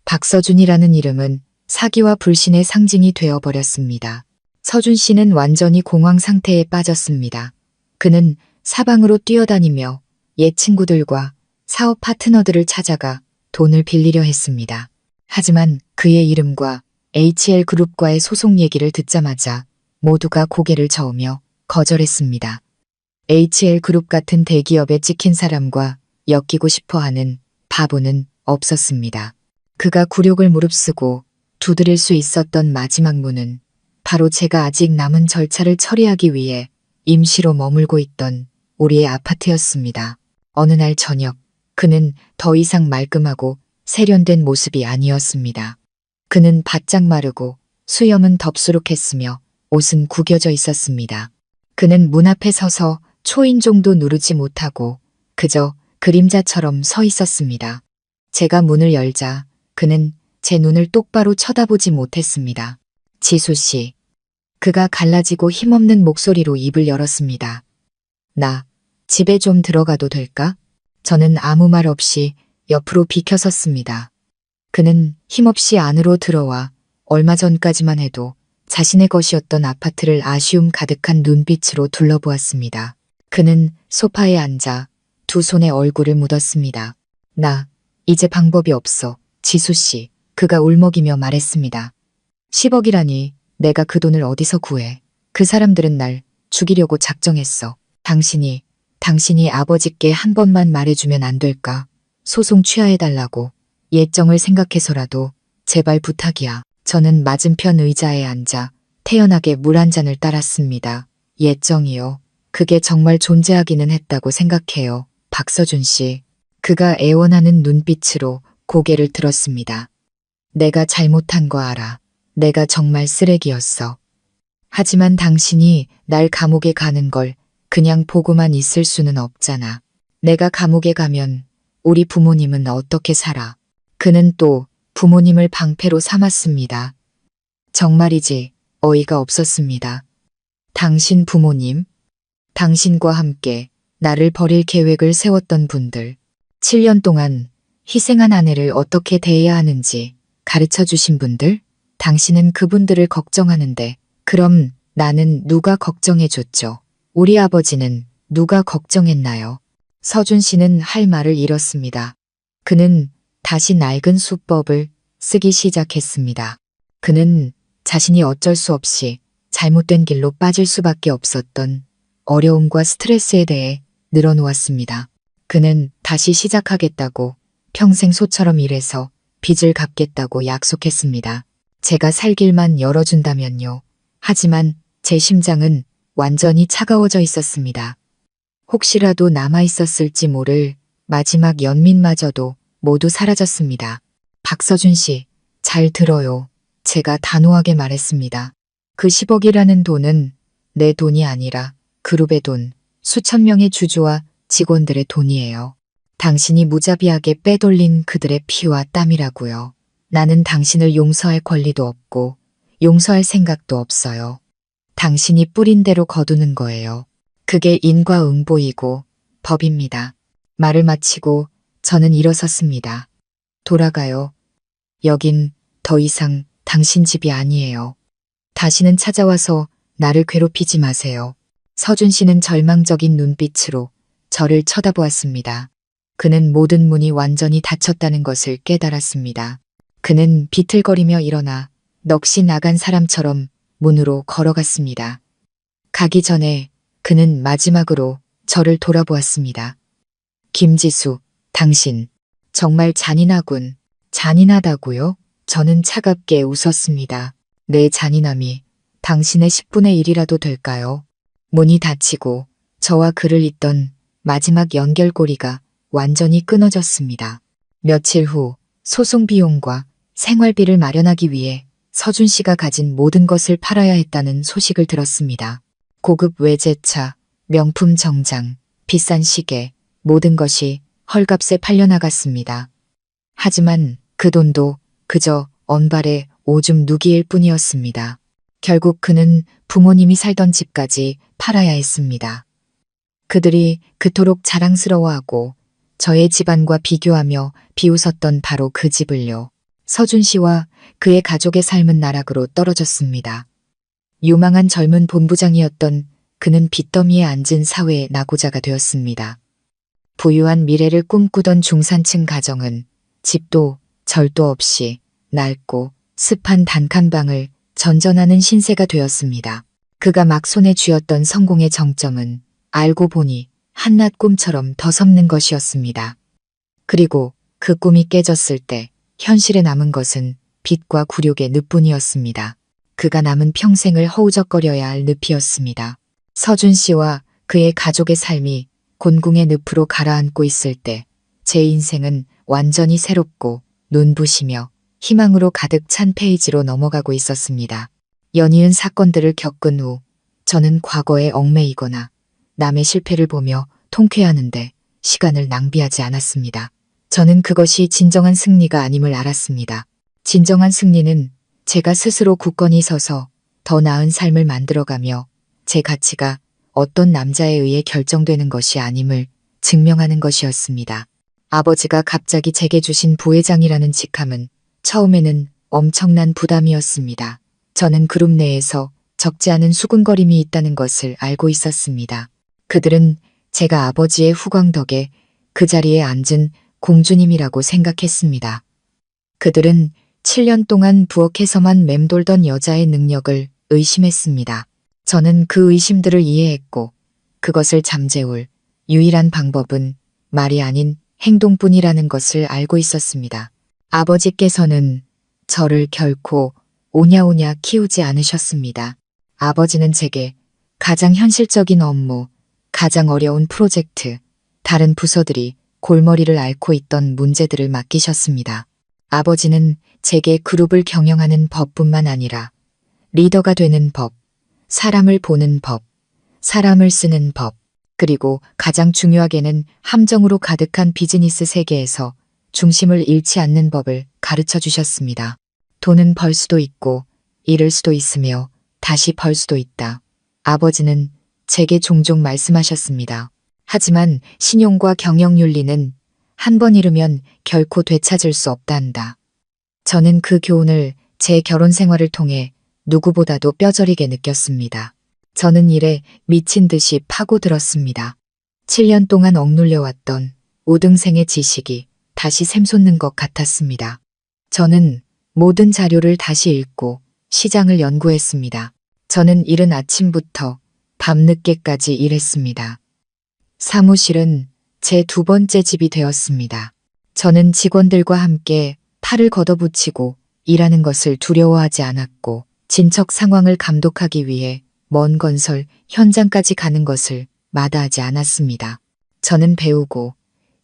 박서준이라는 이름은 사기와 불신의 상징이 되어버렸습니다. 서준 씨는 완전히 공황 상태에 빠졌습니다. 그는 사방으로 뛰어다니며 옛 친구들과 사업 파트너들을 찾아가 돈을 빌리려 했습니다. 하지만 그의 이름과 HL그룹과의 소송 얘기를 듣자마자 모두가 고개를 저으며 거절했습니다. HL그룹 같은 대기업에 찍힌 사람과 엮이고 싶어하는 바보는 없었습니다. 그가 굴욕을 무릅쓰고 두드릴 수 있었던 마지막 문은 바로 제가 아직 남은 절차를 처리하기 위해 임시로 머물고 있던 우리의 아파트였습니다. 어느 날 저녁, 그는 더 이상 말끔하고 세련된 모습이 아니었습니다. 그는 바짝 마르고 수염은 덥수룩했으며 옷은 구겨져 있었습니다. 그는 문 앞에 서서 초인종도 누르지 못하고 그저 그림자처럼 서 있었습니다. 제가 문을 열자 그는 제 눈을 똑바로 쳐다보지 못했습니다. 지수 씨. 그가 갈라지고 힘없는 목소리로 입을 열었습니다. 나 집에 좀 들어가도 될까? 저는 아무 말 없이 옆으로 비켜섰습니다. 그는 힘없이 안으로 들어와 얼마 전까지만 해도 자신의 것이었던 아파트를 아쉬움 가득한 눈빛으로 둘러보았습니다. 그는 소파에 앉아 두 손에 얼굴을 묻었습니다. 나 이제 방법이 없어. 지수 씨. 그가 울먹이며 말했습니다. 10억이라니 내가 그 돈을 어디서 구해. 그 사람들은 날 죽이려고 작정했어. 당신이 아버지께 한 번만 말해주면 안 될까? 소송 취하해달라고. 예정을 생각해서라도 제발 부탁이야. 저는 맞은편 의자에 앉아 태연하게 물 한 잔을 따랐습니다. 예정이요. 그게 정말 존재하기는 했다고 생각해요. 박서준 씨. 그가 애원하는 눈빛으로 고개를 들었습니다. 내가 잘못한 거 알아. 내가 정말 쓰레기였어. 하지만 당신이 날 감옥에 가는 걸 그냥 보고만 있을 수는 없잖아. 내가 감옥에 가면 우리 부모님은 어떻게 살아? 그는 또 부모님을 방패로 삼았습니다. 정말이지 어이가 없었습니다. 당신 부모님? 당신과 함께 나를 버릴 계획을 세웠던 분들. 7년 동안 희생한 아내를 어떻게 대해야 하는지 가르쳐 주신 분들? 당신은 그분들을 걱정하는데 그럼 나는 누가 걱정해 줬죠? 우리 아버지는 누가 걱정했나요? 서준 씨는 할 말을 잃었습니다. 그는 다시 낡은 수법을 쓰기 시작했습니다. 그는 자신이 어쩔 수 없이 잘못된 길로 빠질 수밖에 없었던 어려움과 스트레스에 대해 늘어놓았습니다. 그는 다시 시작하겠다고 평생 소처럼 일해서 빚을 갚겠다고 약속했습니다. 제가 살 길만 열어준다면요. 하지만 제 심장은 완전히 차가워져 있었습니다. 혹시라도 남아있었을지 모를 마지막 연민마저도 모두 사라졌습니다. 박서준 씨, 잘 들어요. 제가 단호하게 말했습니다. 그 10억이라는 돈은 내 돈이 아니라 그룹의 돈, 수천 명의 주주와 직원들의 돈이에요. 당신이 무자비하게 빼돌린 그들의 피와 땀이라고요. 나는 당신을 용서할 권리도 없고 용서할 생각도 없어요. 당신이 뿌린 대로 거두는 거예요. 그게 인과응보이고 법입니다. 말을 마치고 저는 일어섰습니다. 돌아가요. 여긴 더 이상 당신 집이 아니에요. 다시는 찾아와서 나를 괴롭히지 마세요. 서준 씨는 절망적인 눈빛으로 저를 쳐다보았습니다. 그는 모든 문이 완전히 닫혔다는 것을 깨달았습니다. 그는 비틀거리며 일어나 넋이 나간 사람처럼 문으로 걸어갔습니다. 가기 전에 그는 마지막으로 저를 돌아보았습니다. 김지수, 당신, 정말 잔인하군. 잔인하다고요? 저는 차갑게 웃었습니다. 내 잔인함이 당신의 10분의 1이라도 될까요? 문이 닫히고 저와 그를 잇던 마지막 연결고리가 완전히 끊어졌습니다. 며칠 후 소송 비용과 생활비를 마련하기 위해 서준 씨가 가진 모든 것을 팔아야 했다는 소식을 들었습니다. 고급 외제차, 명품 정장, 비싼 시계, 모든 것이 헐값에 팔려나갔습니다. 하지만 그 돈도 그저 언발의 오줌 누기일 뿐이었습니다. 결국 그는 부모님이 살던 집까지 팔아야 했습니다. 그들이 그토록 자랑스러워하고 저의 집안과 비교하며 비웃었던 바로 그 집을요. 서준 씨와 그의 가족의 삶은 나락으로 떨어졌습니다. 유망한 젊은 본부장이었던 그는 빚더미에 앉은 사회의 낙오자가 되었습니다. 부유한 미래를 꿈꾸던 중산층 가정은 집도 절도 없이 낡고 습한 단칸방을 전전하는 신세가 되었습니다. 그가 막 손에 쥐었던 성공의 정점은 알고 보니 한낱 꿈처럼 더섭는 것이었습니다. 그리고 그 꿈이 깨졌을 때 현실에 남은 것은 빚과 굴욕의 늪뿐이었습니다. 그가 남은 평생을 허우적거려야 할 늪이었습니다. 서준 씨와 그의 가족의 삶이 곤궁의 늪으로 가라앉고 있을 때 제 인생은 완전히 새롭고 눈부시며 희망으로 가득 찬 페이지로 넘어가고 있었습니다. 연이은 사건들을 겪은 후 저는 과거에 얽매이거나 남의 실패를 보며 통쾌하는데 시간을 낭비하지 않았습니다. 저는 그것이 진정한 승리가 아님을 알았습니다. 진정한 승리는 제가 스스로 굳건히 서서 더 나은 삶을 만들어가며 제 가치가 어떤 남자에 의해 결정되는 것이 아님을 증명하는 것이었습니다. 아버지가 갑자기 제게 주신 부회장이라는 직함은 처음에는 엄청난 부담이었습니다. 저는 그룹 내에서 적지 않은 수군거림이 있다는 것을 알고 있었습니다. 그들은 제가 아버지의 후광 덕에 그 자리에 앉은 공주님이라고 생각했습니다. 그들은 7년 동안 부엌에서만 맴돌던 여자의 능력을 의심했습니다. 저는 그 의심들을 이해했고 그것을 잠재울 유일한 방법은 말이 아닌 행동뿐이라는 것을 알고 있었습니다. 아버지께서는 저를 결코 오냐오냐 키우지 않으셨습니다. 아버지는 제게 가장 현실적인 업무, 가장 어려운 프로젝트, 다른 부서들이 골머리를 앓고 있던 문제들을 맡기셨습니다. 아버지는 제게 그룹을 경영하는 법뿐만 아니라 리더가 되는 법, 사람을 보는 법, 사람을 쓰는 법, 그리고 가장 중요하게는 함정으로 가득한 비즈니스 세계에서 중심을 잃지 않는 법을 가르쳐 주셨습니다. 돈은 벌 수도 있고 잃을 수도 있으며 다시 벌 수도 있다. 아버지는 제게 종종 말씀하셨습니다. 하지만 신용과 경영윤리는 한 번 잃으면 결코 되찾을 수 없단다. 저는 그 교훈을 제 결혼 생활을 통해 누구보다도 뼈저리게 느꼈습니다. 저는 일에 미친 듯이 파고들었습니다. 7년 동안 억눌려왔던 우등생의 지식이 다시 샘솟는 것 같았습니다. 저는 모든 자료를 다시 읽고 시장을 연구했습니다. 저는 이른 아침부터 밤늦게까지 일했습니다. 사무실은 제 두 번째 집이 되었습니다. 저는 직원들과 함께 팔을 걷어붙이고 일하는 것을 두려워하지 않았고 진척 상황을 감독하기 위해 먼 건설 현장까지 가는 것을 마다하지 않았습니다. 저는 배우고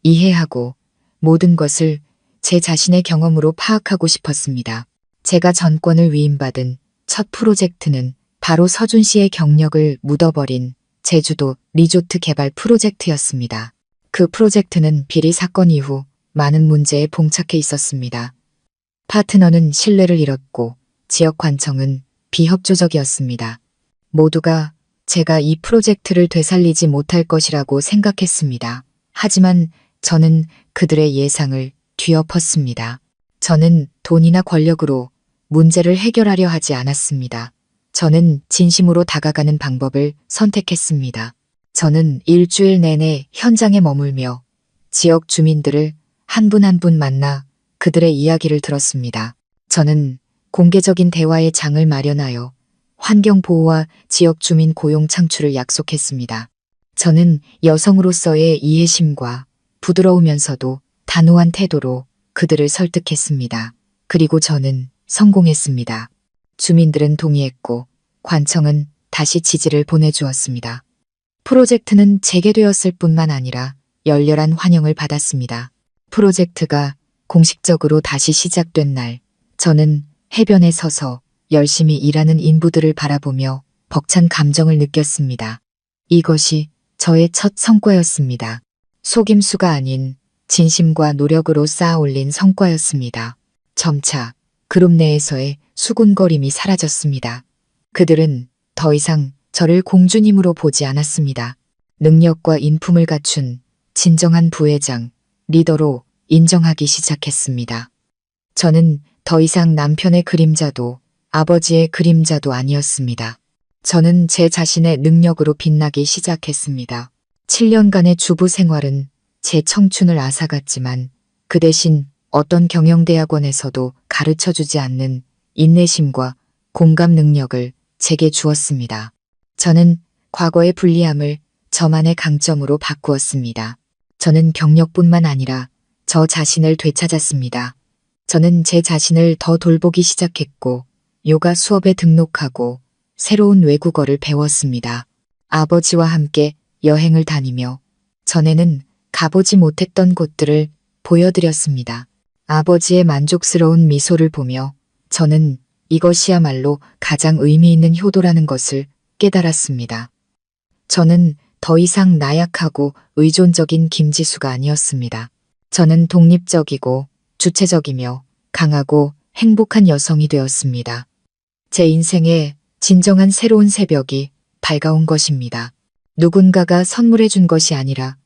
이해하고 모든 것을 제 자신의 경험으로 파악하고 싶었습니다. 제가 전권을 위임받은 첫 프로젝트는 바로 서준 씨의 경력을 묻어버린 제주도 리조트 개발 프로젝트였습니다. 그 프로젝트는 비리 사건 이후 많은 문제에 봉착해 있었습니다. 파트너는 신뢰를 잃었고 지역 관청은 비협조적이었습니다. 모두가 제가 이 프로젝트를 되살리지 못할 것이라고 생각했습니다. 하지만 저는 그들의 예상을 뒤엎었습니다. 저는 돈이나 권력으로 문제를 해결하려 하지 않았습니다. 저는 진심으로 다가가는 방법을 선택했습니다. 저는 일주일 내내 현장에 머물며 지역 주민들을 한 분 한 분 만나 그들의 이야기를 들었습니다. 저는 공개적인 대화의 장을 마련하여 환경보호와 지역 주민 고용 창출을 약속했습니다. 저는 여성으로서의 이해심과 부드러우면서도 단호한 태도로 그들을 설득했습니다. 그리고 저는 성공했습니다. 주민들은 동의했고 관청은 다시 지지를 보내주었습니다. 프로젝트는 재개되었을 뿐만 아니라 열렬한 환영을 받았습니다. 프로젝트가 공식적으로 다시 시작된 날, 저는 해변에 서서 열심히 일하는 인부들을 바라보며 벅찬 감정을 느꼈습니다. 이것이 저의 첫 성과였습니다. 속임수가 아닌 진심과 노력으로 쌓아 올린 성과였습니다. 점차 그룹 내에서의 수군거림이 사라졌습니다. 그들은 더 이상 저를 공주님으로 보지 않았습니다. 능력과 인품을 갖춘 진정한 부회장, 리더로 인정하기 시작했습니다. 저는 더 이상 남편의 그림자도 아버지의 그림자도 아니었습니다. 저는 제 자신의 능력으로 빛나기 시작했습니다. 7년간의 주부 생활은 제 청춘을 앗아갔지만 그 대신 어떤 경영대학원에서도 가르쳐주지 않는 인내심과 공감 능력을 제게 주었습니다. 저는 과거의 불리함을 저만의 강점으로 바꾸었습니다. 저는 경력뿐만 아니라 저 자신을 되찾았습니다. 저는 제 자신을 더 돌보기 시작했고 요가 수업에 등록하고 새로운 외국어를 배웠습니다. 아버지와 함께 여행을 다니며 전에는 가보지 못했던 곳들을 보여드렸습니다. 아버지의 만족스러운 미소를 보며 저는 이것이야말로 가장 의미 있는 효도라는 것을 깨달았습니다. 저는 더 이상 나약하고 의존적인 김지수가 아니었습니다. 저는 독립적이고 주체적이며 강하고 행복한 여성이 되었습니다. 제 인생에 진정한 새로운 새벽이 밝아온 것입니다. 누군가가 선물해 준 것이 아니라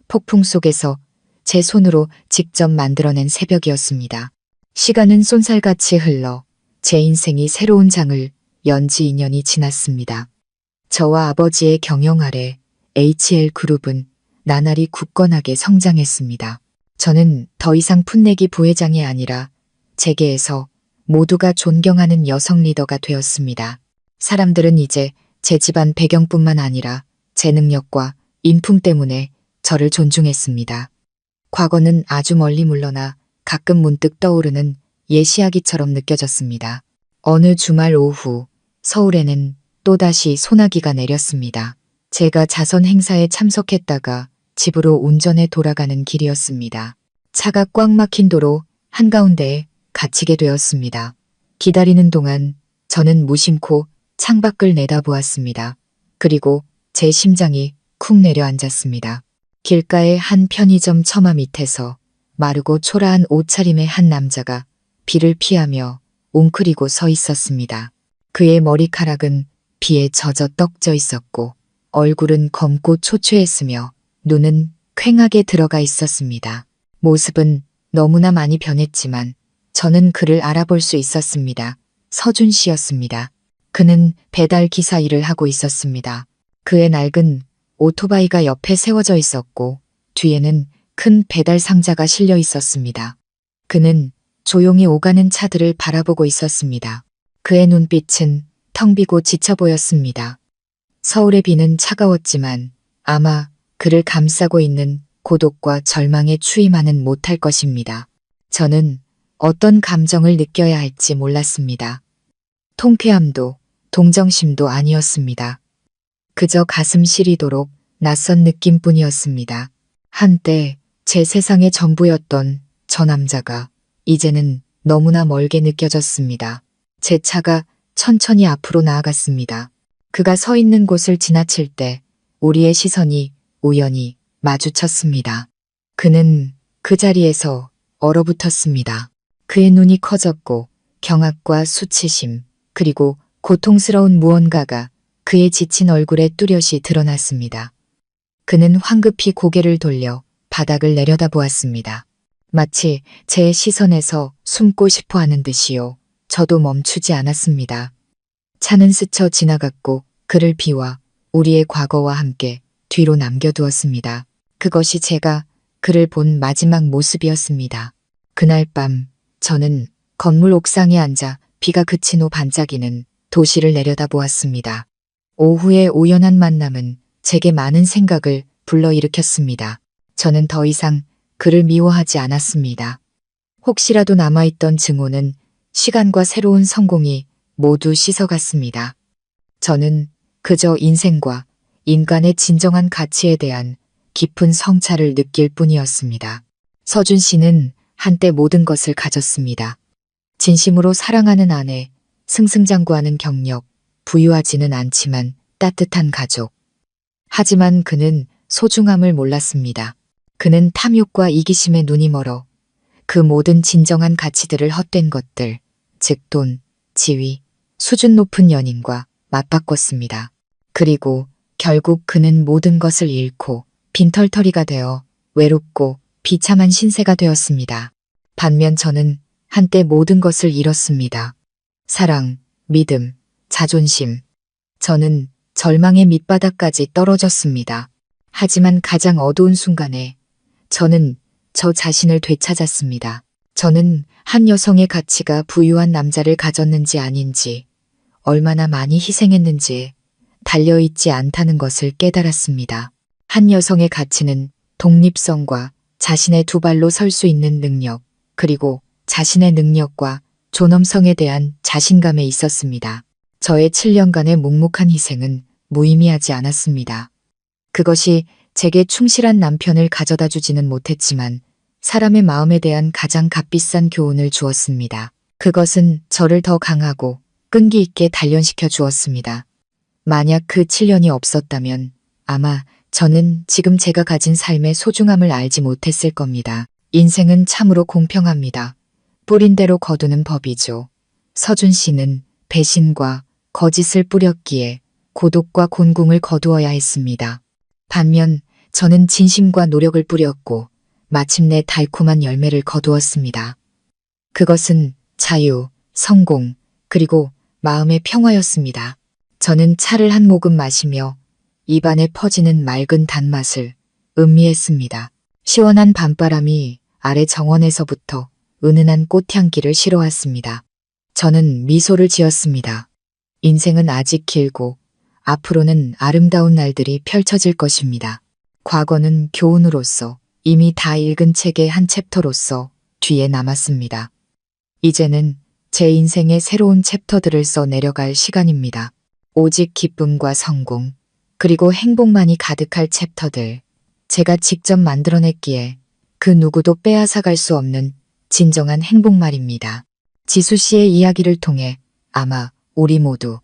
폭풍 속에서 제 손으로 직접 만들어낸 새벽이었습니다. 시간은 쏜살같이 흘러 제 인생이 새로운 장을 연 지 2년이 지났습니다. 저와 아버지의 경영 아래 HL그룹은 나날이 굳건하게 성장했습니다. 저는 더 이상 풋내기 부회장이 아니라 재계에서 모두가 존경하는 여성 리더가 되었습니다. 사람들은 이제 제 집안 배경뿐만 아니라 제 능력과 인품 때문에 저를 존중했습니다. 과거는 아주 멀리 물러나 가끔 문득 떠오르는 옛 이야기처럼 느껴졌습니다. 어느 주말 오후 서울에는 또다시 소나기가 내렸습니다. 제가 자선 행사에 참석했다가 집으로 운전해 돌아가는 길이었습니다. 차가 꽉 막힌 도로 한가운데에 갇히게 되었습니다. 기다리는 동안 저는 무심코 창밖을 내다보았습니다. 그리고 제 심장이 쿵 내려앉았습니다. 길가의 한 편의점 처마 밑에서 마르고 초라한 옷차림의 한 남자가 비를 피하며 웅크리고 서 있었습니다. 그의 머리카락은 비에 젖어 떡져 있었고 얼굴은 검고 초췌했으며 눈은 퀭하게 들어가 있었습니다. 모습은 너무나 많이 변했지만 저는 그를 알아볼 수 있었습니다. 서준 씨였습니다. 그는 배달 기사 일을 하고 있었습니다. 그의 낡은 오토바이가 옆에 세워져 있었고 뒤에는 큰 배달 상자가 실려 있었습니다. 그는 조용히 오가는 차들을 바라보고 있었습니다. 그의 눈빛은 텅 비고 지쳐 보였습니다. 서울의 비는 차가웠지만 아마 그를 감싸고 있는 고독과 절망의 추위만은 못할 것입니다. 저는 어떤 감정을 느껴야 할지 몰랐습니다. 통쾌함도 동정심도 아니었습니다. 그저 가슴 시리도록 낯선 느낌뿐이었습니다. 한때 제 세상의 전부였던 저 남자가 이제는 너무나 멀게 느껴졌습니다. 제 차가 천천히 앞으로 나아갔습니다. 그가 서 있는 곳을 지나칠 때 우리의 시선이 우연히 마주쳤습니다. 그는 그 자리에서 얼어붙었습니다. 그의 눈이 커졌고 경악과 수치심 그리고 고통스러운 무언가가 그의 지친 얼굴에 뚜렷이 드러났습니다. 그는 황급히 고개를 돌려 바닥을 내려다보았습니다. 마치 제 시선에서 숨고 싶어 하는 듯이요. 저도 멈추지 않았습니다. 차는 스쳐 지나갔고 그를 비와 우리의 과거와 함께 뒤로 남겨두었습니다. 그것이 제가 그를 본 마지막 모습이었습니다. 그날 밤 저는 건물 옥상에 앉아 비가 그친 후 반짝이는 도시를 내려다보았습니다. 오후의 우연한 만남은 제게 많은 생각을 불러일으켰습니다. 저는 더 이상 그를 미워하지 않았습니다. 혹시라도 남아있던 증오는 시간과 새로운 성공이 모두 씻어갔습니다. 저는 그저 인생과 인간의 진정한 가치에 대한 깊은 성찰을 느낄 뿐이었습니다. 서준 씨는 한때 모든 것을 가졌습니다. 진심으로 사랑하는 아내, 승승장구하는 경력, 부유하지는 않지만 따뜻한 가족. 하지만 그는 소중함을 몰랐습니다. 그는 탐욕과 이기심에 눈이 멀어 그 모든 진정한 가치들을 헛된 것들, 즉 돈, 지위, 수준 높은 연인과 맞바꿨습니다. 그리고 결국 그는 모든 것을 잃고 빈털터리가 되어 외롭고 비참한 신세가 되었습니다. 반면 저는 한때 모든 것을 잃었습니다. 사랑, 믿음, 자존심. 저는 절망의 밑바닥까지 떨어졌습니다. 하지만 가장 어두운 순간에 저는 저 자신을 되찾았습니다. 저는 한 여성의 가치가 부유한 남자를 가졌는지 아닌지, 얼마나 많이 희생했는지 달려있지 않다는 것을 깨달았습니다. 한 여성의 가치는 독립성과 자신의 두 발로 설 수 있는 능력, 그리고 자신의 능력과 존엄성에 대한 자신감에 있었습니다. 저의 7년간의 묵묵한 희생은 무의미하지 않았습니다. 그것이 제게 충실한 남편을 가져다 주지는 못했지만 사람의 마음에 대한 가장 값비싼 교훈을 주었습니다. 그것은 저를 더 강하고 끈기 있게 단련시켜 주었습니다. 만약 그 7년이 없었다면 아마 저는 지금 제가 가진 삶의 소중함을 알지 못했을 겁니다. 인생은 참으로 공평합니다. 뿌린 대로 거두는 법이죠. 서준 씨는 배신과 거짓을 뿌렸기에 고독과 곤궁을 거두어야 했습니다. 반면 저는 진심과 노력을 뿌렸고 마침내 달콤한 열매를 거두었습니다. 그것은 자유, 성공, 그리고 마음의 평화였습니다. 저는 차를 한 모금 마시며 입안에 퍼지는 맑은 단맛을 음미했습니다. 시원한 밤바람이 아래 정원에서부터 은은한 꽃향기를 실어왔습니다. 저는 미소를 지었습니다. 인생은 아직 길고 앞으로는 아름다운 날들이 펼쳐질 것입니다. 과거는 교훈으로서 이미 다 읽은 책의 한 챕터로서 뒤에 남았습니다. 이제는 제 인생의 새로운 챕터들을 써 내려갈 시간입니다. 오직 기쁨과 성공, 그리고 행복만이 가득할 챕터들. 제가 직접 만들어냈기에 그 누구도 빼앗아갈 수 없는 진정한 행복 말입니다. 지수 씨의 이야기를 통해 아마 우리 모두,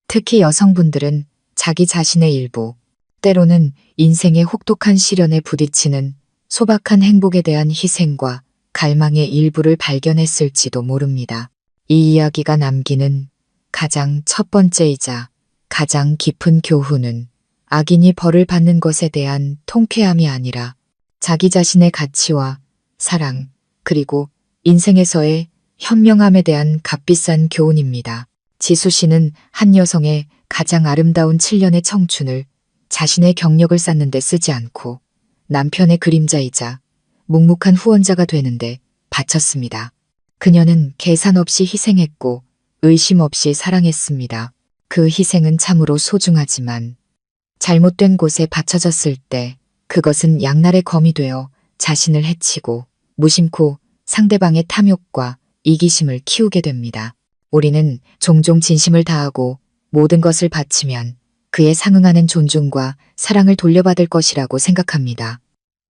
특히 여성분들은 자기 자신의 일부, 때로는 인생의 혹독한 시련에 부딪히는 소박한 행복에 대한 희생과 갈망의 일부를 발견했을지도 모릅니다. 이 이야기가 남기는 가장 첫 번째이자 가장 깊은 교훈은 악인이 벌을 받는 것에 대한 통쾌함이 아니라 자기 자신의 가치와 사랑, 그리고 인생에서의 현명함에 대한 값비싼 교훈입니다. 지수 씨는 한 여성의 가장 아름다운 7년의 청춘을 자신의 경력을 쌓는 데 쓰지 않고 남편의 그림자이자 묵묵한 후원자가 되는데 바쳤습니다. 그녀는 계산 없이 희생했고 의심 없이 사랑했습니다. 그 희생은 참으로 소중하지만 잘못된 곳에 바쳐졌을 때 그것은 양날의 검이 되어 자신을 해치고 무심코 상대방의 탐욕과 이기심을 키우게 됩니다. 우리는 종종 진심을 다하고 모든 것을 바치면 그에 상응하는 존중과 사랑을 돌려받을 것이라고 생각합니다.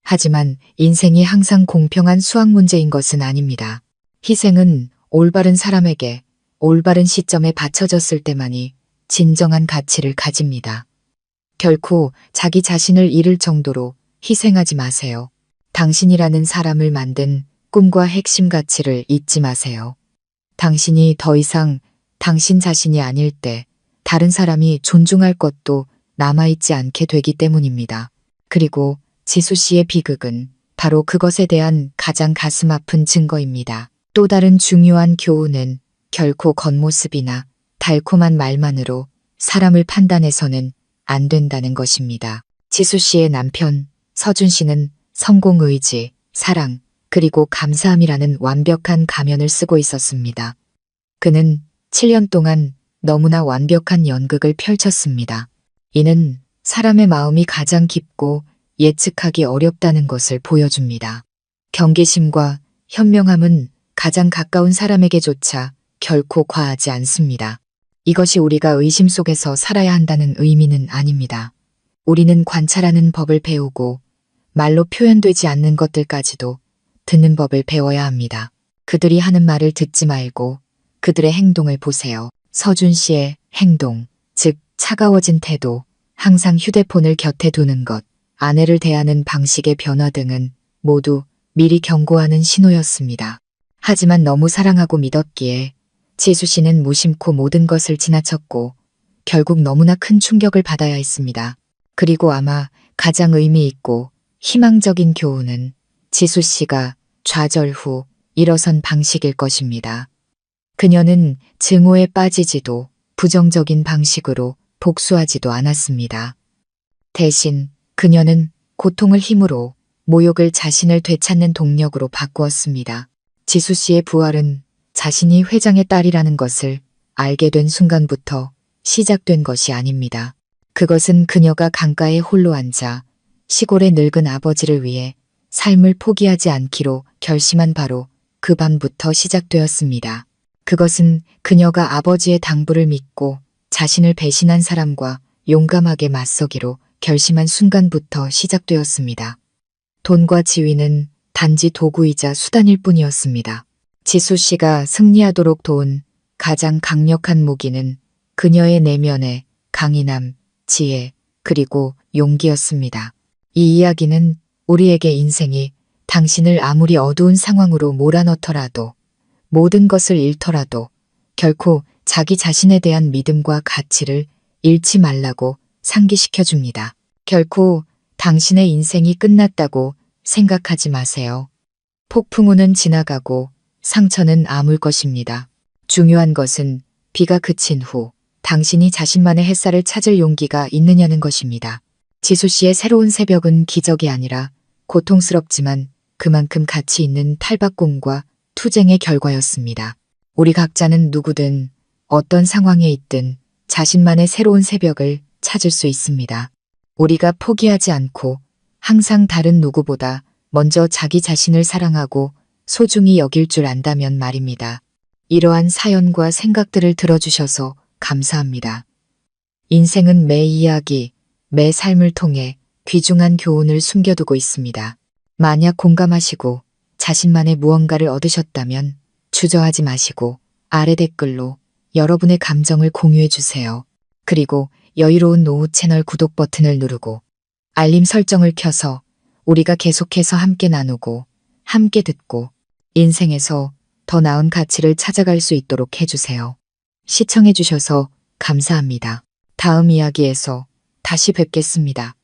하지만 인생이 항상 공평한 수학 문제인 것은 아닙니다. 희생은 올바른 사람에게 올바른 시점에 바쳐졌을 때만이 진정한 가치를 가집니다. 결코 자기 자신을 잃을 정도로 희생하지 마세요. 당신이라는 사람을 만든 꿈과 핵심 가치를 잊지 마세요. 당신이 더 이상 당신 자신이 아닐 때 다른 사람이 존중할 것도 남아있지 않게 되기 때문입니다. 그리고 지수 씨의 비극은 바로 그것에 대한 가장 가슴 아픈 증거입니다. 또 다른 중요한 교훈은 결코 겉모습이나 달콤한 말만으로 사람을 판단해서는 안 된다는 것입니다. 지수 씨의 남편 서준 씨는 성공의지, 사랑, 그리고 감사함이라는 완벽한 가면을 쓰고 있었습니다. 그는 7년 동안 너무나 완벽한 연극을 펼쳤습니다. 이는 사람의 마음이 가장 깊고 예측하기 어렵다는 것을 보여줍니다. 경계심과 현명함은 가장 가까운 사람에게조차 결코 과하지 않습니다. 이것이 우리가 의심 속에서 살아야 한다는 의미는 아닙니다. 우리는 관찰하는 법을 배우고 말로 표현되지 않는 것들까지도 듣는 법을 배워야 합니다. 그들이 하는 말을 듣지 말고 그들의 행동을 보세요. 서준 씨의 행동, 즉 차가워진 태도, 항상 휴대폰을 곁에 두는 것, 아내를 대하는 방식의 변화 등은 모두 미리 경고하는 신호였습니다. 하지만 너무 사랑하고 믿었기에 지수 씨는 무심코 모든 것을 지나쳤고 결국 너무나 큰 충격을 받아야 했습니다. 그리고 아마 가장 의미 있고 희망적인 교훈은 지수 씨가 좌절 후 일어선 방식일 것입니다. 그녀는 증오에 빠지지도 부정적인 방식으로 복수하지도 않았습니다. 대신 그녀는 고통을 힘으로 모욕을 자신을 되찾는 동력으로 바꾸었습니다. 지수 씨의 부활은 자신이 회장의 딸이라는 것을 알게 된 순간부터 시작된 것이 아닙니다. 그것은 그녀가 강가에 홀로 앉아 시골의 늙은 아버지를 위해 삶을 포기하지 않기로 결심한 바로 그 밤부터 시작되었습니다. 그것은 그녀가 아버지의 당부를 믿고 자신을 배신한 사람과 용감하게 맞서기로 결심한 순간부터 시작되었습니다. 돈과 지위는 단지 도구이자 수단일 뿐이었습니다. 지수 씨가 승리하도록 도운 가장 강력한 무기는 그녀의 내면의 강인함, 지혜, 그리고 용기였습니다. 이 이야기는 우리에게 인생이 당신을 아무리 어두운 상황으로 몰아넣더라도 모든 것을 잃더라도 결코 자기 자신에 대한 믿음과 가치를 잃지 말라고 상기시켜 줍니다. 결코 당신의 인생이 끝났다고 생각하지 마세요. 폭풍우는 지나가고 상처는 아물 것입니다. 중요한 것은 비가 그친 후 당신이 자신만의 햇살을 찾을 용기가 있느냐는 것입니다. 지수 씨의 새로운 새벽은 기적이 아니라 고통스럽지만 그만큼 가치 있는 탈바꿈과 투쟁의 결과였습니다. 우리 각자는 누구든 어떤 상황에 있든 자신만의 새로운 새벽을 찾을 수 있습니다. 우리가 포기하지 않고 항상 다른 누구보다 먼저 자기 자신을 사랑하고 소중히 여길 줄 안다면 말입니다. 이러한 사연과 생각들을 들어주셔서 감사합니다. 인생은 매 이야기, 매 삶을 통해 귀중한 교훈을 숨겨두고 있습니다. 만약 공감하시고 자신만의 무언가를 얻으셨다면 주저하지 마시고 아래 댓글로 여러분의 감정을 공유해 주세요. 그리고 여유로운 노후 채널 구독 버튼을 누르고 알림 설정을 켜서 우리가 계속해서 함께 나누고 함께 듣고 인생에서 더 나은 가치를 찾아갈 수 있도록 해주세요. 시청해 주셔서 감사합니다. 다음 이야기에서 다시 뵙겠습니다.